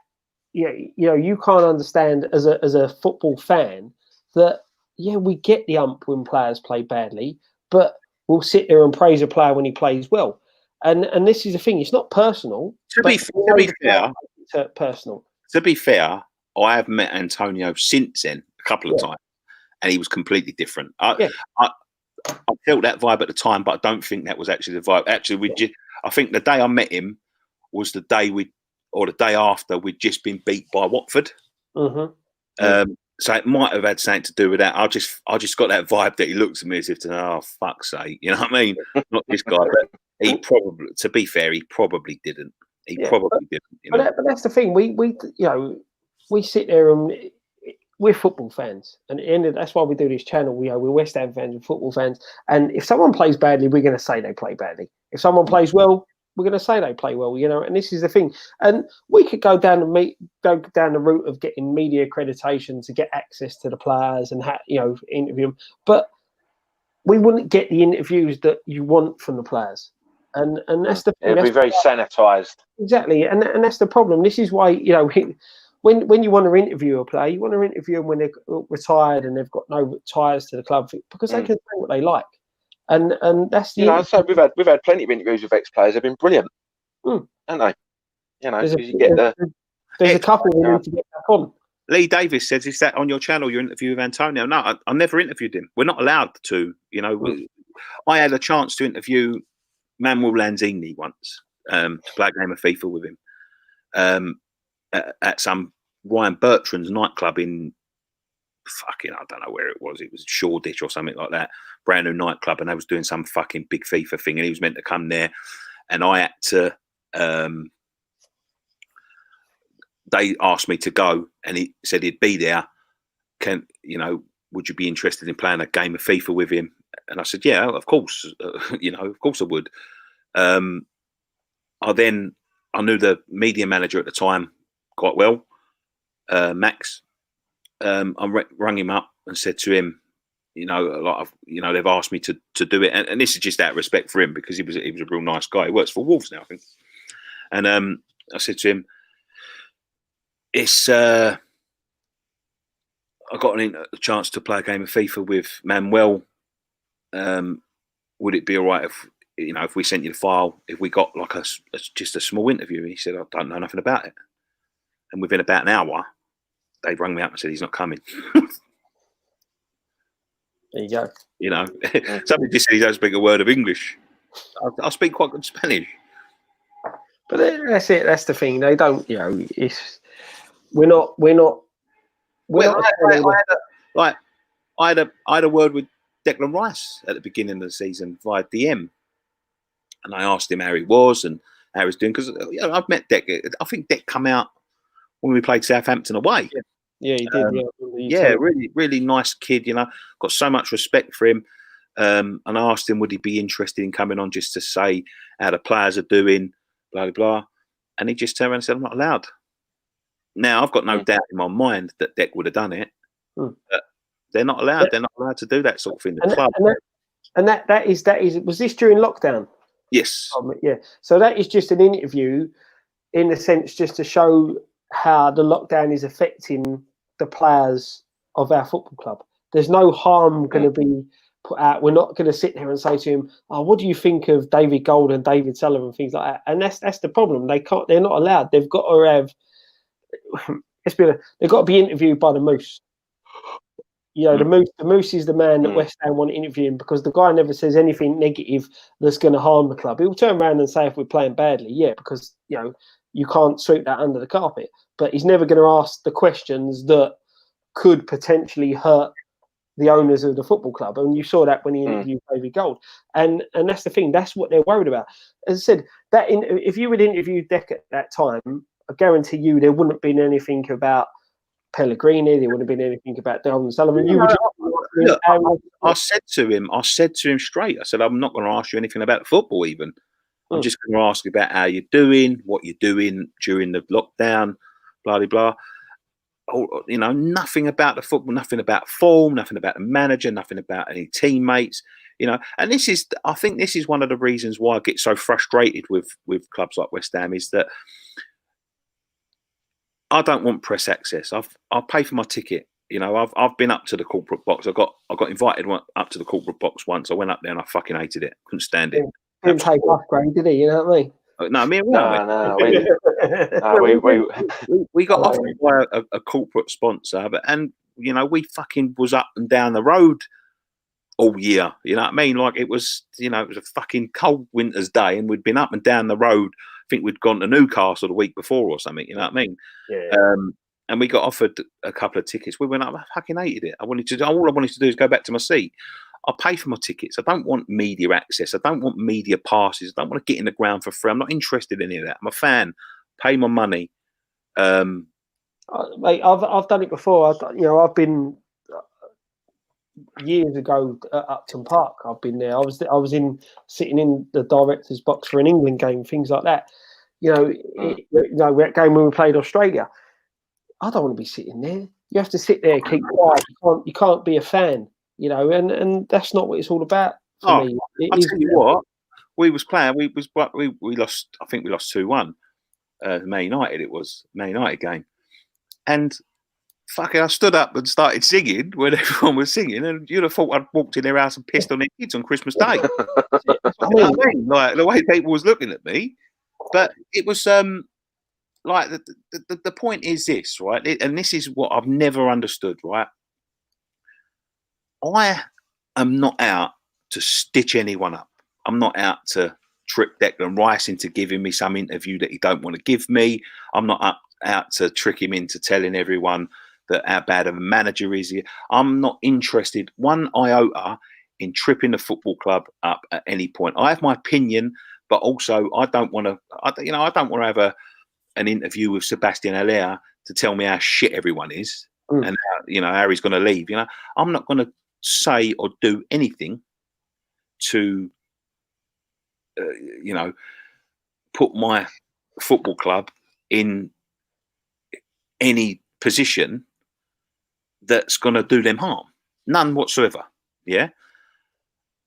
you can't understand as a football fan that we get the ump when players play badly, but we'll sit there and praise a player when he plays well. And this is the thing. It's not personal. To be fair, I have met Antonio since then a couple of times, and he was completely different. I felt that vibe at the time, but I don't think that was actually the vibe. Actually, I think the day I met him was the day the day after we'd just been beat by Watford. So it might have had something to do with that. I just got that vibe that he looked at me as if to, oh, fuck's sake, you know what I mean? Not this guy, but he probably, to be fair, he probably didn't. He probably didn't. You know? But that's the thing. We sit there and we're football fans, and at the end of, that's why we do this channel. We're West Ham fans and football fans. And if someone plays badly, we're going to say they play badly. If someone plays well, we're going to say they play well. You know, and this is the thing. And we could go down the route of getting media accreditation to get access to the players and interview them, but we wouldn't get the interviews that you want from the players. And that's the thing. It'll be very sanitised. Exactly, and that's the problem. This is why when you want to interview a player, you want to interview them when they're retired and they've got no ties to the club, because they can say what they like. And that's the so we've had plenty of interviews with ex-players. They've been brilliant, haven't they? You know, there's a couple we need to get back on. Lee Davis says, "Is that on your channel? Your interview with Antonio?" No, I never interviewed him. We're not allowed to. You know, I had a chance to interview Manuel Lanzini once to play a game of FIFA with him at some Ryan Bertrand's nightclub in fucking, I don't know where it was. It was Shoreditch or something like that. Brand new nightclub, and they was doing some fucking big FIFA thing, and he was meant to come there, and I had to. They asked me to go, and he said he'd be there. Would you be interested in playing a game of FIFA with him? And I said, yeah, of course. Of course I would. I knew the media manager at the time quite well, Max. I rang him up and said to him, they've asked me to do it, and this is just out of respect for him, because he was a real nice guy. He works for Wolves now, I think. And I said to him, I got a chance to play a game of FIFA with Manuel. Would it be all right if we sent you the file, if we got like just a small interview? He said, I don't know nothing about it. And within about an hour, they rang me up and said he's not coming. There you go. Somebody just said he doesn't speak a word of English. I speak quite good Spanish. But that's it. That's the thing. They don't. We're not. I had a word with Declan Rice at the beginning of the season via DM, and I asked him how he was and how he was doing, because I've met Dec. I think Dec come out when we played Southampton away. Yeah, he did. Really, really nice kid. Got so much respect for him. And I asked him, would he be interested in coming on just to say how the players are doing, blah blah blah, and he just turned around and said, I'm not allowed. Now I've got no doubt in my mind that Dec would have done it, but they're not allowed. They're not allowed to do that sort of thing. The club. That is. Was this during lockdown? Yes. Yeah. So that is just an interview, in a sense, just to show how the lockdown is affecting the players of our football club. There's no harm going to be put out. We're not going to sit there and say to him, "Oh, what do you think of David Gold and David Sullivan?" Things like that. And that's the problem. They can't. They're not allowed. They've got to have. They've got to be interviewed by the Moose. The Moose is the man that West Ham want to interview him, because the guy never says anything negative that's going to harm the club. He'll turn around and say if we're playing badly, because you can't sweep that under the carpet. But he's never going to ask the questions that could potentially hurt the owners of the football club. And you saw that when he interviewed David Gold. And that's the thing. That's what they're worried about. As I said, if you would interview Dec at that time, I guarantee you there wouldn't have been anything about Pellegrini. There wouldn't have been anything about Dalton Sullivan. I said to him straight. I said, I'm not going to ask you anything about the football even. I'm just going to ask you about how you're doing, what you're doing during the lockdown, blah, blah, blah. Nothing about the football, nothing about form, nothing about the manager, nothing about any teammates. And I think this is one of the reasons why I get so frustrated with clubs like West Ham, is that I don't want press access. I'll pay for my ticket. I've been up to the corporate box. I got invited up to the corporate box once. I went up there and I fucking hated it. Couldn't stand it. Didn't take upgrade, did he? You know what I mean? No, me and we got offered by a corporate sponsor, we fucking was up and down the road all year. You know what I mean? Like it was a fucking cold winter's day, and we'd been up and down the road. I think we'd gone to Newcastle the week before or something. You know what I mean? Yeah. and we got offered a couple of tickets. We went up. I fucking hated it. All I wanted to do is go back to my seat. I pay for my tickets. I don't want media access. I don't want media passes. I don't want to get in the ground for free. I'm not interested in any of that. I'm a fan. Pay my money. Mate, I've done it before. I've been years ago at Upton Park. I've been there. I was sitting in the director's box for an England game, things like that. That game when we played Australia. I don't want to be sitting there. You have to sit there, keep quiet. You can't be a fan. And that's not what it's all about for me. I'll tell you what, we was playing. We lost. I think we lost 2-1. Man United. It was Man United game, and fucking, I stood up and started singing when everyone was singing, and you'd have thought I'd walked in their house and pissed on their kids on Christmas Day. Like the way people was looking at me, but it was like the point is this, right? And this is what I've never understood, right? I am not out to stitch anyone up. I'm not out to trick Declan Rice into giving me some interview that he don't want to give me. I'm not out to trick him into telling everyone that how bad of a manager is he. I'm not interested one iota in tripping the football club up at any point. I have my opinion, but also I don't want to. I don't want to have an interview with Sebastian Haller to tell me how shit everyone is and how he's going to leave. I'm not going to say or do anything to put my football club in any position that's going to do them harm. None whatsoever. Yeah.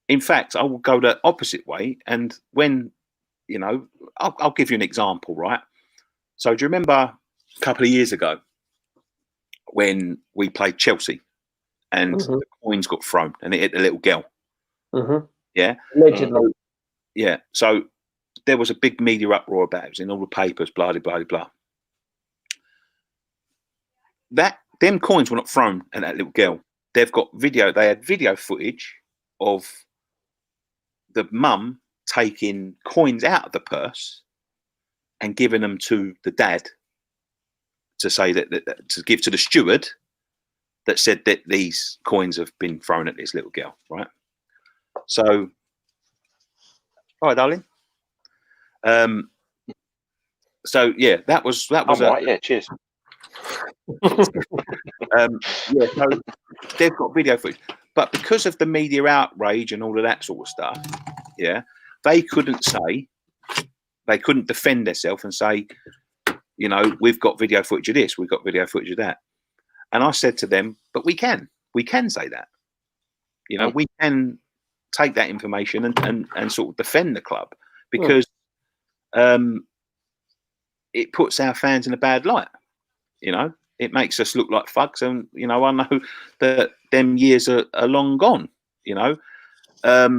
In fact, I will go the opposite way. And when, I'll give you an example, right? So do you remember a couple of years ago when we played Chelsea and the coins got thrown and it hit the little girl? Yeah. Allegedly. Yeah. So there was a big media uproar about it. It was in all the papers, blah, blah, blah, blah. Them coins were not thrown at that little girl. They've got video. They had video footage of the mum taking coins out of the purse and giving them to the dad to say that to give to the steward that said that these coins have been thrown at this little girl, right? So, all right, darling. So yeah, that was right. Yeah, cheers. So they've got video footage, but because of the media outrage and all of that sort of stuff, they couldn't defend themselves and say, we've got video footage of this, we've got video footage of that. And I said to them, but we can say that, we can take that information and sort of defend the club because it puts our fans in a bad light. It makes us look like thugs, and I know that them years are long gone. Why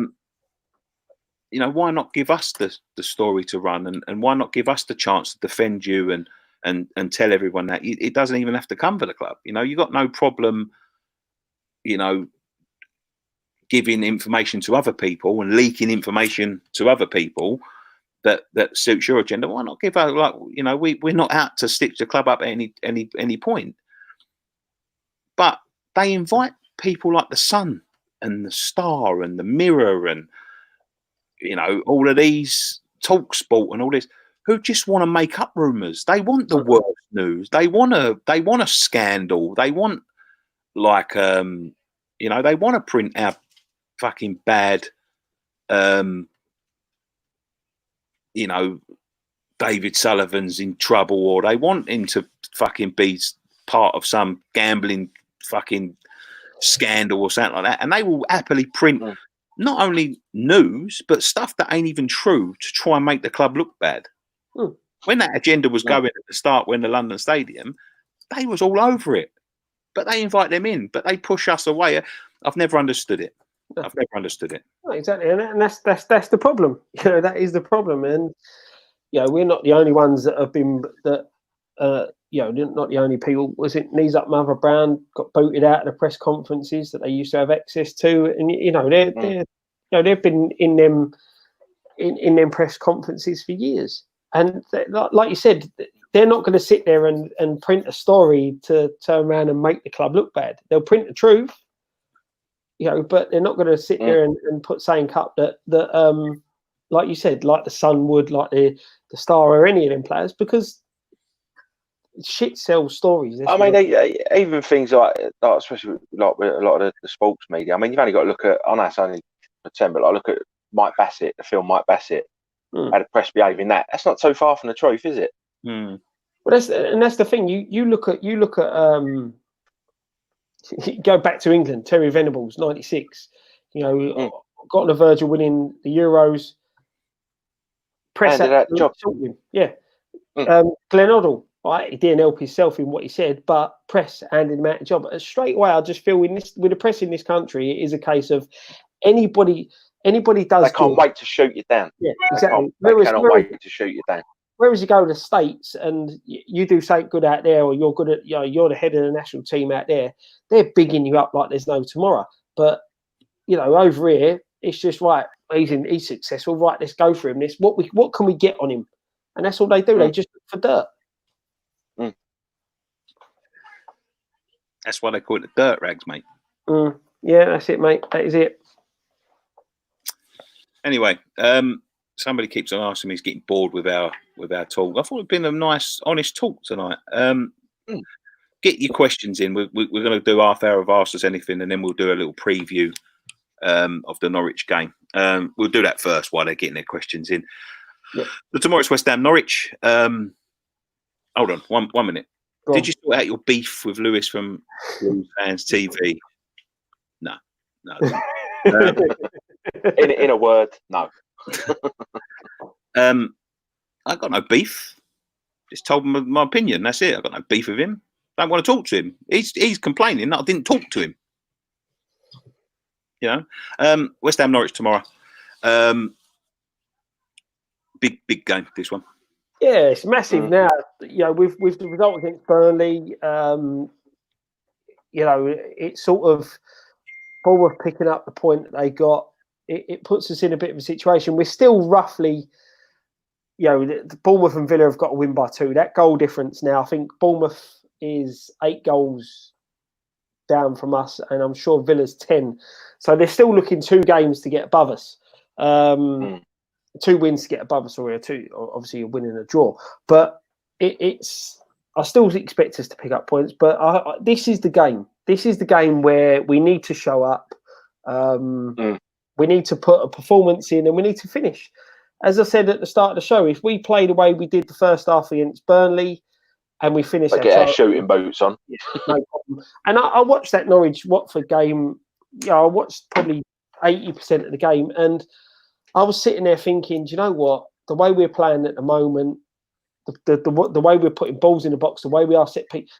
not give us the story to run, and why not give us the chance to defend you and tell everyone that it doesn't even have to come for the club. You got no problem, giving information to other people and leaking information to other people that suits your agenda. Why not give out we're not out to stitch the club up at any point. But they invite people like the Sun and the Star and the Mirror and all of these Talk Sport and all this who just want to make up rumours. They want the worst news. They want a scandal. They want they want to print out fucking bad David Sullivan's in trouble, or they want him to fucking be part of some gambling fucking scandal or something like that. And they will happily print not only news, but stuff that ain't even true to try and make the club look bad. When that agenda was going at the start, when the London Stadium, they was all over it. But they invite them in, but they push us away. I've never understood it. I've never understood it. Oh, exactly, and that's the problem. That is the problem, and we're not the only ones that have been not the only people. Was it Knees Up Mother Brown got booted out of the press conferences that they used to have access to, and they've been in them press conferences for years, and like you said, they're not going to sit there and print a story to turn around and make the club look bad. They'll print the truth, but they're not going to sit there and put saying cup that like you said, like the Sun would, like the Star or any of them players, because shit sells stories. I mean, even things like especially like with a lot of the sports media. I mean, you've only got to look at. I know it's only pretend, but look at Mike Bassett, the film Mike Bassett. How the press behave in that? That's not so far from the truth, is it? Well, that's the thing. You look at you go back to England. Terry Venables, 96. Got on the verge of winning the Euros. Press handed out the job. Yeah. Glenn Hoddle, right? He didn't help himself in what he said, but press handed him out the job. Straight away, I just feel with the press in this country, it is a case of anybody does. They can't wait to shoot you down. Yeah, exactly. They cannot wait to shoot you down. Whereas you go to the States and you do something good out there, or you're good at, you're the head of the national team out there, they're bigging you up like there's no tomorrow. But over here, it's just right. He's successful. Right, let's go for him. What can we get on him? And that's all they do. They just look for dirt. That's why they call it the dirt rags, mate. Yeah, that's it, mate. That is it. Anyway, somebody keeps on asking me, he's getting bored with our talk. I thought it'd been a nice, honest talk tonight. Get your questions in. We're going to do half hour of Ask Us Anything, and then we'll do a little preview of the Norwich game. We'll do that first while they're getting their questions in. Yeah. So tomorrow it's West Ham Norwich. Hold on, one minute. Did you sort out your beef with Lewis from Fans TV? No. In a word, no. I got no beef. Just told him my opinion. That's it. I got no beef with him. Don't want to talk to him. He's complaining that I didn't talk to him. West Ham Norwich tomorrow. Big game, this one. Yeah, it's massive now. With the result against Burnley, it's sort of Bournemouth picking up the point that they got. It puts us in a bit of a situation. We're still roughly, the Bournemouth and Villa have got to win by 2. That goal difference now, I think Bournemouth is 8 goals down from us, and I'm sure Villa's 10. So they're still looking 2 games to get above us. 2 wins to get above us, or 2, obviously a win and a draw. But I still expect us to pick up points. But this is the game. This is the game where we need to show up. We need to put a performance in, and we need to finish. As I said at the start of the show, if we play the way we did the first half against Burnley, and we finish, get our shooting boots on. No problem. And I watched that Norwich-Watford game. I watched probably 80% of the game, and I was sitting there thinking, do you know what? The way we're playing at the moment, the way we're putting balls in the box, the way we are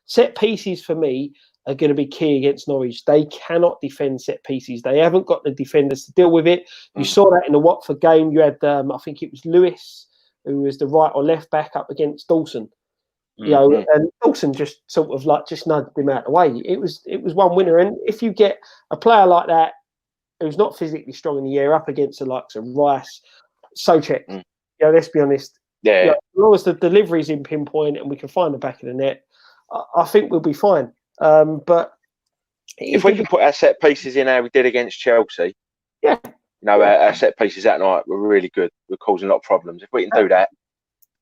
set pieces for me are going to be key against Norwich. They cannot defend set pieces. They haven't got the defenders to deal with it. You saw that in the Watford game. You had, I think it was Lewis, who was the right or left back up against Dawson. And Dawson just sort of just nudged him out of the way. It was one winner. And if you get a player like that who's not physically strong in the air up against the likes of Rice, Soucek, let's be honest. Yeah. As long as the delivery's in pinpoint and we can find the back of the net, I think we'll be fine. But if we can put our set pieces in how we did against Chelsea, our set pieces that night were really good. We're causing a lot of problems. If we can do that.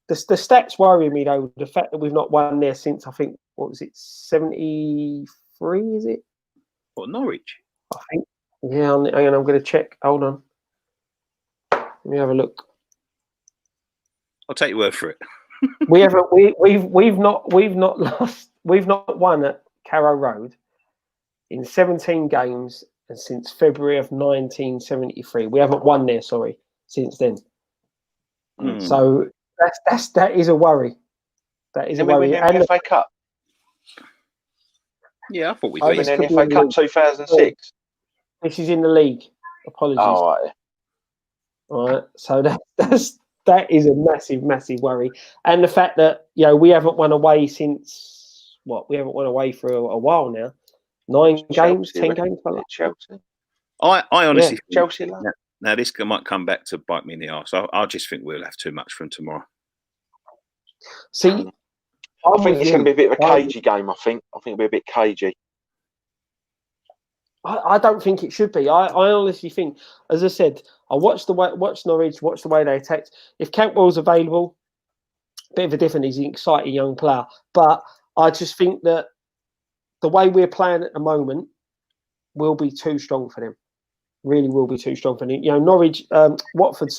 The stats worry me, though. The fact that we've not won there since, I think, 73, is it? What, Norwich? I think. Yeah, I'm going to check. Hold on. Let me have a look. I'll take your word for it. We've not lost. We've not won at Carrow Road in 17 games, and since February of 1973, we haven't won there. Sorry, since then. So that is a worry. That is a worry. And the FA Cup. Yeah, I thought we did. In the FA Cup 2006. This is in the league. Apologies. Oh, right. All right. So that is a massive worry, and the fact that we haven't won away since we haven't won away for a while now. 9 games, 10 games. Chelsea. I honestly think Chelsea. Now this might come back to bite me in the arse. I just think we'll have too much from tomorrow. See, I think it's going to be a bit of a cagey game. I think it'll be a bit cagey. I don't think it should be. I honestly think, as I said, I watched Norwich, watched the way they attacked. If Cantwell's available, bit of a different. He's an exciting young player, but I just think that the way we're playing at the moment will be too strong for them. Really will be too strong for them. You know, Watford,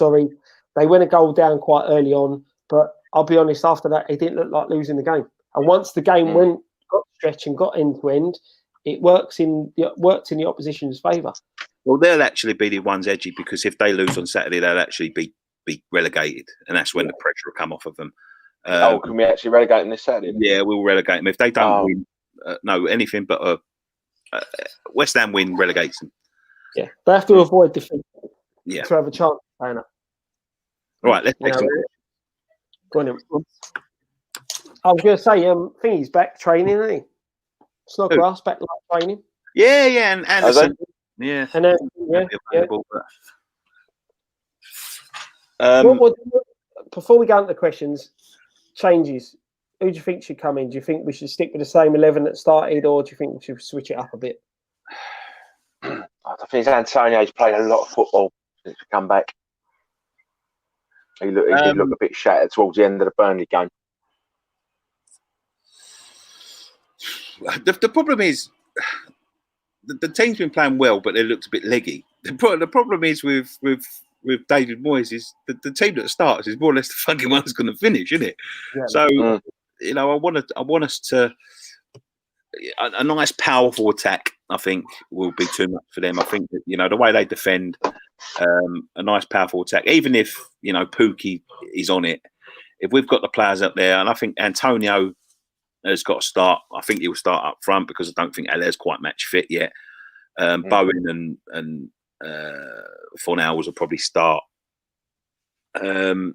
they went a goal down quite early on, but I'll be honest, after that, it didn't look like losing the game. And once the game got stretched and got end to end, it worked in the opposition's favour. Well, they'll actually be the ones edgy because if they lose on Saturday, they'll actually be relegated, and that's when the pressure will come off of them. Can we actually relegate them this Saturday? Yeah, we'll relegate them if they don't win. Anything but West Ham win relegates them. Yeah, they have to avoid defeat. Yeah, to have a chance. All right, let's take some. Go on. I was going to say, Thingy's back training, isn't he? Snodgrass back like training. Yeah, and Anderson. Yeah, and then, before we go into the questions, changes. Who do you think should come in? Do you think we should stick with the same 11 that started, or do you think we should switch it up a bit? I think Antonio's played a lot of football since we come back. He did look a bit shattered towards the end of the Burnley game. The problem is the team's been playing well, but they looked a bit leggy. The problem is with David Moyes is the team that starts is more or less the fucking one that's going to finish, isn't it? Yeah. So you know, I want us to a nice powerful attack. I think will be too much for them. I think that, you know, the way they defend, a nice powerful attack. Even if, you know, Pookie is on it, if we've got the players up there, and I think Antonio has got to start. I think he'll start up front because I don't think Aller's quite match fit yet. Bowen and Fornals will probably start. I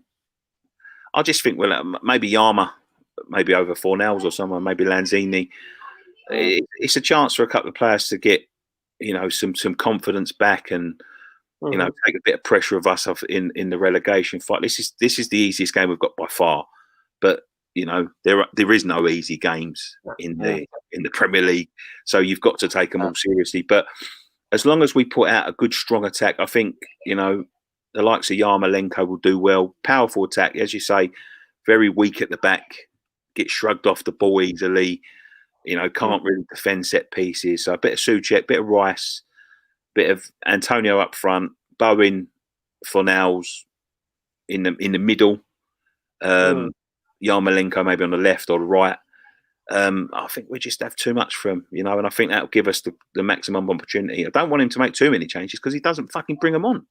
just think maybe Yama, maybe over Fornals or someone, maybe Lanzini. It's a chance for a couple of players to get, you know, some confidence back and you know, take a bit of pressure of us off in the relegation fight. This is the easiest game we've got by far, but you know there is no easy games in the Premier League, so you've got to take them all seriously. But as long as we put out a good strong attack, I think, you know, the likes of Yarmolenko will do well. Powerful attack, as you say, very weak at the back, get shrugged off the ball easily. You know, can't really defend set pieces. So a bit of Souček, bit of Rice, bit of Antonio up front, Bowen, Fornals in the middle, Yarmolenko maybe on the left or the right. I think we just have too much for him, you know, and I think that'll give us the maximum opportunity. I don't want him to make too many changes because he doesn't fucking bring them on.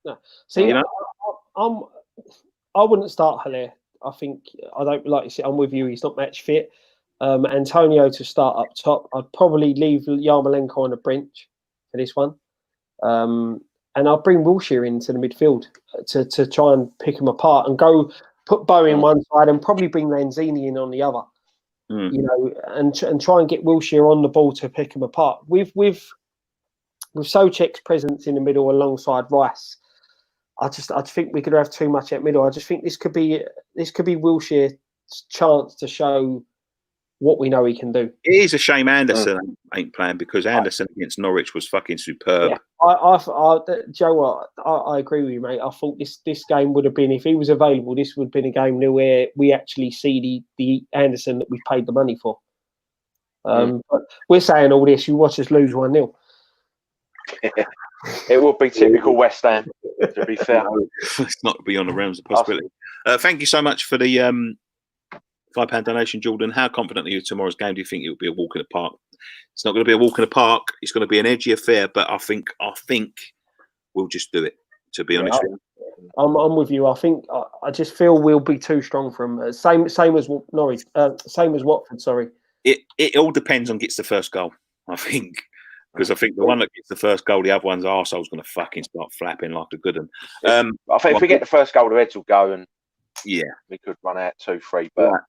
No. See, you know? I wouldn't start Haller. I think I don't like you said. I'm with you. He's not match fit. Antonio to start up top. I'd probably leave Yarmolenko on the bench for this one, and I'll bring Wilshere into the midfield to try and pick him apart and go put Bowen one side and probably bring Lanzini in on the other. You know, and try and get Wilshere on the ball to pick him apart. With Souček's presence in the middle alongside Rice, I think we could have too much at middle. I just think this could be Wilshere's chance to show what we know he can do. It is a shame Anderson ain't playing because Anderson against Norwich was fucking superb. Yeah. Joe, what? I agree with you, mate. I thought this game would have been, if he was available, this would have been a game where we actually see the Anderson that we paid the money for. But we're saying all this. You watch us lose 1-0. It would be typical West Ham, to be fair. It's not beyond the realms of possibility. Thank you so much for the £5 donation, Jordan. How confident are you tomorrow's game? Do you think it will be a walk in the park? It's not going to be a walk in the park. It's going to be an edgy affair, but I think we'll just do it. To be honest with you, I'm with you. I think I just feel we'll be too strong for them. Same as Norwich. Same as Watford. Sorry. It all depends on gets the first goal. I think. Because I think the one that gets the first goal, the other one's arsehole's going to fucking start flapping like a good one. I think if we get the first goal, the Reds will go, and yeah, we could run out 2-3. But right,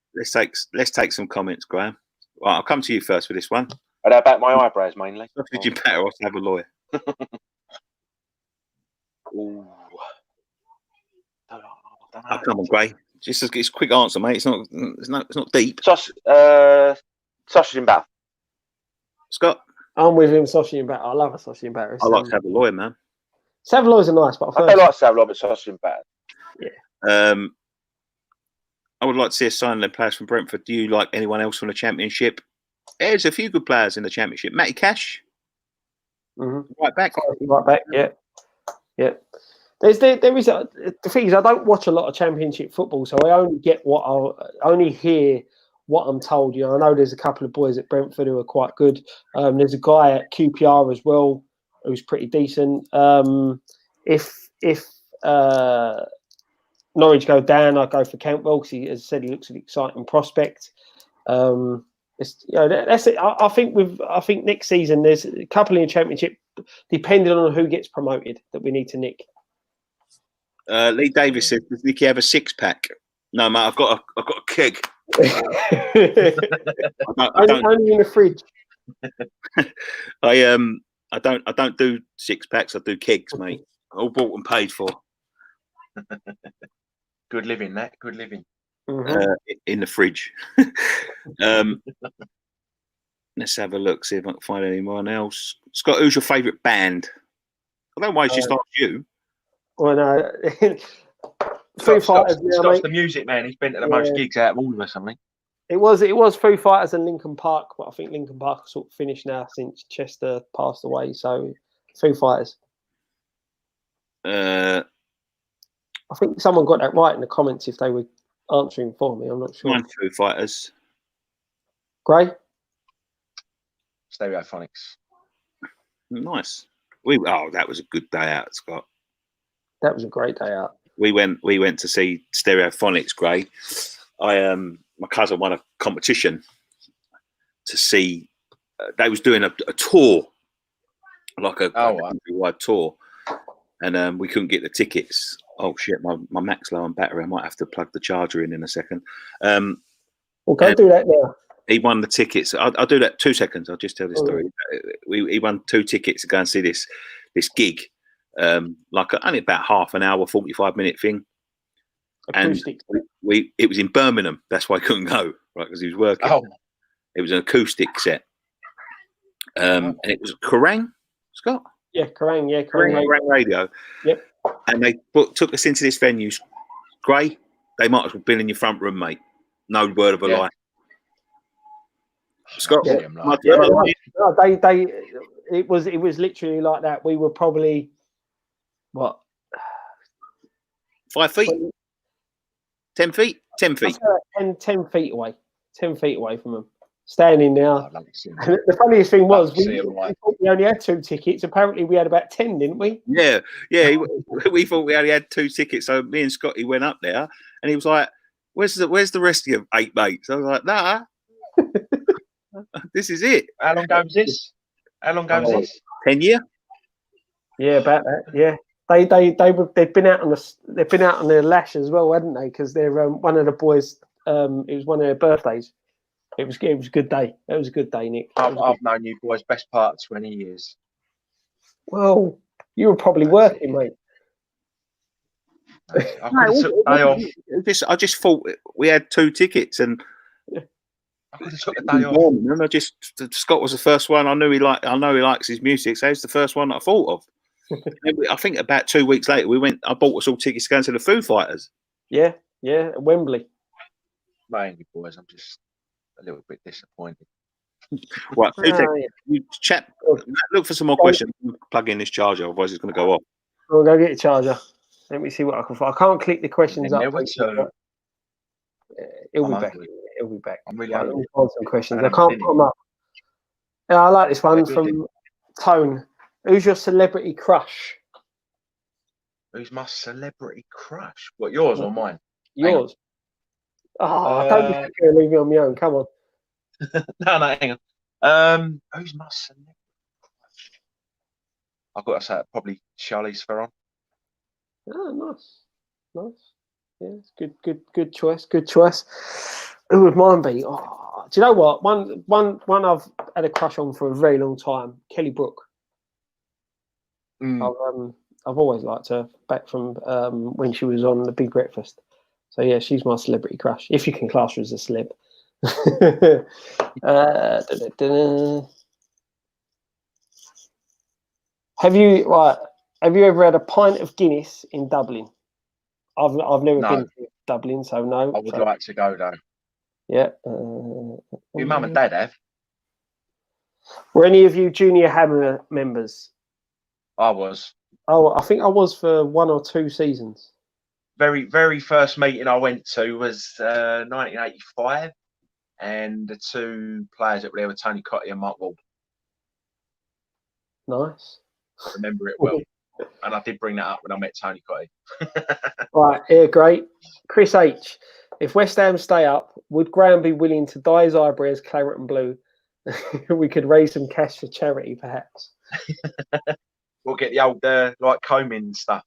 let's take some comments, Graham. Right, I'll come to you first for this one. Are they about my eyebrows mainly? Did you better off to have a lawyer? Ooh. Oh, come on, Gray. Just it's a quick answer, mate. It's not deep. Sausage and batter. Scott, I'm with him. Sausage and batter. I love a sausage and batter. I like to have a lawyer, man. Saveloys are nice, but I don't like saveloy, but sausage and batter. Yeah. I would like to see a sign of players from Brentford. Do you like anyone else from the Championship? There's a few good players in the Championship. Matty Cash, right back. Right back. Yeah. There is the thing is, I don't watch a lot of Championship football, so I only get I only hear what I'm told. You know, I know there's a couple of boys at Brentford who are quite good. There's a guy at QPR as well who's pretty decent. If Norwich go down, I go for Cantwell because he, as I said, he looks an exciting prospect. That's it. I think next season there's a couple in the Championship, depending on who gets promoted, that we need to nick. Lee Davis says, "Does Nicky have a 6-pack?" No, mate. I've got a keg. Only in the fridge. I don't do 6-packs. I do kegs, mate. All bought and paid for. Good living, that. Good living. In the fridge. Let's have a look. See if I can find anyone else. Scott, who's your favourite band? I don't know why it's just asked you. Well, no. Foo Fighters. Scott's the music man. He's been to the most gigs out of all of us, I think. It was Foo Fighters and Linkin Park, but I think Linkin Park sort of finished now since Chester passed away. So Foo Fighters. I think someone got that right in the comments if they were answering for me. I'm not sure. Mine Foo Fighters. Gray? Stereophonics. Nice. That was a good day out, Scott. That was a great day out. We went to see Stereophonics, Gray. My cousin won a competition to see. They was doing a tour, like a countrywide tour, and we couldn't get the tickets. Oh shit! My Mac's low on battery. I might have to plug the charger in a second. Well, go do that now. He won the tickets. I'll do that 2 seconds. I'll just tell this story. He won 2 tickets to go and see this gig, only about half an hour, 45-minute thing. Acoustic. And it was in Birmingham. That's why I couldn't go, right? Because he was working. Oh. It was an acoustic set, and it was Kerrang, Scott. Yeah, Kerrang. Yeah, Kerrang Radio. Yep. And they took us into this venue. Gray, they might as well been in your front room, mate. No word of a lie. Scott, it was literally like that. We were probably 5 feet, 10 feet, 10 feet, 10 feet away, 10 feet away from them. Standing there. The funniest thing was we thought we only had 2 tickets. Apparently, we had about 10, didn't we? Yeah. We thought we only had 2 tickets. So me and Scotty went up there, and he was like, "Where's the rest of your 8 mates?" I was like, "Nah, this is it." How long ago was this? 10 year. Yeah, about that. Yeah, they've been out on their lash as well, hadn't they? Because they're one of the boys. It was one of their birthdays. It was a good day. It was a good day, Nick. I've known you boys best part of 20 years. Well, you were probably working, mate. I just thought we had 2 tickets, and I could have took a day off. And Scott was the first one. I know he likes his music, so it's the first one that I thought of. I think about 2 weeks later, I bought us all tickets to go to the Foo Fighters. Yeah, at Wembley. Mainly, boys, I'm just a little bit disappointed. Right, you chat. Look for some more questions. Plug in this charger, otherwise it's going to go off. I'll go get a charger. Let me see what I can find. I can't click the questions up. It'll be back. It'll be back. I'm really hungry. Find some questions. I can't put them up. Yeah, I like this one from Tone. Who's your celebrity crush? Who's my celebrity crush? What, yours or mine? Yours. Oh, don't be scared, leave me on my own. Come on. No, hang on. Who's my celebrity crush? I've got to say probably Charlize Theron. Oh, nice. Yeah, it's good choice. Good choice. Who would mine be? Oh, do you know what? One I've had a crush on for a very long time. Kelly Brook. I've always liked her back from when she was on The Big Breakfast. So yeah, she's my celebrity crush, if you can class her as a celeb. Have you ever had a pint of Guinness in Dublin? I've never No. been to Dublin, so no. I would like to go though. Yeah. Your mum and dad have? Were any of you Junior Hammer members? I was. Oh, I think I was for 1 or 2 seasons. Very, very first meeting I went to was 1985, and the 2 players that were there were Tony Cottee and Mark Ward. Nice. I remember it well, and I did bring that up when I met Tony Cottee. Right, here, great. Chris H. If West Ham stay up, would Graham be willing to dye his eyebrows claret and blue? We could raise some cash for charity, perhaps. We'll get the old like combing stuff.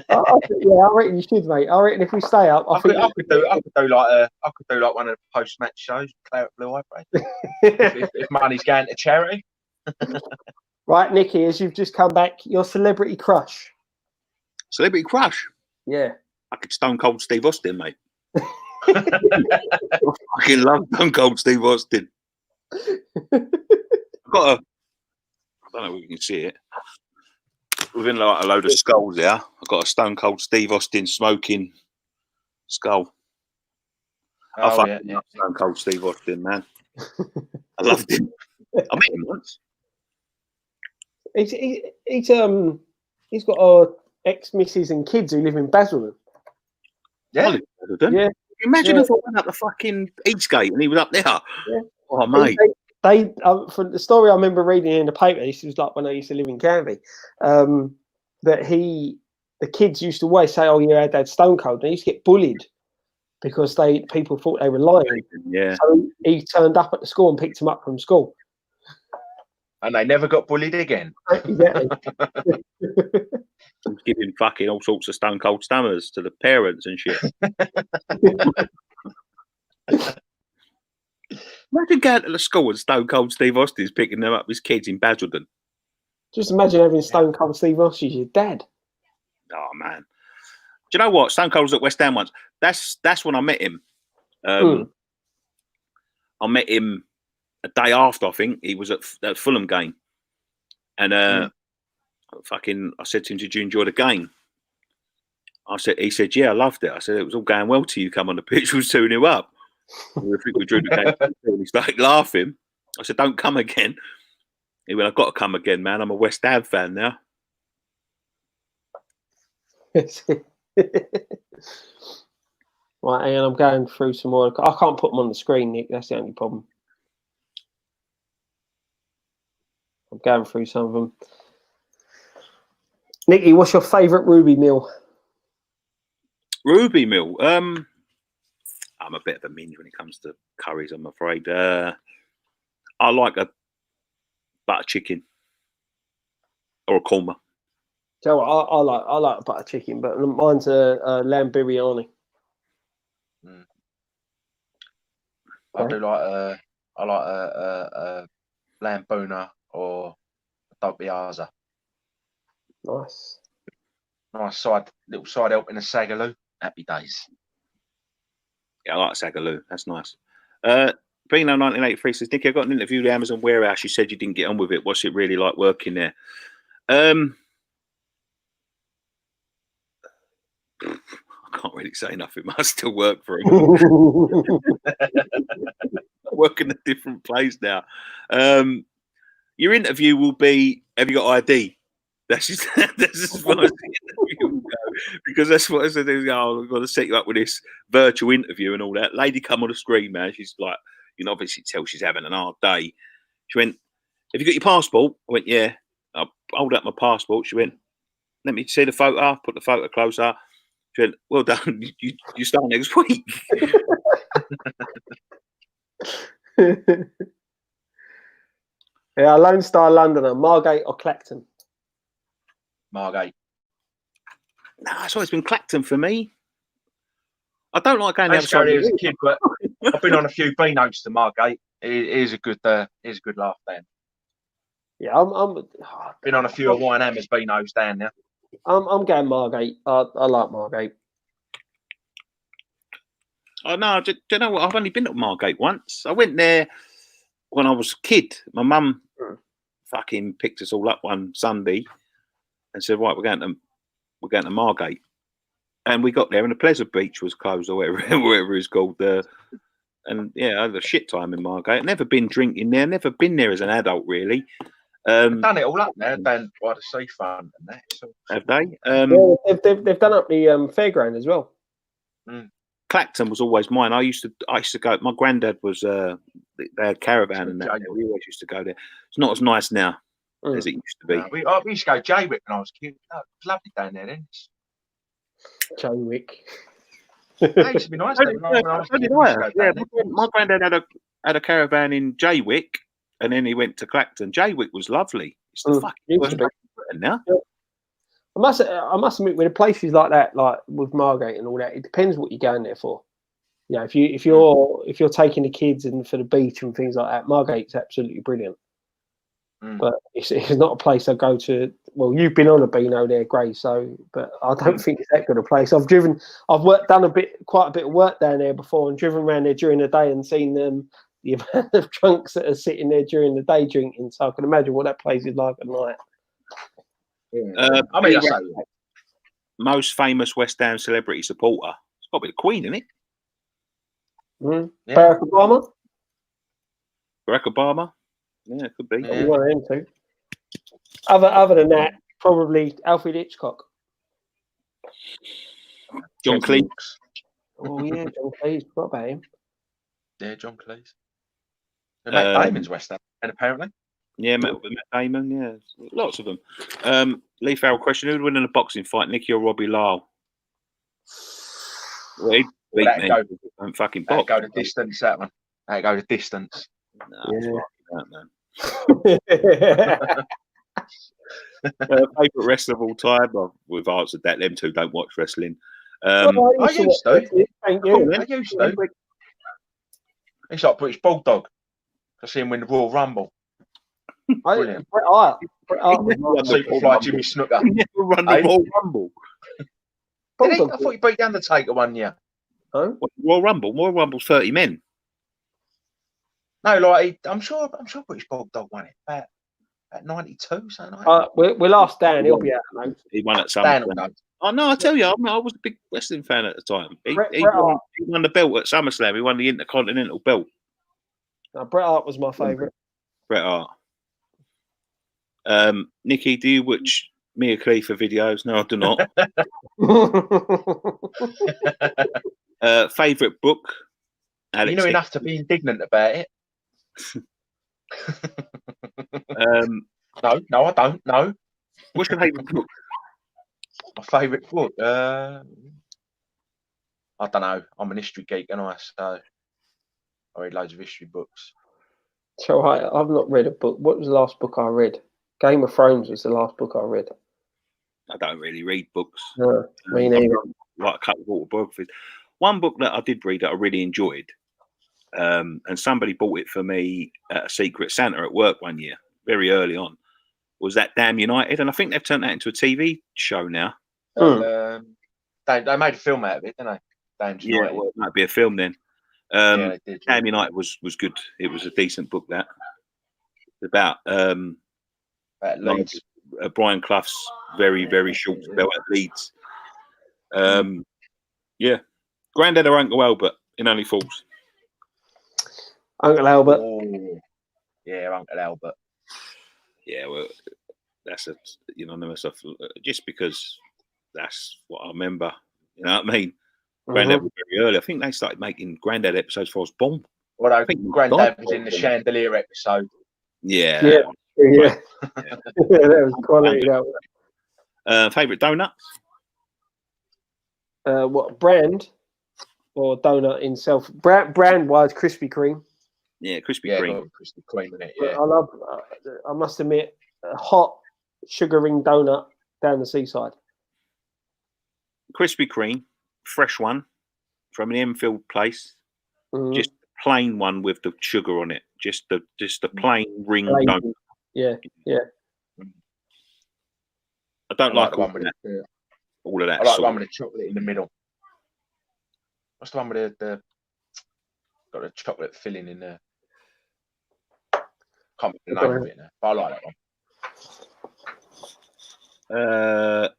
Yeah, I reckon you should, mate. I reckon if we stay up, I could do like one of the post-match shows, claret blue eyebrows. if money's going to charity. Right, Nicky, as you've just come back, your celebrity crush. Celebrity crush? Yeah. I could Stone Cold Steve Austin, mate. I fucking love Stone Cold Steve Austin. I've got I don't know if you can see it. Within like a load of skulls there, I've got a Stone Cold Steve Austin smoking skull. I fucking love Stone Cold Steve Austin, man. I loved him. I met him once. He's got ex-missus and kids who live in Basildon. Yeah. Yeah. Imagine if I went up the fucking Eastgate and he was up there. Yeah. Oh, mate. They from the story I remember reading in the paper, this was like when I used to live in Canby, that the kids used to always say, "Oh, yeah, our dad's Stone Cold," and they used to get bullied because people thought they were lying. Yeah. So he turned up at the school and picked them up from school. And they never got bullied again. Exactly. Giving fucking all sorts of Stone Cold stammers to the parents and shit. Imagine going to the school and Stone Cold Steve Austin's picking them up, his kids in Basildon. Just imagine having Stone Cold Steve Austin as your dad. Oh, man. Do you know what? Stone Cold was at West Ham once. That's when I met him. I met him a day after, I think. He was at that Fulham game. And I said to him, "Did you enjoy the game?" He said, "Yeah, I loved it." I said, "It was all going well till you come on the pitch, was 2-0 up." I think we drew the game. He started laughing. I said, "Don't come again." He went, "I've got to come again, man. I'm a West Ham fan now." Right, and I'm going through some more. I can't put them on the screen, Nick. That's the only problem. I'm going through some of them. Nicky, what's your favourite Ruby meal? Ruby meal? I'm a bit of a minge when it comes to curries, I'm afraid. I like a butter chicken or a korma. So I like butter chicken, but mine's a lamb biryani. I do like a lamb boner or a dog piazza. Nice. Nice little side help in a sagaloo. Happy days. Yeah, I like sagaloo. That's nice. Bino 1983 says, "Nicky, I got an interview with the Amazon warehouse. You said you didn't get on with it. What's it really like working there?" I can't really say nothing. I still work for him. I work in a different place now. Your interview will be, "Have you got ID?" That's as far as the interview will go, because that's what I said. "Oh, I've got to set you up with this virtual interview and all that." Lady come on the screen, man. She's like, you can obviously tell she's having an hard day. She went, "Have you got your passport?" I went, "Yeah." I hold up my passport. She went, "Let me see the photo." Put the photo closer. She went, "Well done. You start next week." Yeah, Lone Star Londoner, Margate or Clacton? Margate. No, it's always been Clacton for me. I don't like going I used to go there as a kid, but I've been on a few B-notes to Margate. It is a good laugh down. Yeah, I'm been on a few of Wine Hammers B-notes down there. I'm going Margate. I like Margate. Oh no, do you know what? I've only been to Margate once. I went there when I was a kid. My mum fucking picked us all up one Sunday and said, "Right, we're going to Margate." And we got there, and the Pleasure Beach was closed, or wherever it's called. And yeah, I had a shit time in Margate. Never been drinking there. Never been there as an adult, really. Done it all up there, down by the seafront and that. Have they? They've done up the fairground as well. Clacton was always mine. I used to go. My granddad was they had caravan and that. We always used to go there. It's not as nice now as it used to be. No, we used to go Jaywick when I was a kid. Oh, it was lovely down there then. Jaywick. It used to be nice. My granddad had a caravan in Jaywick, and then he went to Clacton. Jaywick was lovely. It's the fucking worst place in Britain now. Yeah. I must admit, with places like that, like with Margate and all that, it depends what you're going there for. You know, if you're taking the kids and for the beach and things like that, Margate's absolutely brilliant. But it's not a place I go to. Well, you've been on a Beano there, Gray. So, but I don't think it's that good a place. I've done quite a bit of work down there before, and driven around there during the day and seen the amount of drunks that are sitting there during the day drinking. So I can imagine what that place is like at night. I mean, most famous West Ham celebrity supporter. It's got to be the Queen, isn't it? Yeah. Barack Obama. Barack Obama. Yeah, it could be. Yeah. One of them too. Other than that, probably Alfred Hitchcock. John Cleese. Oh yeah, John Cleese. Forgot about him. Yeah, John Cleese. Matt Damon's West Ham, and apparently. Yeah, Matt Damon. Yeah, lots of them. Lee Farrell question: who would win in a boxing fight, Nicky or Robbie Lyle? Well, he'd beat me. Don't fucking box. Go the distance, that one. Go the distance. No, man. Favourite wrestler of all time? Well, we've answered that. Them two don't watch wrestling. I used to. Thank you. I used to. It's like British Bulldog. I see him win the Royal Rumble. Brilliant. Bret Hart. Superfly Jimmy Snooker. He never run the Royal Rumble. Did he? I thought he beat the Undertaker one year. Huh? Royal Rumble? Royal Rumble's 30 men. No, like I'm sure British Bulldog won it about 92, something like that. We'll ask Dan. He'll be out now. He won at some Dan point. will know. Oh no, I tell you, I was a big wrestling fan at the time. He won the belt at SummerSlam. He won the Intercontinental belt. Bret Hart was my favourite. Bret Hart. Nicky, do you watch Mia Khalifa videos? No, I do not. Favourite book? Alex, you know enough to be indignant about it. No, I don't. No. What's your favourite book? My favourite book? I don't know. I'm an history geek, and so I read loads of history books. So I've not read a book. What was the last book I read? Game of Thrones was the last book I read. I don't really read books. No, me neither. Like a couple of autobiographies. One book that I did read that I really enjoyed, and somebody bought it for me at a Secret Santa at work one year, very early on, was that Damn United. And I think they've turned that into a TV show now. They made a film out of it, didn't they? Damn United. Yeah, well, it might be a film then. They did, Damn United was good. It was a decent book, that. About Leeds. Brian Clough's very, very short spell at Leeds. Yeah. Grandad or Uncle Albert in Only Fools? Uncle Albert. Oh, yeah, Uncle Albert. Yeah, well, that's just because that's what I remember. You know what I mean? Grandad was very early. I think they started making Grandad episodes before I was born. Well, I think Grandad was in the Chandelier episode. Yeah. Yeah. That was quality. Favourite donut? What brand or donut in self? Brand wise, Krispy Kreme. Yeah, Krispy Kreme. Krispy Kreme in it. Yeah. I love. I must admit, a hot sugar ring donut down the seaside. Krispy Kreme, fresh one from an Enfield place. Just a plain one with the sugar on it. Just the plain ring donut. Yeah. I don't like the one with all of that. I like the one with the chocolate in the middle. What's the one with the got a chocolate filling in there. Can't remember the name of it now, but I like that one.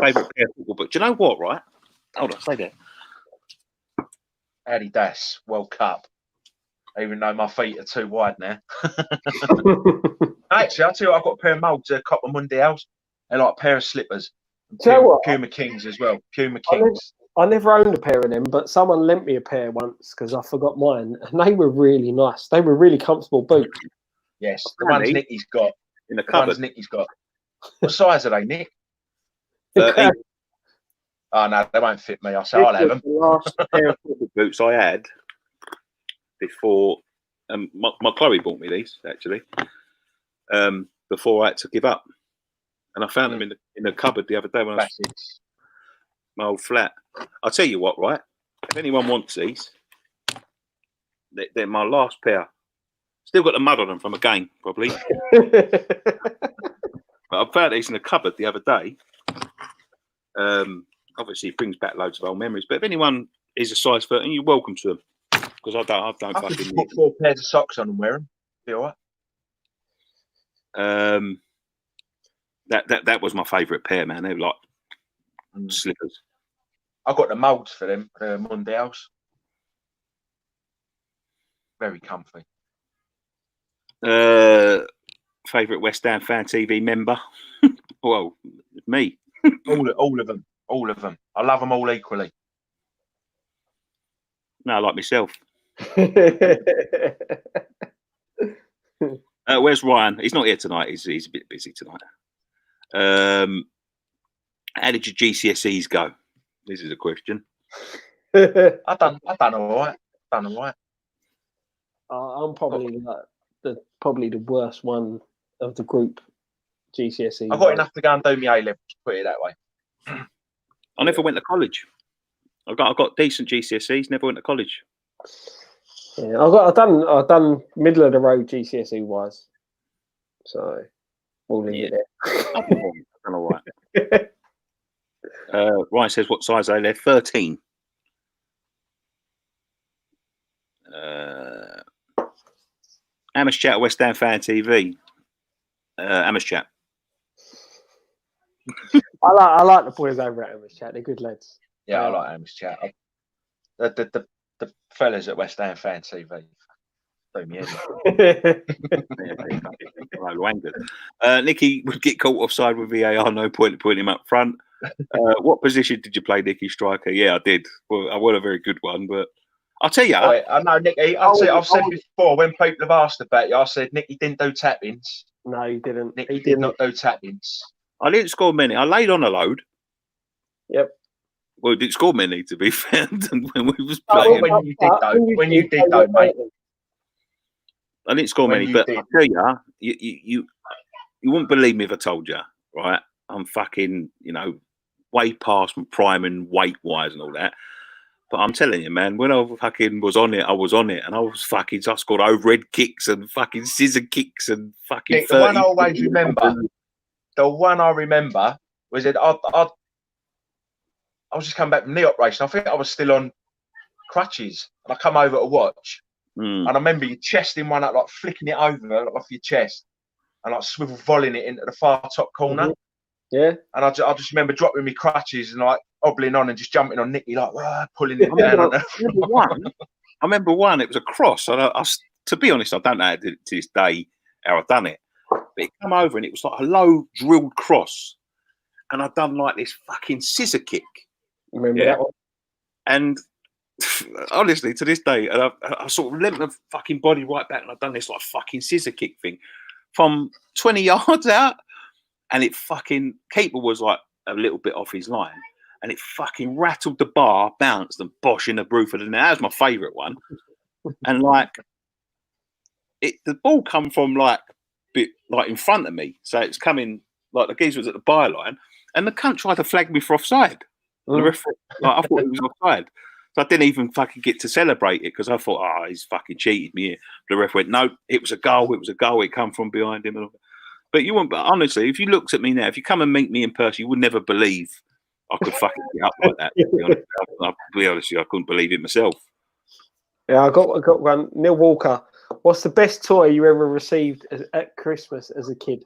Favourite pair of football boots. Do you know what, right? Hold on, stay there. Adidas World Cup. Even though my feet are too wide now. Actually, I'll tell you what, I've got a pair of molds, Copa Mundials. They're like a pair of slippers. Puma Kings as well. Puma Kings. I never owned a pair of them, but someone lent me a pair once because I forgot mine. And they were really nice. They were really comfortable boots. Yes, the ones Nicky's got. In the cupboard. Nicky's got. What size are they, Nick? 13. Oh, no, they won't fit me. I'll say I'll have them. The last pair of football boots I had before my Chloe bought me these, actually, before I had to give up. And I found them in the cupboard the other day when I was my old flat. I'll tell you what, right? If anyone wants these, they're my last pair. Still got the mud on them from a game, probably. But I found these in the cupboard the other day. Obviously, it brings back loads of old memories. But if anyone is a size 13, you're welcome to them. Because I don't I fucking could put 4 pairs of socks on and wear them. Be all right. That was my favourite pair, man. They were like slippers. I got the moulds for them, the Mundials. Very comfy. Favourite West Ham Fan TV member? Well, me. all of them. All of them. I love them all equally. No, like myself. Where's Ryan? He's not here tonight. He's a bit busy tonight. How did your GCSEs go? This is a question. I've done all right. I'm probably probably the worst one of the group GCSE. I got enough to go and do my A-levels, put it that way. I never went to college. I got decent GCSEs, never went to college. Yeah, I've done middle of the road GCSE wise. So we'll leave it there. I've done all right. Ryan says, what size are they? 13. Amish Chat, West Ham Fan TV. Amish Chat. I like the boys over at Amish Chat. They're good lads. Yeah, I like Amish Chat. The fellas at West Ham Fan TV. Nicky would get caught offside with VAR. No point in putting him up front. What position did you play, Nicky? Striker? Yeah, I did. Well, I wasn't a very good one, but I'll tell you. I know, Nicky. I've said before when people have asked about you, I said Nicky didn't do tap-ins. No, he didn't. Nicky did not do tap-ins. I didn't score many. I laid on a load. Yep. Well, didn't score many, to be fair. When we was playing, when you did though, mate. I didn't score many, but I'll tell you wouldn't believe me if I told you, right? I'm fucking, way past my prime and weight-wise and all that. But I'm telling you, man, when I fucking was on it, I was on it, and I scored overhead kicks and fucking scissor kicks and fucking. Nick, the one I always remember. The one I remember was that I was just coming back from knee operation. I think I was still on crutches. And I come over to watch. And I remember you chesting one up, like flicking it over off your chest and like swivel volleying it into the far top corner. Yeah. And I just remember dropping my crutches and like hobbling on and just jumping on Nicky, like pulling it down. I remember one, it was a cross. And to be honest, I don't know to this day how I've done it. But it came over and it was like a low drilled cross. And I'd done like this fucking scissor kick. Remember that one? And honestly, to this day, and I sort of leant my fucking body right back and I've done this like fucking scissor kick thing from 20 yards out. And it fucking, keeper was like a little bit off his line. And it fucking rattled the bar, bounced and bosh in the roof of the net. That was my favourite one. And like, the ball come from like in front of me. So it's coming, like the geezer was at the byline. And the cunt tried to flag me for offside. The referee, I thought it was offside. So I didn't even fucking get to celebrate it because I thought, he's fucking cheated me here. The ref went, no, it was a goal. It was a goal. It come from behind him. But you wouldn't. But honestly, if you looked at me now, if you come and meet me in person, you would never believe I could fucking get up like that. To be honest with you, I couldn't believe it myself. Yeah, I got one. Neil Walker. What's the best toy you ever received at Christmas as a kid?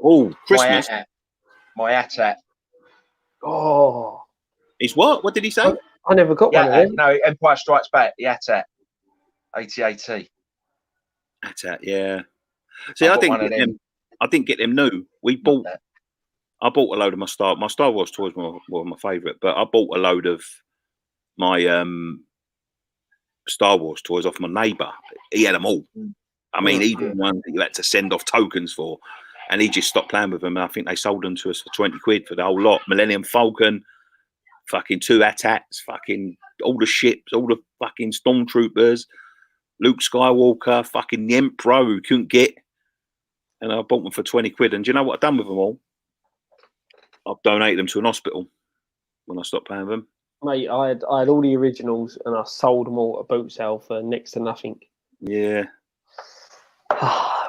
Oh, Christmas. My AT-AT. Oh, It's what? What did he say? I never got one of them. No, Empire Strikes Back. The AT-AT. AT-AT. AT-AT, yeah. See, I didn't get them new. I bought a load of my Star Wars toys were my favourite, but I bought a load of my Star Wars toys off my neighbour. He had them all. I mean, even ones that you had to send off tokens for, and he just stopped playing with them. And I think they sold them to us for 20 quid for the whole lot. Millennium Falcon, fucking 2 AT-ATs, fucking all the ships, all the fucking stormtroopers, Luke Skywalker, fucking the Emperor who couldn't get. And I bought them for 20 quid. And do you know what I've done with them all? I've donated them to an hospital when I stopped playing with them. Mate, I had all the originals and I sold them all at a boot sale for next to nothing. Yeah.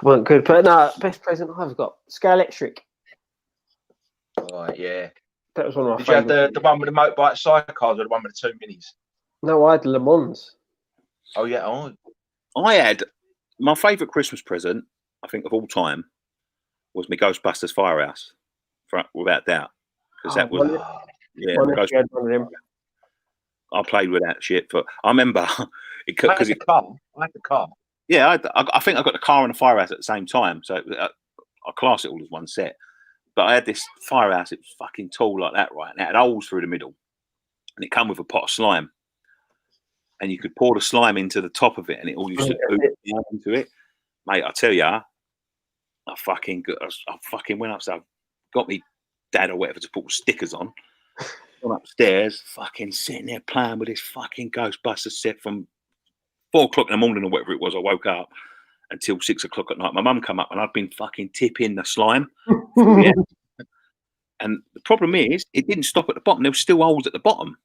Weren't good. But no, best present I've got. Sky Electric. Right, yeah. That was one of my Did you have favourite. the one with the motorbike sidecars or the one with the 2 minis? No, I had Le Mans. Oh, yeah. Oh. I had my favourite Christmas present, I think, of all time was my Ghostbusters Firehouse, without doubt. Because that was, had one of them. I played with that shit for. I remember because I had the car. Yeah, I think I got the car and the firehouse at the same time, so I class it all as one set. But I had this firehouse; it was fucking tall like that, right? And it had holes through the middle, and it came with a pot of slime, and you could pour the slime into the top of it, and it all used to ooze into it. Mate, I tell ya, I fucking went upstairs, got me dad or whatever to put stickers on. Gone upstairs, fucking sitting there playing with this fucking Ghostbusters set from 4 o'clock in the morning or whatever it was. I woke up until 6 o'clock at night. My mum come up and I'd been fucking tipping the slime. Yeah. And the problem is, it didn't stop at the bottom. There were still holes at the bottom.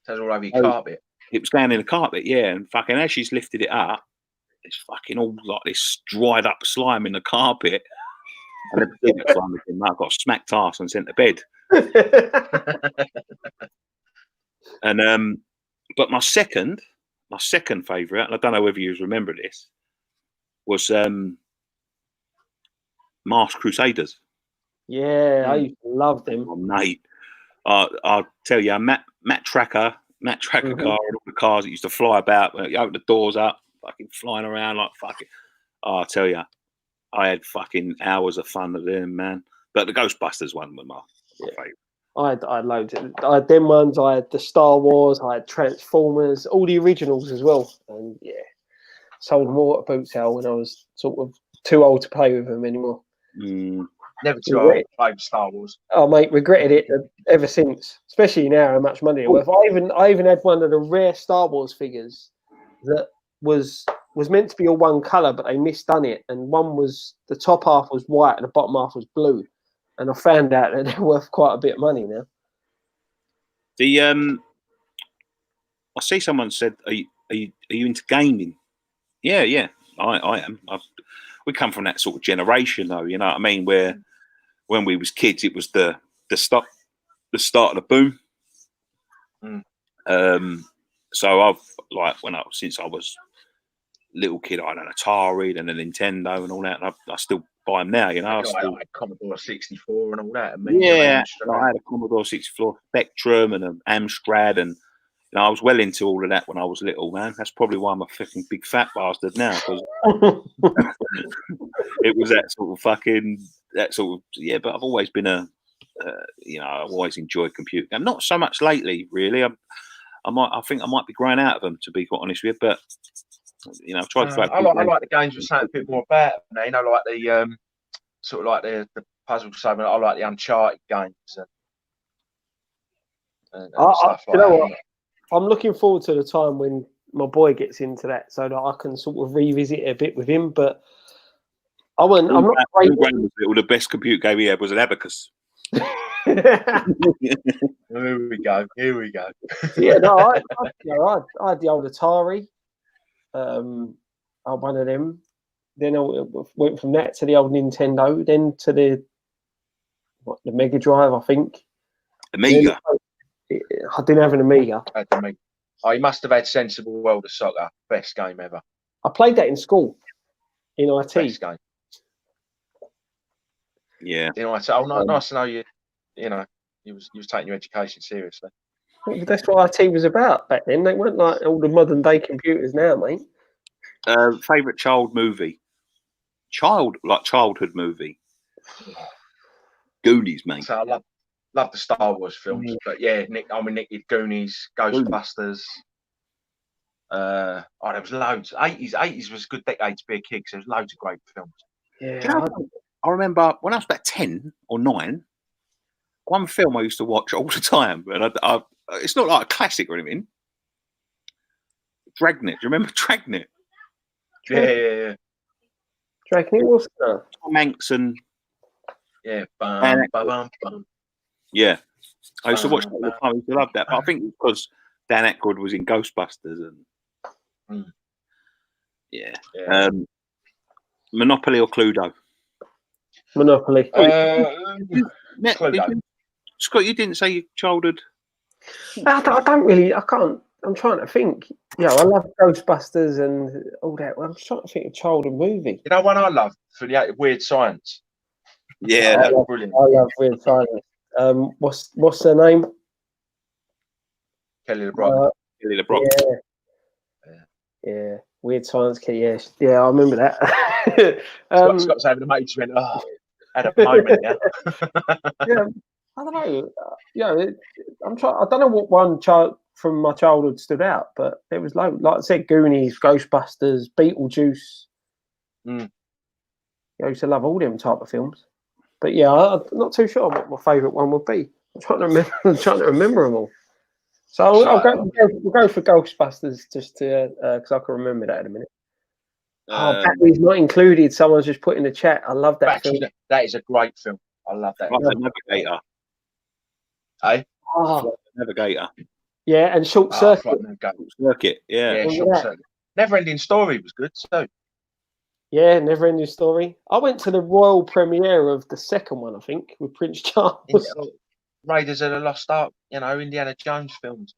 So it was all over your carpet. It was down in the carpet, yeah. And fucking as she's lifted it up, it's fucking all like this dried up slime in the carpet. And I got smacked arse and sent to bed. And but my second favourite, and I don't know whether you remember this, was Mars Crusaders. Yeah, I used to love them. Oh, mate, I'll tell you, Matt Tracker car, and all the cars that used to fly about. You open the doors up, fucking flying around like fucking. Oh, I'll tell you, I had fucking hours of fun with them, man. But the Ghostbusters one was my favourite. I had loads. I had them ones. I had the Star Wars. I had Transformers. All the originals as well. And yeah, sold them all at a boot sale when I was sort of too old to play with them anymore. Never too old to play with Star Wars. Oh mate, regretted it ever since. Especially now, how much money it was. I even had one of the rare Star Wars figures that was meant to be all one colour, but they misdone it. And one was the top half was white and the bottom half was blue. And I found out that they're worth quite a bit of money now. I see someone said, "Are you into gaming?" Yeah, I am. We come from that sort of generation, though. You know what I mean? Where when we was kids, it was the start of the boom. So I've since I was little kid, I had an Atari and a Nintendo and all that. And I still buy them now, you know. I had Commodore 64 and all that. I had a Commodore 64 Spectrum and an Amstrad, and I was well into all of that when I was little, man. That's probably why I'm a fucking big fat bastard now, because it was that sort of yeah. But I've always been I've always enjoyed computer games. Not so much lately, really. I think I might be growing out of them, to be quite honest with you, but. I've tried to. I like the games with something a bit more about them. You know, like the sort of like the puzzle. So I like the Uncharted games and stuff like that. What? I'm looking forward to the time when my boy gets into that, so that I can sort of revisit it a bit with him. But I'm not great. The best computer game he had was an Abacus. Here we go. Yeah, no, I had the old Atari. One of them. Then I went from that to the old Nintendo, then to the Mega Drive, I think. Amiga. I didn't have an Amiga. Oh, he must have had Sensible World of Soccer. Best game ever. I played that in school, in IT. Best game. Yeah. In IT. Oh, nice to know you. You know, you was taking your education seriously. That's what IT was about back then. They weren't like all the modern day computers now, mate. Favorite child movie? Childhood movie. Goonies, mate. So I love the Star Wars films, but yeah, Nick Goonies, Ghostbusters. There was loads. 80s was a good decade to be a kid because there was loads of great films. Yeah, Do you know, I remember when I was about 10 or 9, one film I used to watch all the time, and it's not like a classic or anything. Dragnet. Do you remember Dragnet? Yeah. Dragnet was Tom Hanks and yeah. Yeah. I used to watch that all the time. I used to love that. But I think because Dan Aykroyd was in Ghostbusters and yeah. Monopoly or Cluedo? Monopoly. Cluedo. Scott, you didn't say your childhood. I don't really. I can't. I'm trying to think. Yeah, I love Ghostbusters and all that. I'm trying to think of childhood movie. You know one I love for the Weird Science. Yeah, that was brilliant. I love Weird Science. What's her name? Kelly LeBrock. Kelly LeBrock. Yeah. Weird Science. Yeah, I remember that. Scott's having a mate. She went, "Oh, had a moment." Yeah. Yeah. I don't know. I'm trying. I don't know what one child from my childhood stood out, but there was loads. Like I said, Goonies, Ghostbusters, Beetlejuice. I used to love all them type of films. But yeah, I'm not too sure what my favourite one would be. I'm trying to remember them all. So we'll go for Ghostbusters just to because I can remember that in a minute. Battery's not included. Someone's just put in the chat. I love that film. That is a great film. I love that. Navigator. Hey? Navigator. Yeah, and Short Circuit. Circuit, yeah. Short Circuit. Never Ending Story was good, so. Yeah, Never Ending Story. I went to the royal premiere of the second one, I think, with Prince Charles. Raiders of the Lost Ark, Indiana Jones films.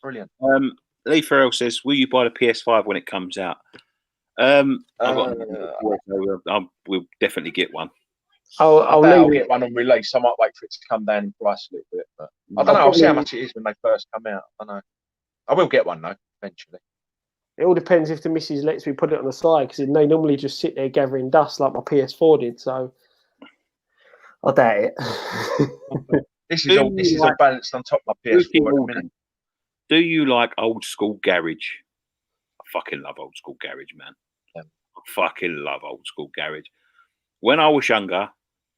Brilliant. Lee Farrell says, will you buy the PS5 when it comes out? We'll definitely get one. I'll get one on release. I might wait for it to come down in price a little bit, but I don't know. I'll see how much it is when they first come out. I don't know. I will get one though eventually. It all depends if the missus lets me put it on the side because they normally just sit there gathering dust like my PS4 did. So I doubt it. This is all balanced on top of my PS4 at the minute. Do you like old school garage? I fucking love old school garage, man. Yeah. I fucking love old school garage. When I was younger,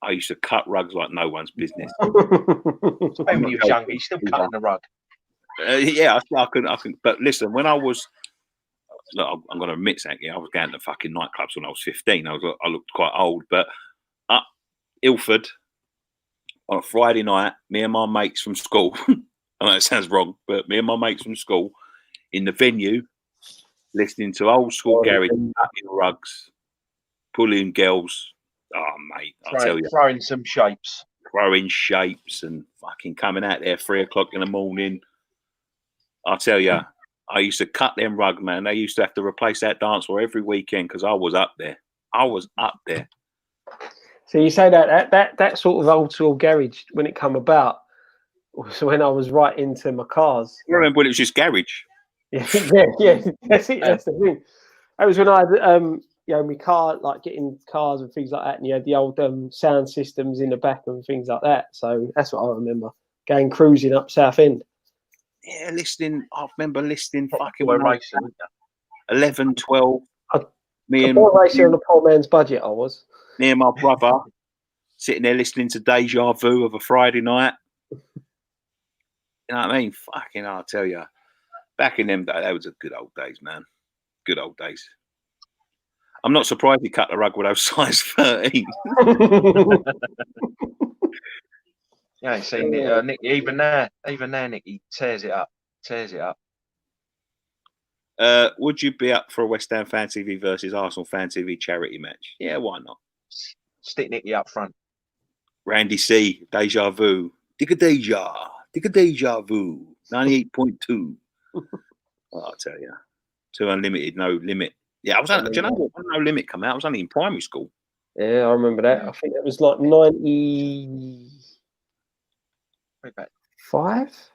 I used to cut rugs like no one's business. When you were younger, you still cutting the rug. Yeah, I can. But listen, when I was, look, I'm going to admit something. I was going to fucking nightclubs when I was 15. I looked quite old, but Ilford on a Friday night, me and my mates from school. I know it sounds wrong, but me and my mates from school in the venue, listening to old school garage, cutting rugs, pulling girls. Oh, mate, I'll tell you. Throwing some shapes. Throwing shapes and fucking coming out there 3 o'clock in the morning. I'll tell you, I used to cut them rug, man. They used to have to replace that dance floor every weekend because I was up there. So you say that sort of old school garage, when it come about, was when I was right into my cars. I remember when it was just garage. Yeah, that's it. That's the thing. That was when I had, my car, like getting cars and things like that, and you had the old sound systems in the back and things like that. So that's what I remember, going cruising up Southend. Yeah, I remember listening fucking racing. 11, 12. Racing on a poor man's budget, I was. Me and my brother sitting there listening to Deja Vu of a Friday night. You know what I mean? Fucking, I'll tell you. Back in them days, that was a good old days, man. Good old days. I'm not surprised he cut the rug with those size 13. Yeah, see, Nick, even there, Nick, he tears it up. Would you be up for a West Ham Fan TV versus Arsenal Fan TV charity match? Yeah, why not? Stick Nicky up front. Randy C, Deja Vu. Digga Deja Vu. 98.2. I'll tell you. To Unlimited, No Limit. Yeah, I was. Do you know what? When No Limit come out, I was only in primary school. Yeah, I remember that. I think it was like 95?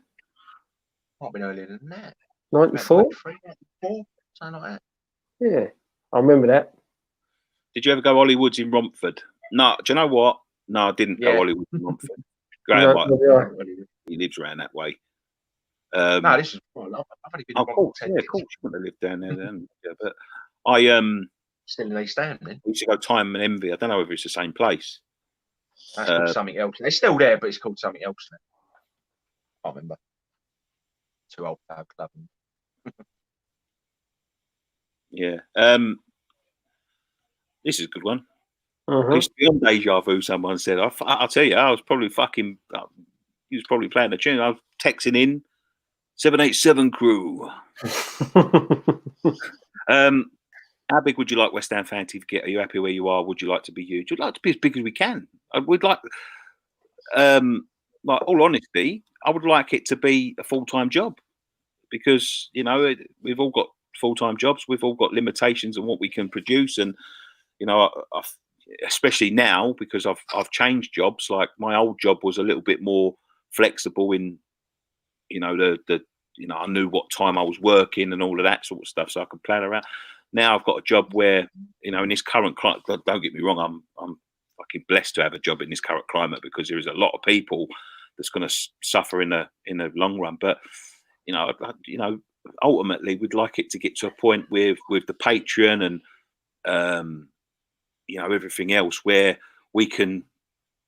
Might have been earlier than that. 94? 94, something like that. Yeah, I remember that. Did you ever go Hollywoods in Romford? No. Do you know what? No, I didn't go Hollywoods in Romford. Graham, he lives around that way. No, this is. I've only been. Of course, you wouldn't have lived down there then. Yeah, but I still in East Ham then. We used to go Time and Envy. I don't know whether it's the same place. That's called something else. It's still there, but it's called something else now. I can't remember. Too old for our club. Yeah. This is a good one. Mm-hmm. I used to be on Deja Vu, someone said. I'll tell you, I was probably fucking. He was probably playing the tune. I was texting in 787 crew. How big would you like West Ham Fantasy to get? Are you happy where you are? Would you like to be huge? We'd like to be as big as we can. We'd like all honesty, I would like it to be a full-time job because, you know, we've all got full-time jobs. We've all got limitations on what we can produce. And, you know, especially now because I've changed jobs. Like my old job was a little bit more flexible in, you know, I knew what time I was working and all of that sort of stuff, so I could plan around. Now I've got a job where, you know, in this current climate, don't get me wrong, I'm fucking blessed to have a job in this current climate because there is a lot of people that's going to suffer in the long run. But you know, ultimately, we'd like it to get to a point with the Patreon and you know, everything else where we can,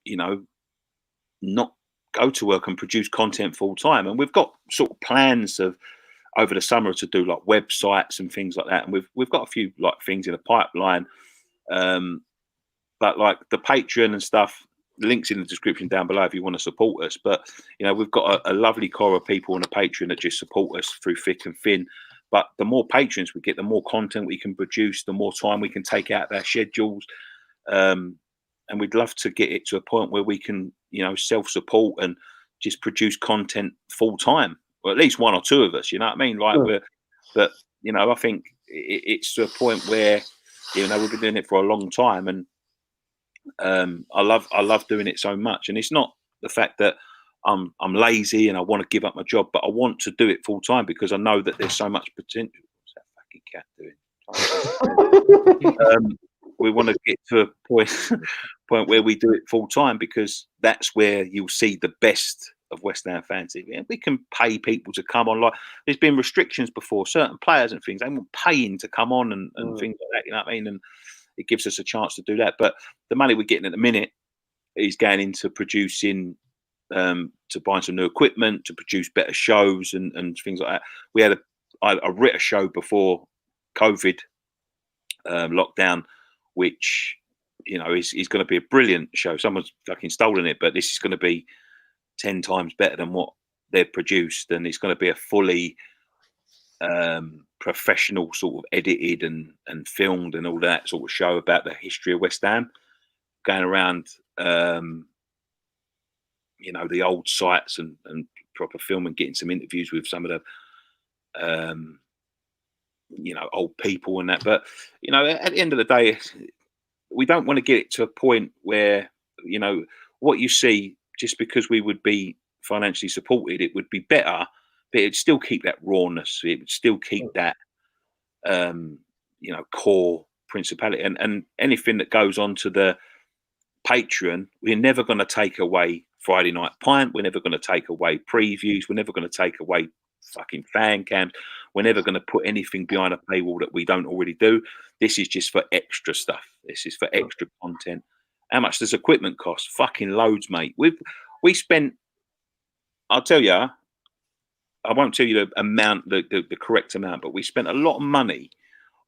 you know, not go to work and produce content full time. And we've got sort of plans of over the summer to do like websites and things like that. And we've got a few like things in the pipeline. But like the Patreon and stuff, the links in the description down below if you want to support us. But you know, we've got a lovely core of people on the Patreon that just support us through thick and thin. But the more patrons we get, the more content we can produce, the more time we can take out of our schedules. And we'd love to get it to a point where we can, you know, self-support and just produce content full time, or at least one or two of us. You know what I mean? Like but you know, I think it's to a point where, you know, we've been doing it for a long time, and I love doing it so much. And it's not the fact that I'm lazy and I want to give up my job, but I want to do it full time because I know that there's so much potential. What's that fucking cat doing? We want to get to a point where we do it full time because that's where you'll see the best of West Ham Fantasy. Yeah, we can pay people to come on. Like there's been restrictions before, certain players and things, they want paying to come on and things like that. You know what I mean? And it gives us a chance to do that. But the money we're getting at the minute is going into producing, to buying some new equipment, to produce better shows and things like that. We had I writ a show before COVID lockdown, which, you know, is going to be a brilliant show. Someone's fucking stolen it, but this is going to be 10 times better than what they've produced, and it's going to be a fully professional sort of edited and filmed and all that sort of show about the history of West Ham, going around you know, the old sites and proper film and getting some interviews with some of the you know, old people and that. But you know, at the end of the day, we don't want to get it to a point where, you know, what you see, just because we would be financially supported, it would be better, but it'd still keep that rawness. It would still keep that, you know, core principality. And anything that goes on to the Patreon, we're never going to take away Friday Night Pint. We're never going to take away previews. We're never going to take away fucking fan cams. We're never going to put anything behind a paywall that we don't already do. This is just for extra stuff. This is for extra content. How much does equipment cost? Fucking loads, mate. We spent, I'll tell you, I won't tell you the amount, the correct amount, but we spent a lot of money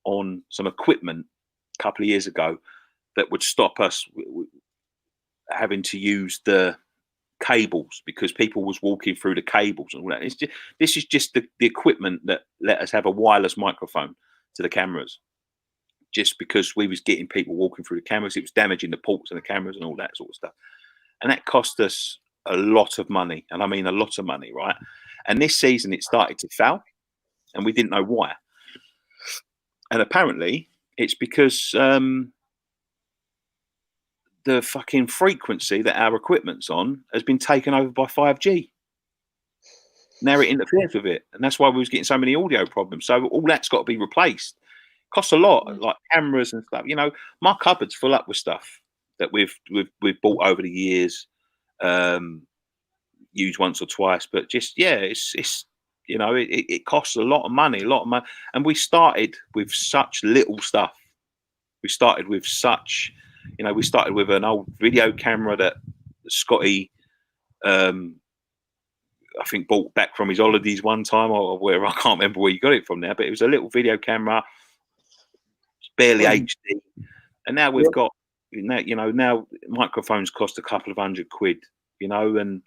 on some equipment a couple of years ago that would stop us having to use the cables because people was walking through the cables and all that. This is just the equipment that let us have a wireless microphone to the cameras. Just because we was getting people walking through the cameras, it was damaging the ports and the cameras and all that sort of stuff. And that cost us a lot of money. And I mean a lot of money, right? And this season it started to fail. and we didn't know why. And apparently, it's because the fucking frequency that our equipment's on has been taken over by 5G. Now it interferes with it, and that's why we was getting so many audio problems. So all that's got to be replaced. Costs a lot, like cameras and stuff. You know, my cupboard's full up with stuff that we've bought over the years, used once or twice. But just it's you know, it costs a lot of money, and we started with such little stuff. We started with such, you know, we started with an old video camera that Scotty, I think, bought back from his holidays one time or wherever. I can't remember where you got it from now, but it was a little video camera, barely HD. And now we've got, you know, now microphones cost a couple of £100, you know, and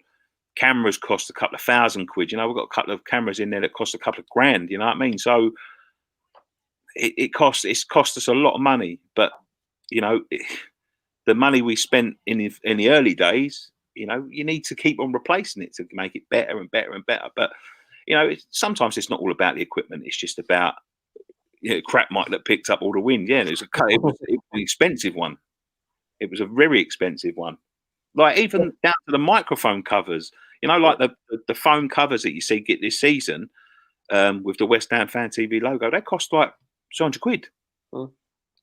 cameras cost a couple of £1,000. You know, we've got a couple of cameras in there that cost a couple of grand. You know what I mean? So it's cost us a lot of money, but you know, the money we spent in the early days, you know, you need to keep on replacing it to make it better and better and better. But you know, sometimes it's not all about the equipment; it's just about, you know, crap mic that picked up all the wind. Yeah, it was an expensive one. It was a very expensive one. Like even down to the microphone covers. You know, like the phone covers that you see get this season with the West Ham Fan TV logo. They cost like £200.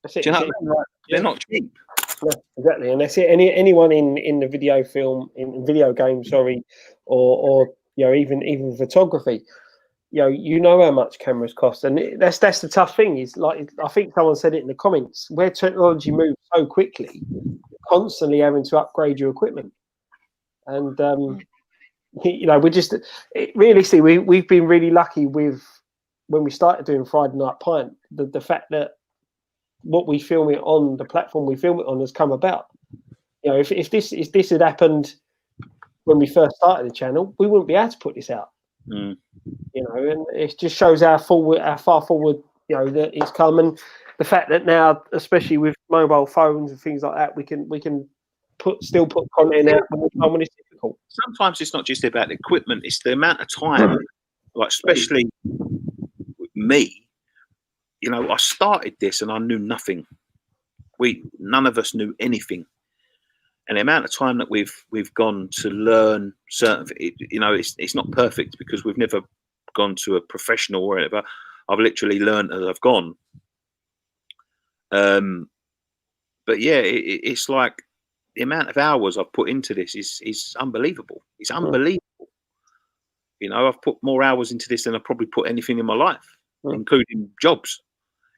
That's it. Do you know what I mean? Like, they're not cheap. Yeah, exactly, and that's it. Anyone in the video film, in video games, sorry, or you know, even photography, you know how much cameras cost, and that's the tough thing. Is like, I think someone said it in the comments, where technology moves so quickly, you're constantly having to upgrade your equipment, and you know, realistically, we've been really lucky with when we started doing Friday Night Pint, the fact that what we film it on, the platform we film it on, has come about. You know, if this had happened when we first started the channel, we wouldn't be able to put this out. You know, and it just shows how far forward, you know, that it's come, and the fact that now, especially with mobile phones and things like that, we can still put content out when it's difficult. Sometimes it's not just about the equipment; it's the amount of time. Like, especially with me, you know, I started this and I knew nothing. None of us knew anything, and the amount of time that we've gone to learn certain, you know, it's not perfect because we've never gone to a professional or whatever. I've literally learned as I've gone. But yeah, it's like the amount of hours I've put into this is unbelievable. It's unbelievable. You know, I've put more hours into this than I've probably put anything in my life, including jobs.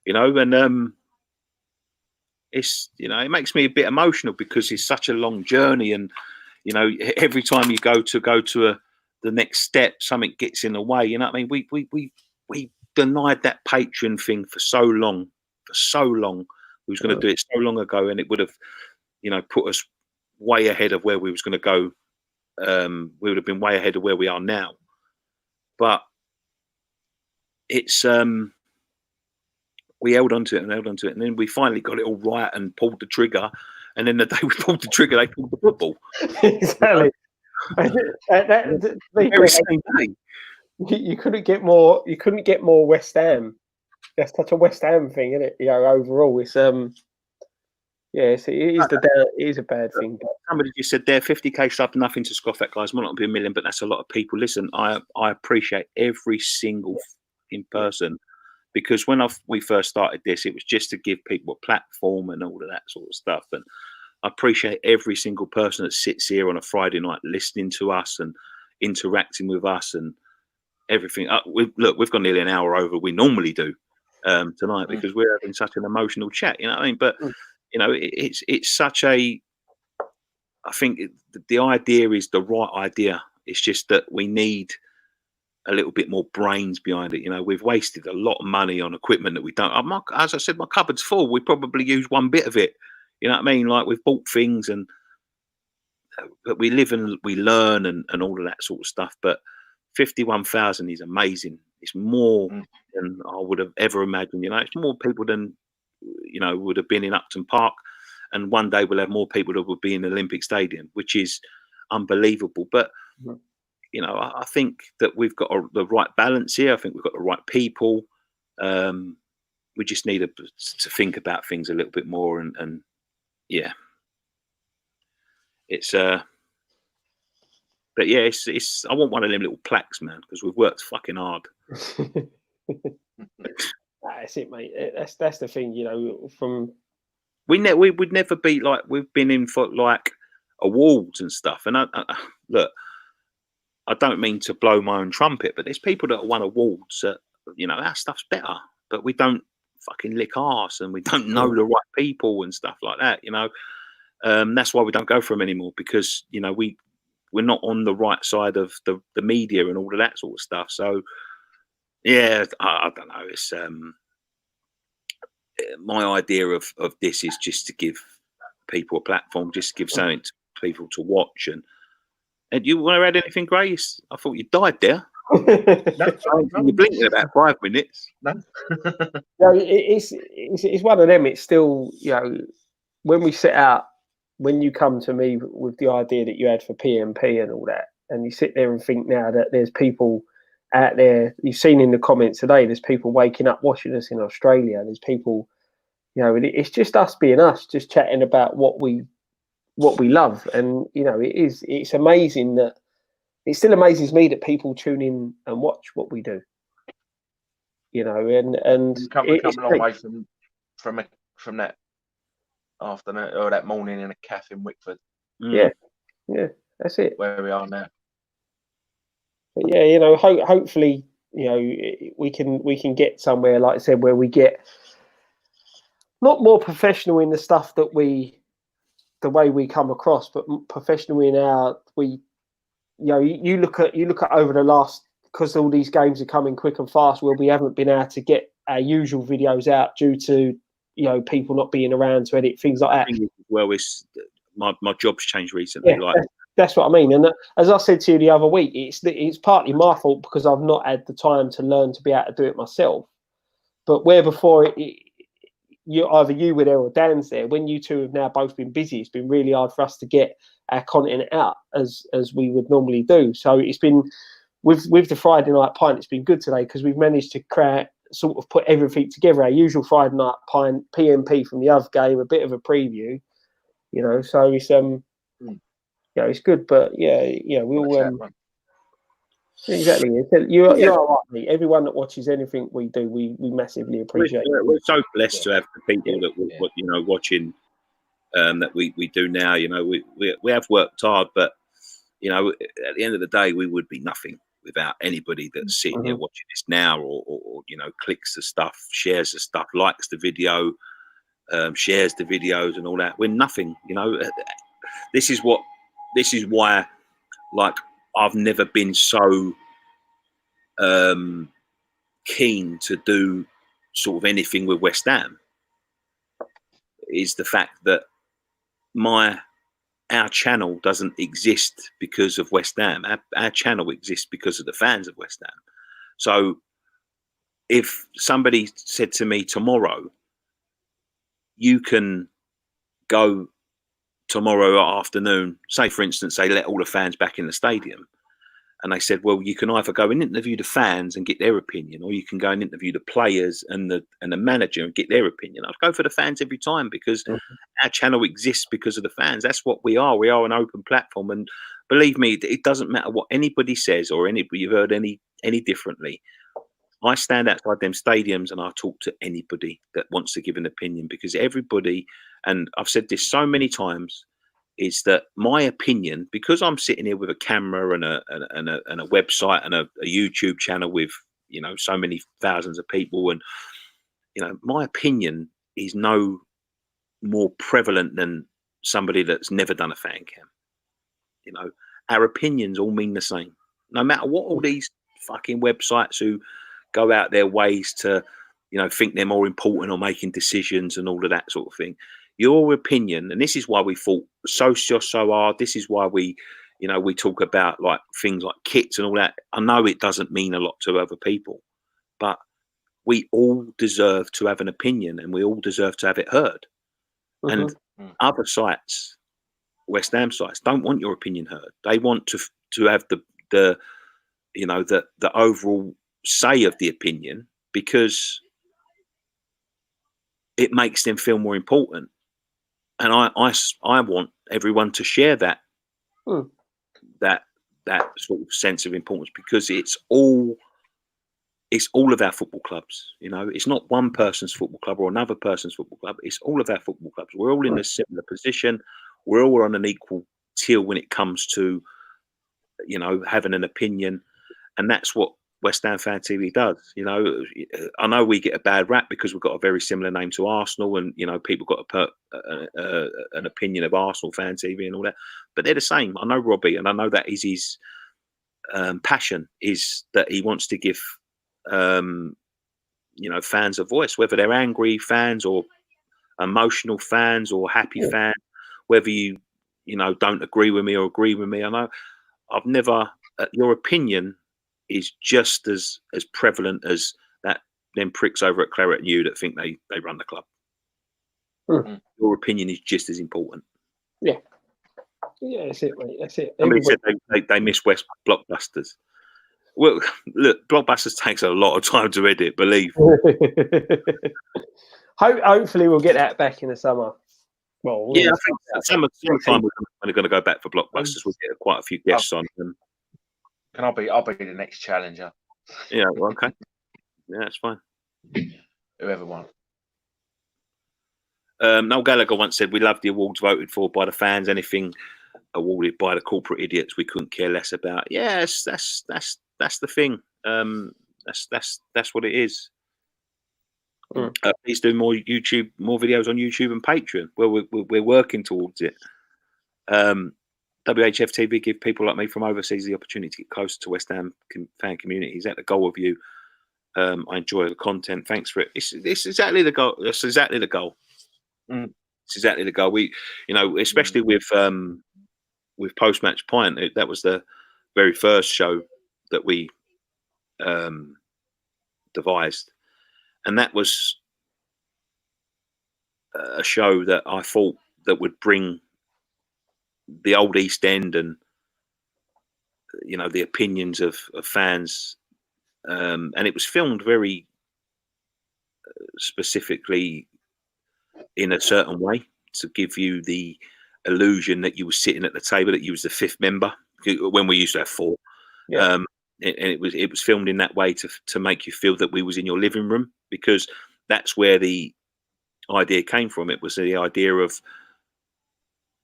You know, and it's, you know, it makes me a bit emotional because it's such a long journey, and you know, every time you go to the next step, something gets in the way. You know what I mean? We denied that Patreon thing for so long. We was going to do it so long ago, and it would have, you know, put us way ahead of where we was going to go. We would have been way ahead of where we are now. But it's we held onto it, and then we finally got it all right and pulled the trigger. And then the day we pulled the trigger, they pulled the football. Exactly. Very same day. You couldn't get more. You couldn't get more West Ham. That's such a West Ham thing, isn't it? You know, overall, it's it is a bad thing. Somebody just said there, 50k sub, nothing to scoff at, guys. Might not be a million, but that's a lot of people. Listen, I appreciate every single in person, because when we first started this, it was just to give people a platform and all of that sort of stuff. And I appreciate every single person that sits here on a Friday night listening to us and interacting with us and everything. We've gone nearly an hour over we normally do tonight because we're having such an emotional chat. You know what I mean? But you know, it's such a. I think the idea is the right idea. It's just that we need a little bit more brains behind it. You know, we've wasted a lot of money on equipment that we don't. As I said, my cupboard's full. We probably use one bit of it. You know what I mean? Like, we've bought things, but we live and we learn and all of that sort of stuff. But 51,000 is amazing. It's more than I would have ever imagined. You know, it's more people than, you know, would have been in Upton Park. And one day we'll have more people that will be in the Olympic Stadium, which is unbelievable. But you know, I think that we've got the right balance here. I think we've got the right people. We just need to think about things a little bit more, and yeah, it's but yeah, it's. I want one of them little plaques, man, because we've worked fucking hard. That's it, mate. That's the thing, you know. From we would never be like we've been in for like awards and stuff. And I look, I don't mean to blow my own trumpet, but there's people that have won awards that, you know, our stuff's better, but we don't fucking lick arse and we don't know the right people and stuff like that, you know. That's why we don't go for them anymore, because, you know, we're not on the right side of the media and all of that sort of stuff. So yeah, I don't know. It's my idea of this is just to give people a platform, just to give something to people to watch. And you want to add anything, Grace? I thought you died there. No. You blinked in about 5 minutes. No. No, it's one of them. It's still, you know, when we set out, when you come to me with the idea that you had for PMP and all that, and you sit there and think now that there's people out there, you've seen in the comments today, there's people waking up watching us in Australia. There's people, you know, it's just us being us, just chatting about what we love. And, you know, it's amazing that it still amazes me that people tune in and watch what we do. You know, and you come a long way from that afternoon or that morning in a cafe in Wickford. Yeah, that's it. Where we are now. But yeah, you know, hopefully, you know, we can get somewhere, like I said, where we get not more professional in the stuff that the way we come across, but professional in you know, you look at over the last, because all these games are coming quick and fast, where we haven't been able to get our usual videos out due to, you know, people not being around to edit things like that. Well, it's my job's changed recently. Yeah, that's what I mean. And as I said to you the other week, it's partly my fault because I've not had the time to learn to be able to do it myself. But where before either you were there or Dan's there, when you two have now both been busy, it's been really hard for us to get our content out as we would normally do. So it's been with the Friday night pint, it's been good today because we've managed to sort of put everything together. Our usual Friday night pint, PMP from the other game, a bit of a preview, you know. So it's you know, it's good. But yeah, you know, we'll exactly. You're right, mate. Everyone that watches anything we do, we massively appreciate. We're so blessed to have the people that you know, watching that we do now. You know, we have worked hard, but you know, at the end of the day, we would be nothing without anybody that's sitting here watching this now, or you know, clicks the stuff, shares the stuff, likes the video, shares the videos, and all that. We're nothing. You know, this is why, like, I've never been so keen to do sort of anything with West Ham, is the fact that our channel doesn't exist because of West Ham. Our channel exists because of the fans of West Ham. So if somebody said to me tomorrow, you can go tomorrow afternoon, say for instance, they let all the fans back in the stadium, and they said, well, you can either go and interview the fans and get their opinion, or you can go and interview the players and the manager and get their opinion. I'd go for the fans every time, because our channel exists because of the fans. That's what we are. We are an open platform, and believe me, it doesn't matter what anybody says or anybody you've heard any differently. I stand outside them stadiums and I talk to anybody that wants to give an opinion, because everybody, and I've said this so many times, is that my opinion, because I'm sitting here with a camera and a website and a YouTube channel with, you know, so many thousands of people, and you know, my opinion is no more prevalent than somebody that's never done a fan cam. You know, our opinions all mean the same, no matter what all these fucking websites who go out their ways to, you know, think they're more important or making decisions and all of that sort of thing. Your opinion, and this is why we fought so hard. This is why we, you know, we talk about like things like kits and all that. I know it doesn't mean a lot to other people, but we all deserve to have an opinion, and we all deserve to have it heard. And other sites, West Ham sites, don't want your opinion heard. They want to have the overall say of the opinion, because it makes them feel more important. And I want everyone to share that that sort of sense of importance, because it's all of our football clubs. It's not one person's football club or another person's football club. It's all of our football clubs. We're all in a similar position. We're all on an equal tier when it comes to, having an opinion. And that's what West Ham Fan TV does. I know we get a bad rap because we've got a very similar name to Arsenal, and people got to put an opinion of Arsenal Fan TV and all that. But they're the same. I know Robbie, and I know that is his passion, is that he wants to give fans a voice, whether they're angry fans or emotional fans or happy fans, whether you don't agree with me or agree with me. I know I've never your opinion is just as prevalent as that them pricks over at Claret and you that think they run the club. Your opinion is just as important. Yeah, that's it, mate. That's it. Somebody said they miss West Blockbusters. Well, look, Blockbusters takes a lot of time to edit, believe. Hopefully we'll get that back in the summer. Well, yeah, I think sometime we're going to go back for Blockbusters. We'll get quite a few guests on. Can I'll be the next challenger. Yeah, well, okay. Yeah, that's fine. Whoever wants. Noel Gallagher once said, "We love the awards voted for by the fans. Anything awarded by the corporate idiots, we couldn't care less about." Yes, that's the thing. That's what it is. Please do more videos on YouTube and Patreon. Well, we're working towards it. WHF TV give people like me from overseas the opportunity to get closer to West Ham fan community. Is that the goal of you? I enjoy the content. Thanks for it. It's exactly the goal. That's exactly the goal. It's exactly the goal. We, especially with post-match Pint, that was the very first show that we devised, and that was a show that I thought that would bring the old East End and the opinions of fans, and it was filmed very specifically in a certain way to give you the illusion that you were sitting at the table, that you was the fifth member when we used to have four. And it was filmed in that way to make you feel that we was in your living room, because that's where the idea came from. It was the idea of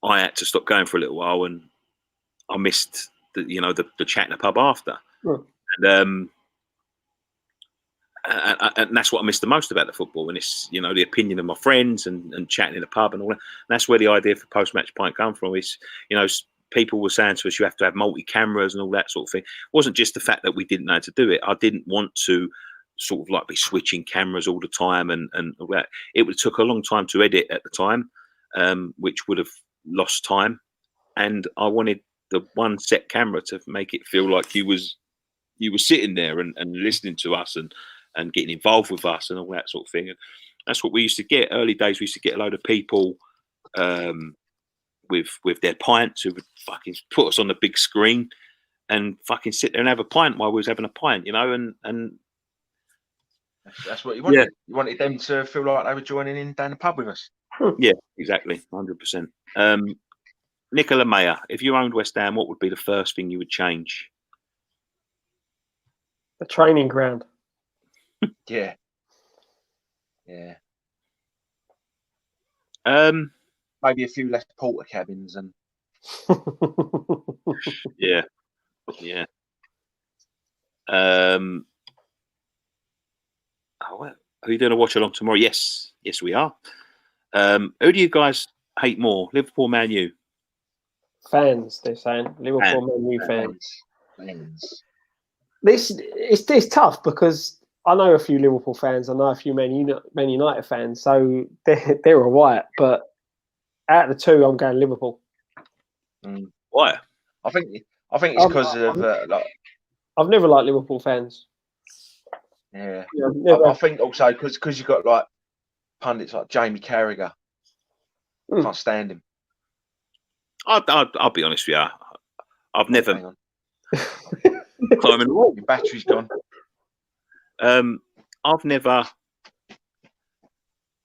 I had to stop going for a little while, and I missed the chat in the pub after, and that's what I missed the most about the football. And it's the opinion of my friends and chatting in the pub and all that. And that's where the idea for post-match Pint come from. It's people were saying to us, you have to have multi-cameras and all that sort of thing. It wasn't just the fact that we didn't know how to do it. I didn't want to sort of like be switching cameras all the time and all that. It took a long time to edit at the time, which would have lost time. And I wanted the one set camera to make it feel like you were sitting there and listening to us and getting involved with us and all that sort of thing. And that's what we used to get. Early days, we used to get a load of people with their pints who would fucking put us on the big screen and fucking sit there and have a pint while we was having a pint, and that's what you wanted. Yeah. You wanted them to feel like they were joining in down the pub with us. Yeah, exactly, 100%. Nicola Mayer, if you owned West Ham, what would be the first thing you would change? The training ground. Yeah. Maybe a few less porter cabins and. Yeah. Are you doing a watch along tomorrow? Yes, we are. Who do you guys hate more, Liverpool, Man U? Fans, they're saying Liverpool, Man U fans. It's tough because I know a few Liverpool fans. I know a few Man United fans, so they're all right. But out of the two, I'm going Liverpool. Why? I think it's because of I've never liked Liverpool fans. Yeah, I think also because you've got like pundits like Jamie Carragher. Can't stand him. I'll be honest with you. I've never Climbing the wall. Your battery's gone. I've never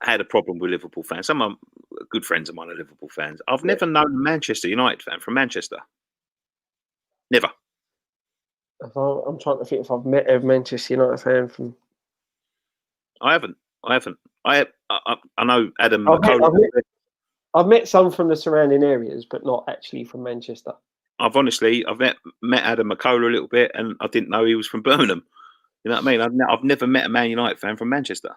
had a problem with Liverpool fans. Some of my good friends of mine are Liverpool fans. I've never known a Manchester United fan from Manchester. Never. I'm trying to think if I've met a Manchester United fan from. I haven't. I know Adam I've McCullough. I've met some from the surrounding areas, but not actually from Manchester. I've met Adam McCullough a little bit, and I didn't know he was from Birmingham. You know what I mean? I've never met a Man United fan from Manchester.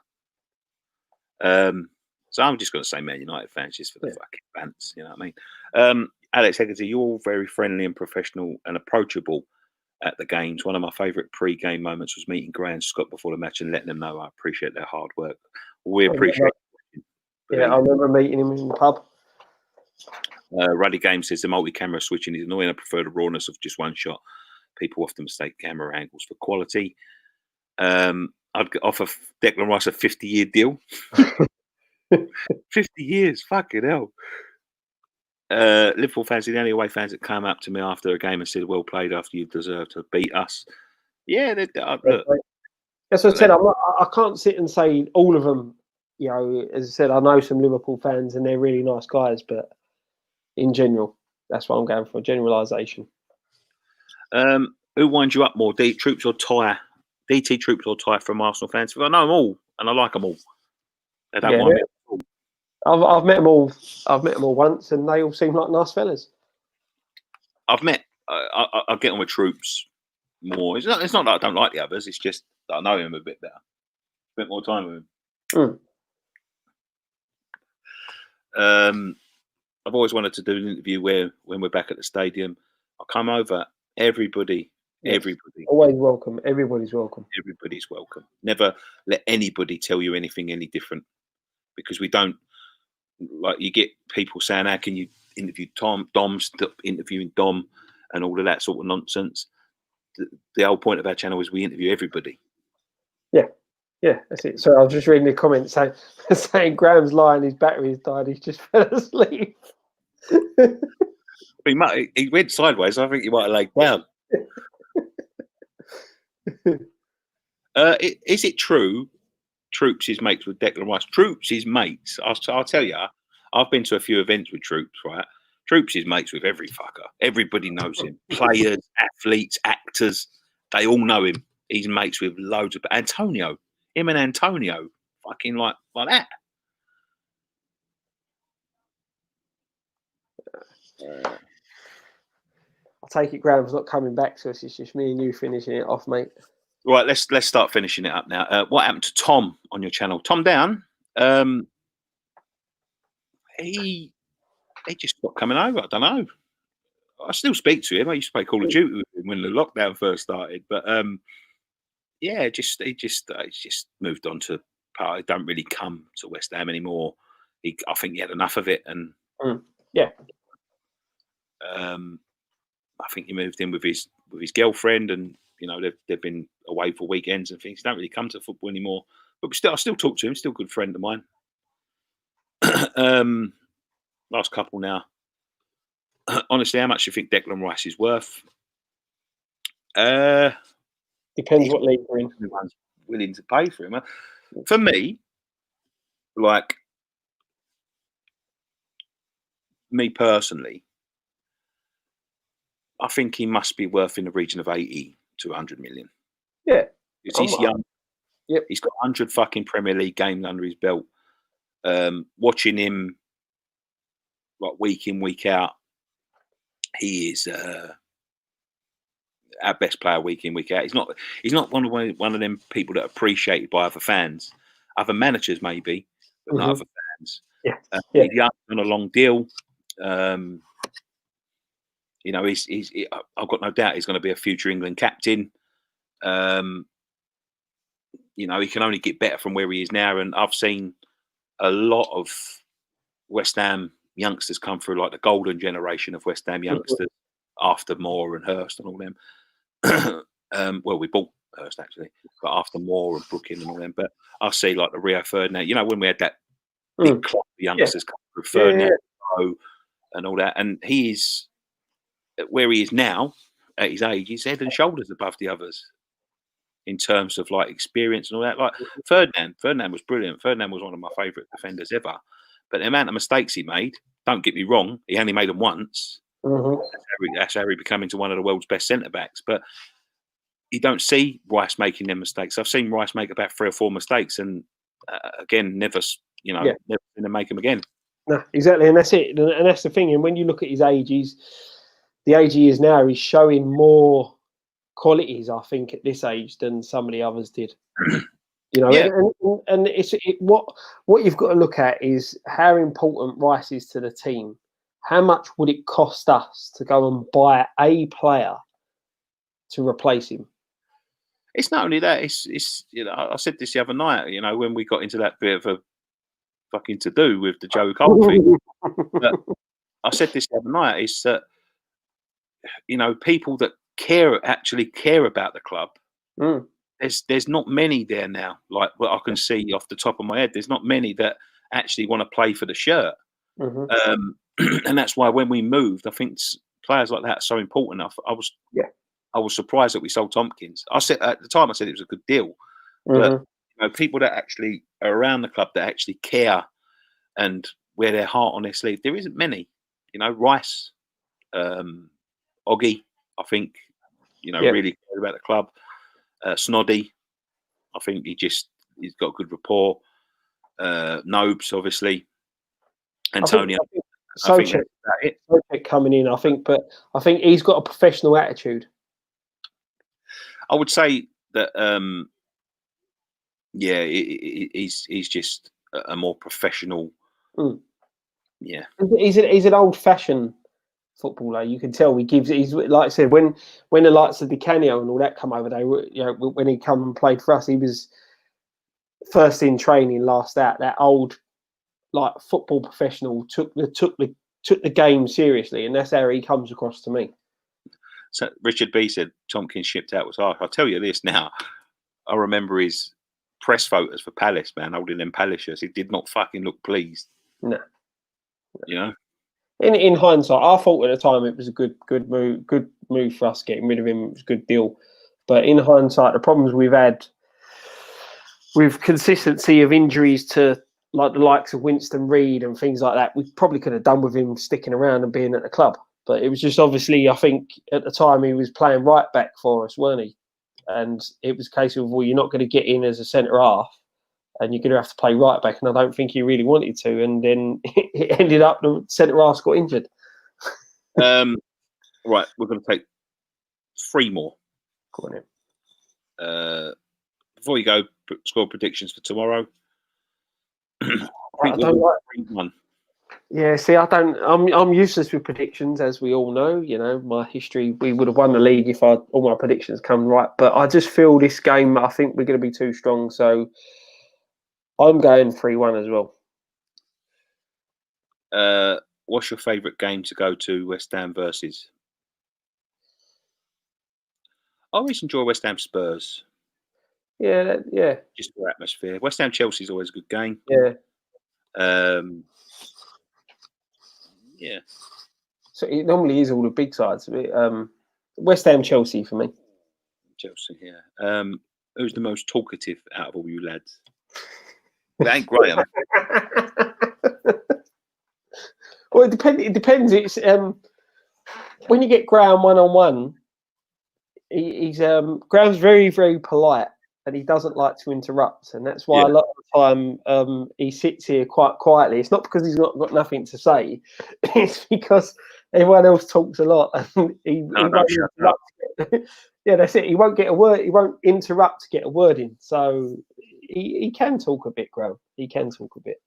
So I'm just going to say Man United fans just for the fucking fans. You know what I mean? Alex Hegarty, you're all very friendly and professional and approachable at the games. One of my favourite pre-game moments was meeting Gray and Scott before the match and letting them know I appreciate their hard work. We appreciate it. Yeah, I remember meeting him in the pub. Ruddy Game says the multi-camera switching is annoying. I prefer the rawness of just one shot. People often mistake camera angles for quality. I'd offer Declan Rice a 50-year deal. 50 years, fucking hell. Liverpool fans are the only away fans that come up to me after a game and said, "Well played after you deserve to beat us." Yeah, look. As I said, I can't sit and say all of them. You know, as I said, I know some Liverpool fans and they're really nice guys, but in general, that's what I'm going for, generalisation. Who winds you up more, DT Troops or Ty from Arsenal fans? Because I know them all and I like them all. They don't mind me. I've met them all. I've met them all once, and they all seem like nice fellas. I get on with Troops more. It's not that I don't like the others. It's just that I know him a bit better. Spent more time with him. I've always wanted to do an interview when we're back at the stadium. I'll come over. Everybody. Always welcome. Everybody's welcome. Everybody's welcome. Never let anybody tell you anything any different, because we don't. Like, you get people saying, "How can you interview Tom? Dom's interviewing Dom," and all of that sort of nonsense. The whole point of our channel is we interview everybody. Yeah, that's it. So I was just reading the comments saying Graham's lying, his battery's died, he's just fell asleep. He went sideways. I think he might have laid down. Is it true Troops is mates with Declan Rice? Troops is mates. I'll tell you, I've been to a few events with Troops, right? Troops is mates with every fucker. Everybody knows him. Players, athletes, actors, they all know him. He's mates with loads of Antonio. Him and Antonio, fucking like that. I take it Graham's not coming back to us. It's just me and you finishing it off, mate. Right, let's start finishing it up now. What happened to Tom on your channel? Tom Down. He just stopped coming over. I don't know. I still speak to him. I used to play Call of Duty with him when the lockdown first started. But he just moved on to part. He don't really come to West Ham anymore. I think he had enough of it, and I think he moved in with his girlfriend, and you know they've been away for weekends and things. He don't really come to football anymore. But I still talk to him. Still a good friend of mine. Last couple now. Honestly, how much do you think Declan Rice is worth? Depends what league we're in. Everyone's willing to pay for him. For me, like me personally, I think he must be worth in the region of 80 to 100 million. Yeah. Because he's young. Yep. He's got 100 fucking Premier League games under his belt. Watching him like week in, week out, he is our best player week in, week out. He's not one of them people that are appreciated by other fans. Other managers maybe, but not other fans. Yeah. He's young on a long deal. You know, I've got no doubt he's going to be a future England captain. You know, he can only get better from where he is now. And I've seen a lot of West Ham youngsters come through, like the golden generation of West Ham youngsters after Moore and Hurst and all them. Well, we bought Hurst actually, but after Moore and Brooking and all them. But I see like the Rio Ferdinand, you know, when we had that big club of youngsters come through, Ferdinand and all that. And he is where he is now. at his age, he's head and shoulders above the others in terms of like experience and all that. Like Ferdinand was brilliant. Ferdinand was one of my favourite defenders ever. But the amount of mistakes he made, don't get me wrong, he only made them once. That's how he became into one of the world's best centre backs. But you don't see Rice making them mistakes. I've seen Rice make about 3 or 4 mistakes, and again, never seen him make them again. No, exactly, and that's it. And that's the thing. And when you look at his age, the age he is now, he's showing more qualities, I think, at this age than some of the others did. You know, and what you've got to look at is how important Rice is to the team. How much would it cost us to go and buy a player to replace him? It's not only that. It's you know, I said this the other night. You know, when we got into that bit of a fucking to do with the Joe Cole thing. But I said this the other night. Is that you know, people that actually care about the club. There's not many there now. Like what I can see off the top of my head, there's not many that actually want to play for the shirt. And that's why when we moved, I think players like that are so important. I was surprised that we sold Tompkins. I said at the time, I said it was a good deal. But you know, people that actually are around the club that actually care and wear their heart on their sleeve, there isn't many. You know, Rice, Oggy, I think, you know, really care about the club. Snoddy, I think he's got good rapport. Nobes, obviously. Antonio. I think that's it. Coming in, I think he's got a professional attitude. I would say that, he's just a more professional. Yeah, he's an old-fashioned footballer. You can tell he's like I said, when the likes of Di Canio and all that come over, they were, you know, when he come and played for us, he was first in training, last out. That old like football professional took the game seriously, and that's how he comes across to me. So Richard B said Tompkins shipped out was harsh. I'll tell you this now. I remember his press photos for Palace, man, holding them Palace shirts. He did not fucking look pleased. No. You know? In hindsight, I thought at the time it was a good move for us getting rid of him. It was a good deal. But in hindsight, the problems we've had with consistency of injuries to like the likes of Winston Reid and things like that, we probably could have done with him sticking around and being at the club. But it was just obviously, I think at the time he was playing right back for us, weren't he? And it was a case of, well, you're not going to get in as a centre half and you're going to have to play right back. And I don't think he really wanted to. And then it ended up the centre half got injured. Right, we're going to take 3 more. Go on in. Before you go, score predictions for tomorrow. I don't like 3-1. Yeah, see, I'm useless with predictions, as we all know. You know, my history, we would have won the league if all my predictions come right. But I just feel this game, I think we're going to be too strong. So I'm going 3-1 as well. What's your favourite game to go to West Ham versus? I always enjoy West Ham Spurs. Yeah. Just for atmosphere. West Ham Chelsea is always a good game. Yeah. Yeah. So it normally is all the big sides. West Ham Chelsea for me. Chelsea, yeah. Who's the most talkative out of all you lads? It ain't Graham. Well, it depends. It's when you get Graham 1-on-1, he's Graham's very, very polite and he doesn't like to interrupt, and that's why a lot of the time he sits here quite quietly. It's not because he's not got nothing to say; it's because everyone else talks a lot, and he won't interrupt. Yeah, that's it. He won't get a word. He won't interrupt to get a word in. So he can talk a bit, Graham. He can talk a bit.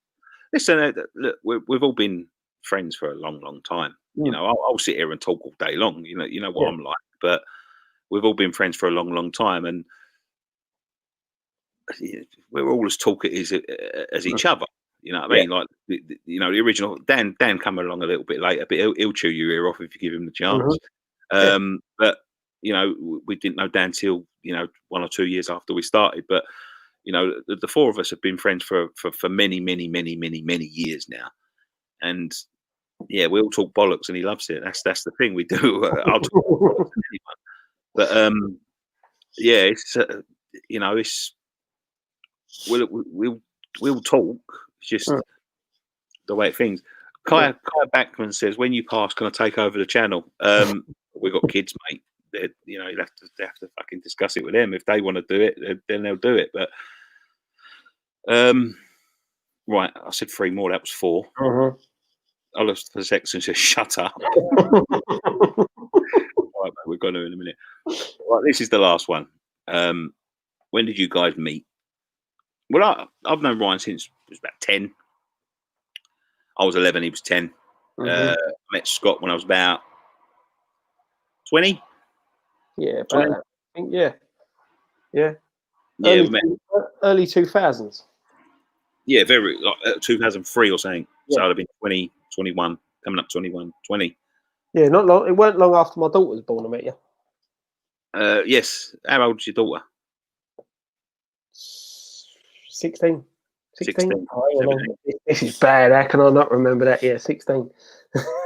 Listen, look, we've all been friends for a long, long time. You know, I'll sit here and talk all day long. You know what I'm like, but we've all been friends for a long, long time, and we're all as talkative as each other. You know what I mean? Like, the original Dan come along a little bit later, but he'll chew your ear off if you give him the chance. But we didn't know Dan till 1 or 2 years after we started. But the 4 of us have been friends for many, many, many, many, many years now, and we all talk bollocks, and he loves it. That's the thing we do. I'll talk bollocks to anyone. But yeah, it's you know, it's we'll talk. It's just the way things. Kai Backman says, when you pass, can I take over the channel? We've got kids, mate. You know, you have to fucking discuss it with them. If they want to do it, then they'll do it. But right, I said 3 more. That was 4. I lost for a second and said, shut up. Right, mate, we're going to in a minute. Right, this is the last one. When did you guys meet? Well, I've known Ryan since he was about 10. I was 11, he was 10. I met Scott when I was about 20. Yeah, about I think, yeah. Early 2000s. Yeah, very like 2003 or something. So I'd have been 20, 21, coming up 21, 20. Yeah, not long. It weren't long after my daughter was born I met you. Yes. How old's your daughter? 16. 16. Oh, this is bad. How can I not remember that? Yeah, 16.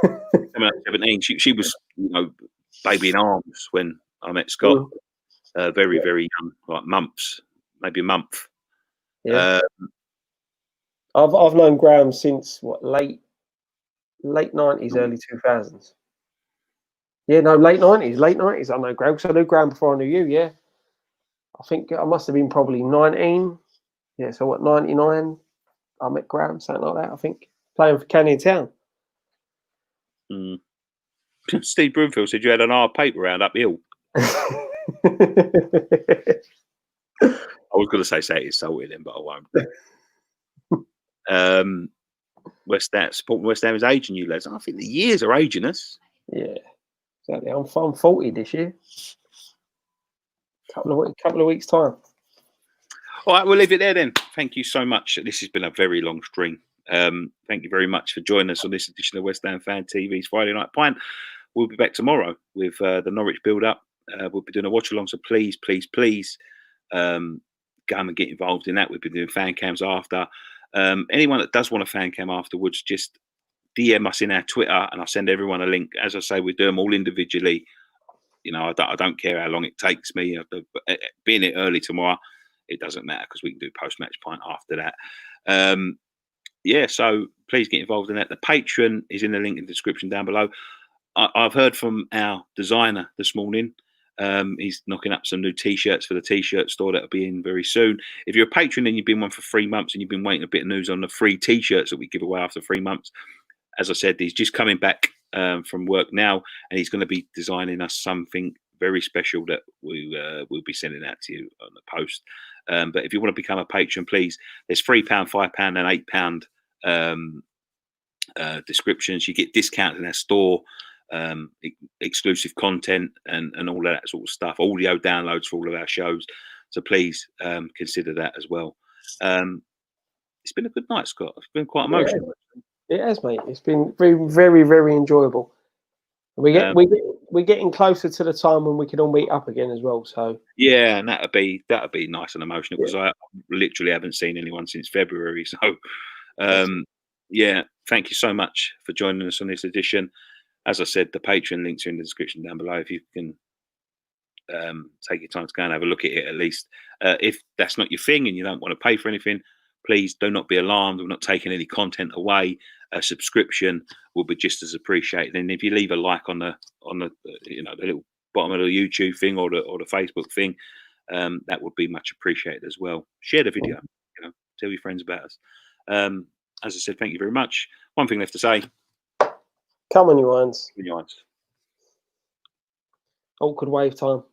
Coming up 17. She was, you know, baby in arms when I met Scott. Very, very young, like months, maybe a month. Yeah. I've known Graham since what, late 90s, early 2000s. Yeah, no, late 90s. I know Graham because I knew Graham before I knew you. Yeah, I think I must have been probably 19. Yeah, so what, 99? I met Graham, something like that. I think playing for Canning Town. Steve Broomfield said you had an hard paper round uphill. I was going to say it insulted him, but I won't. West Ham supporting West Ham is aging you, lads. I think the years are aging us. Yeah, exactly. I'm 40 this year. Couple of weeks time. All right, we'll leave it there then. Thank you so much. This has been a very long stream. Thank you very much for joining us on this edition of West Ham Fan TV's Friday Night Pint. We'll be back tomorrow with the Norwich build-up. We'll be doing a watch-along, so please go and get involved in that. We've been doing fan cams after. Anyone that does want a fan cam afterwards, just DM us in our Twitter and I'll send everyone a link. As I say, we do them all individually. You know, I don't care how long it takes me. Being it early tomorrow, it doesn't matter because we can do post-match pint after that. Yeah, so please get involved in that. The Patreon is in the link in the description down below. I've heard from our designer this morning. He's knocking up some new T-shirts for the T-shirt store that'll be in very soon. If you're a patron and you've been one for 3 months and you've been waiting a bit of news on the free T-shirts that we give away after 3 months, as I said, he's just coming back from work now and he's going to be designing us something very special that we'll be sending out to you on the post. But if you want to become a patron, please, there's £3, £5 and £8 descriptions. You get discounts in our store, exclusive content and all of that sort of stuff, audio downloads for all of our shows. So please consider that as well. It's been a good night, Scott. It's been quite emotional. It has, mate. It's been very, very, very enjoyable. We're getting closer to the time when we can all meet up again as well. So yeah, and that'd be nice and emotional because I literally haven't seen anyone since February. So yeah, thank you so much for joining us on this edition. As I said, the Patreon links are in the description down below. If you can take your time to go and have a look at it at least. If that's not your thing and you don't want to pay for anything, please do not be alarmed. We're not taking any content away. A subscription will be just as appreciated. And if you leave a like on the the little bottom of the YouTube thing or the Facebook thing, that would be much appreciated as well. Share the video. Tell your friends about us. As I said, thank you very much. One thing left to say. Come on, you irons. In your irons. Awkward wave time.